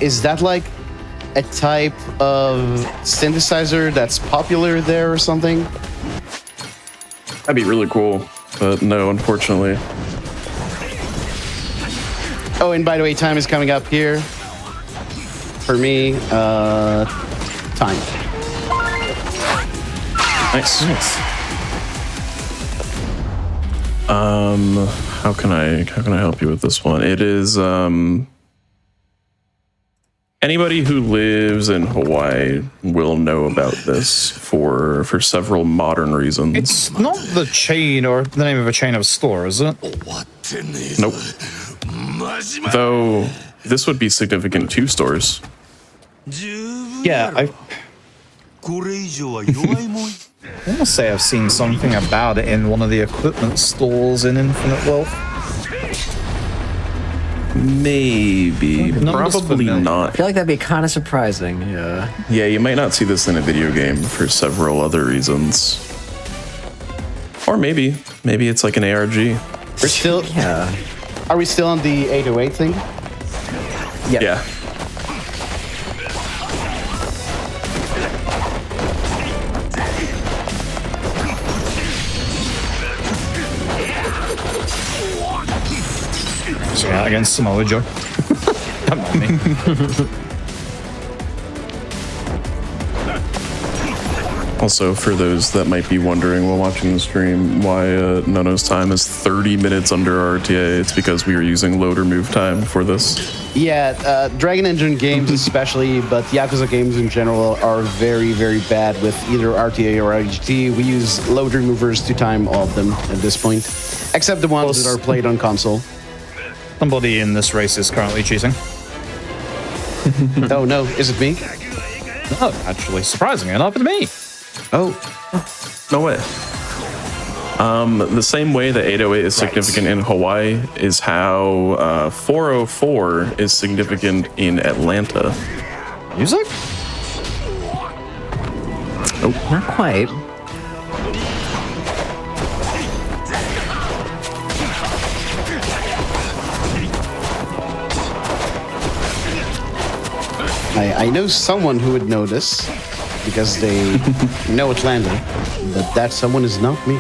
Is that like a type of synthesizer that's popular there or something? That'd be really cool, but no, unfortunately. Oh, and by the way, time is coming up here. For me, time. Nice. How can I help you with this one? It is anybody who lives in Hawaii will know about this for several modern reasons. It's not the chain or the name of a chain of stores, is it? Nope. Though this would be significant to stores. Yeah, I want to say I've seen something about it in one of the equipment stores in Infinite Wealth. Maybe, Numbers probably familiar. I not. feel like that'd be kind of surprising. Yeah. Yeah, you might not see this in a video game for several other reasons. Or maybe it's like an ARG. We're still. Yeah. Are we still on the 808 thing? Yeah. So yeah, against Samoa Joe. Don't mind me. Also, for those that might be wondering while watching the stream why Nono's time is 30 minutes under our RTA, it's because we are using load remove time for this. Yeah, Dragon Engine games especially, but Yakuza games in general are very, very bad with either RTA or IGT. We use load removers to time all of them at this point, except the ones that are played on console. Somebody in this race is currently cheating. Oh no, is it me? No, actually, surprisingly enough, it's me. Oh, No way. The same way that 808 is significant in Hawaii is how 404 is significant in Atlanta. Music? Not quite. I know someone who would know this because they know Atlanta, but that someone is not me.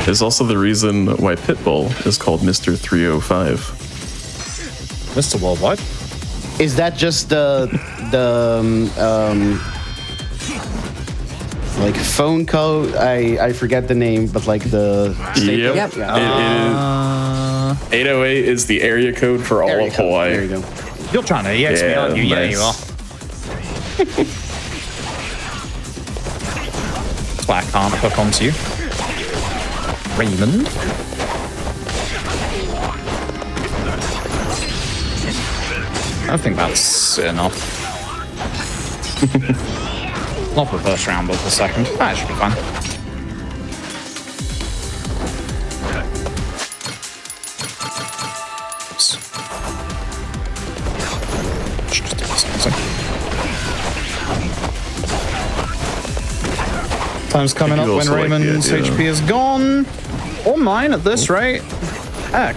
Is also the reason why Pitbull is called Mr. 305. Mr. Worldwide? Is that just the like phone code? I forget the name, but like the state Yep. code? Yeah. It is, 808 is the area code for all Area of code. Hawaii. There you go. You're trying to yes me, Yeah, aren't you? Yeah, you are. nice. That's why I can't hook onto you. Raymond? I think that's enough. Not for the first round, but the second. That should be fun. Oops. Should just do something. Time's coming I up do when also like the Raymond's idea. HP is gone. Or mine at this rate. Heck.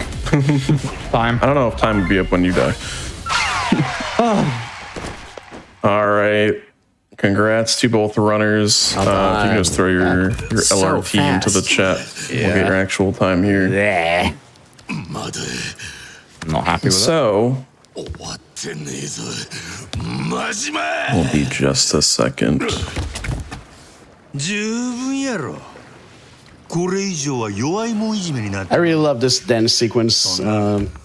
Time. I don't know if time would be up when you die. All right. Congrats to both runners. If you can just throw your So LRT into the fast. chat, we'll get your actual time here. Yeah. I'm not happy with it. So, will be just a second. 十分やろこれ以上は弱いもんいじめになって I really love this dance sequence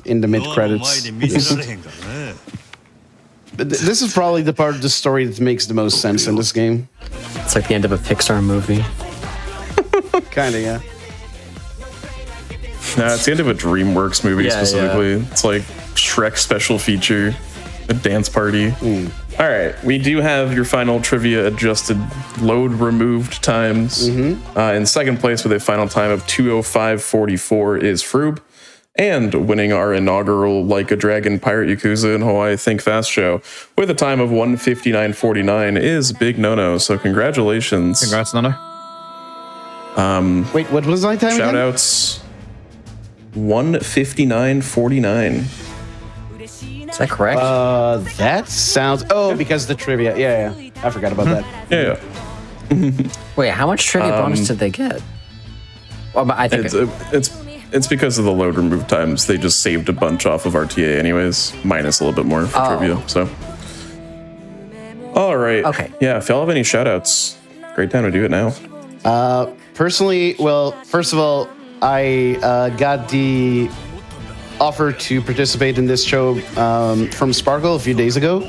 in the mid 前 credits. で見せられへんからね But this is probably the part of the story that makes the most sense in this game. It's like the end of a Pixar movie. Kinda, yeah. Nah, it's the end of a DreamWorks movie Yeah, specifically. It's like Shrek special feature, a dance party. All right, we do have your final trivia adjusted load removed times. In second place with a final time of 2:05:44 is Froob. And winning our inaugural Like a Dragon Pirate Yakuza in Hawaii Think Fast show with a time of 1:59:49 is Big Nono. So congratulations. Congrats, Nano. Wait, what was my time Shout again? outs 1:59:49. Is that correct? That sounds... Oh, because the trivia. Yeah. I forgot about that. Yeah. Wait, how much trivia bonus did they get? Well, but I think It's because of the load remove times. They just saved a bunch off of RTA anyways, minus a little bit more for trivia. So, all right. Okay. Yeah. If y'all have any shout outs, great time to do it now. Personally, well, first of all, I got the offer to participate in this show from Sparkle a few days ago,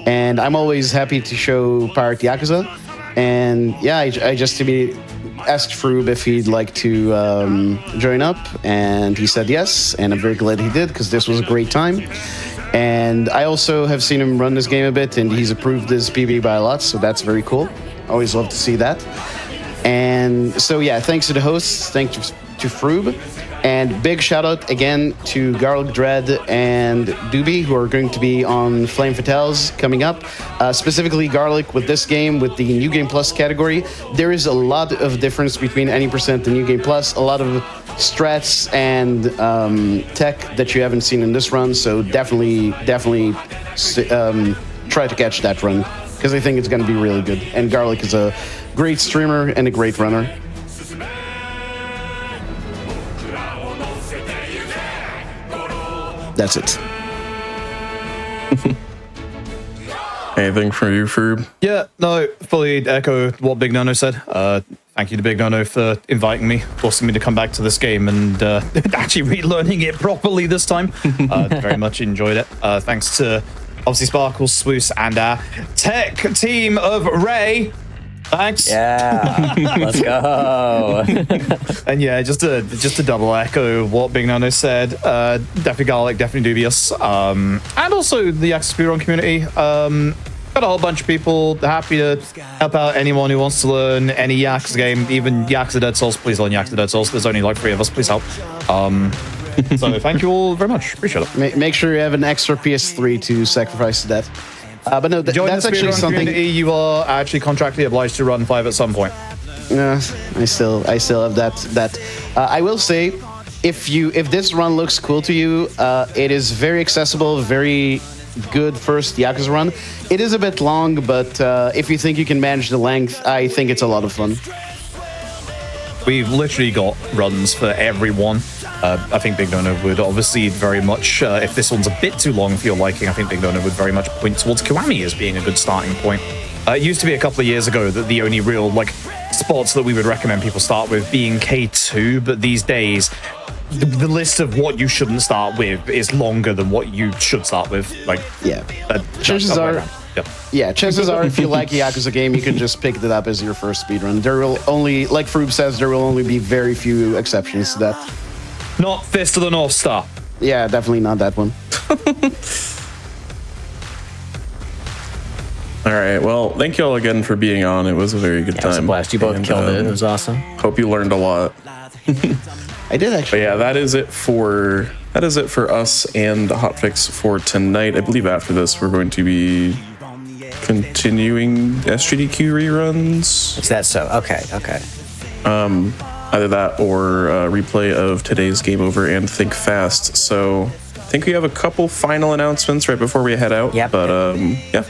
and I'm always happy to show Pirate Yakuza. And yeah, I just asked Froob if he'd like to join up, and he said yes, and I'm very glad he did, because this was a great time. And I also have seen him run this game a bit, and he's approved this PB by a lot, so that's very cool. Always love to see that. And so, yeah, thanks to the hosts, thanks to Froob, and big shout out again to Garlic Dread and Doobie, who are going to be on Flame Fatales coming up. Specifically, Garlic with this game, with the New Game Plus category. There is a lot of difference between any percent and New Game Plus, a lot of strats and tech that you haven't seen in this run, so definitely try to catch that run, because I think it's going to be really good. And Garlic is a great streamer and a great runner. That's it. Anything from you, Froob? Yeah, no, fully echo what Big Nono said. Thank you to Big Nono for inviting me, forcing me to come back to this game and actually relearning it properly this time. Very much enjoyed it. Thanks to obviously Sparkles, Swoose, and our tech team of Ray. Thanks. Yeah, let's go. And yeah, just to double echo what Big Nono said, definitely Garlic, definitely Dubious, and also the Yakuza Speedrun community. Got a whole bunch of people happy to help out anyone who wants to learn any Yakuza game, even Yakuza Dead Souls. Please learn Yakuza Dead Souls. There's only like 3 of us. Please help. So thank you all very much. Appreciate it. Make sure you have an extra PS3 to sacrifice to that. But no, Join that's the actually speedrun something. community. You are actually contractually obliged to run 5 at some point. I still have that. I will say, if this run looks cool to you, it is very accessible, very good first Yakuza run. It is a bit long, but if you think you can manage the length, I think it's a lot of fun. We've literally got runs for everyone. I think Big Nono would obviously very much, if this one's a bit too long for your liking, I think Big Nono would very much point towards Kiwami as being a good starting point. It used to be a couple of years ago that the only real spots that we would recommend people start with being K2, but these days the list of what you shouldn't start with is longer than what you should start with. Chances are, chances are, if you like a Yakuza game, you can just pick it up as your first speedrun. There will only, like Froob says, there will only be very few exceptions to that. Not Fist of the North Star. Yeah, definitely not that one. All right. Well, thank you all again for being on. It was a very good It was a time. blast. You both killed it. It was awesome. Hope you learned a lot. I did actually. But yeah, that is it for us and the hotfix for tonight. I believe after this we're going to be continuing SGDQ reruns. Is that so? Okay. Either that or a replay of today's Game Over and Think Fast. So I think we have a couple final announcements right before we head out. Yep. But yeah.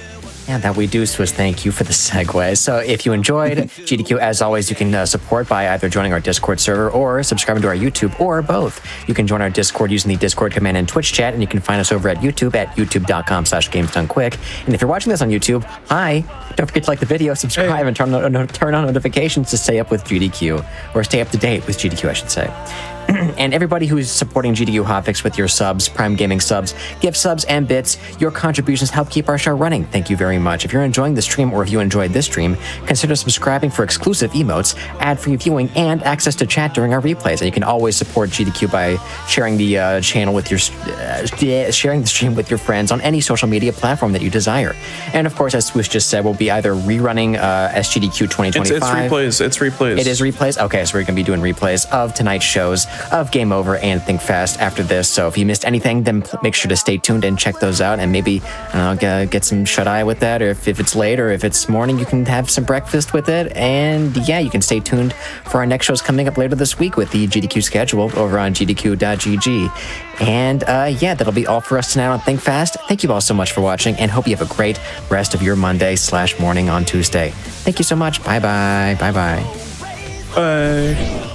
Yeah, that we do, Swiss. Thank you for the segue. So if you enjoyed GDQ, as always, you can support by either joining our Discord server or subscribing to our YouTube, or both. You can join our Discord using the Discord command in Twitch chat, and you can find us over at YouTube at youtube.com/gamesdonequick. And if you're watching this on YouTube, hi, don't forget to like the video, subscribe, and turn on notifications to stay up with GDQ, or stay up to date with GDQ, I should say. And everybody who's supporting GDQ Hotfix with your subs, Prime Gaming subs, gift subs, and bits, your contributions help keep our show running. Thank you very much. If you're enjoying the stream, or if you enjoyed this stream, consider subscribing for exclusive emotes, ad-free viewing, and access to chat during our replays. And you can always support GDQ by sharing the channel with your sharing the stream with your friends on any social media platform that you desire. And of course, as Swoosh just said, we'll be either rerunning SGDQ 2025. It's replays. It's replays. It is replays? Okay, so we're going to be doing replays of tonight's shows, of Game Over and Think Fast after this. So if you missed anything, then make sure to stay tuned and check those out, and maybe get some shut-eye with that, or if it's late or if it's morning, you can have some breakfast with it. And yeah, you can stay tuned for our next shows coming up later this week with the GDQ schedule over on gdq.gg. And yeah, that'll be all for us tonight on Think Fast. Thank you all so much for watching, and hope you have a great rest of your Monday/morning on Tuesday. Thank you so much. Bye-bye. Bye-bye. Bye.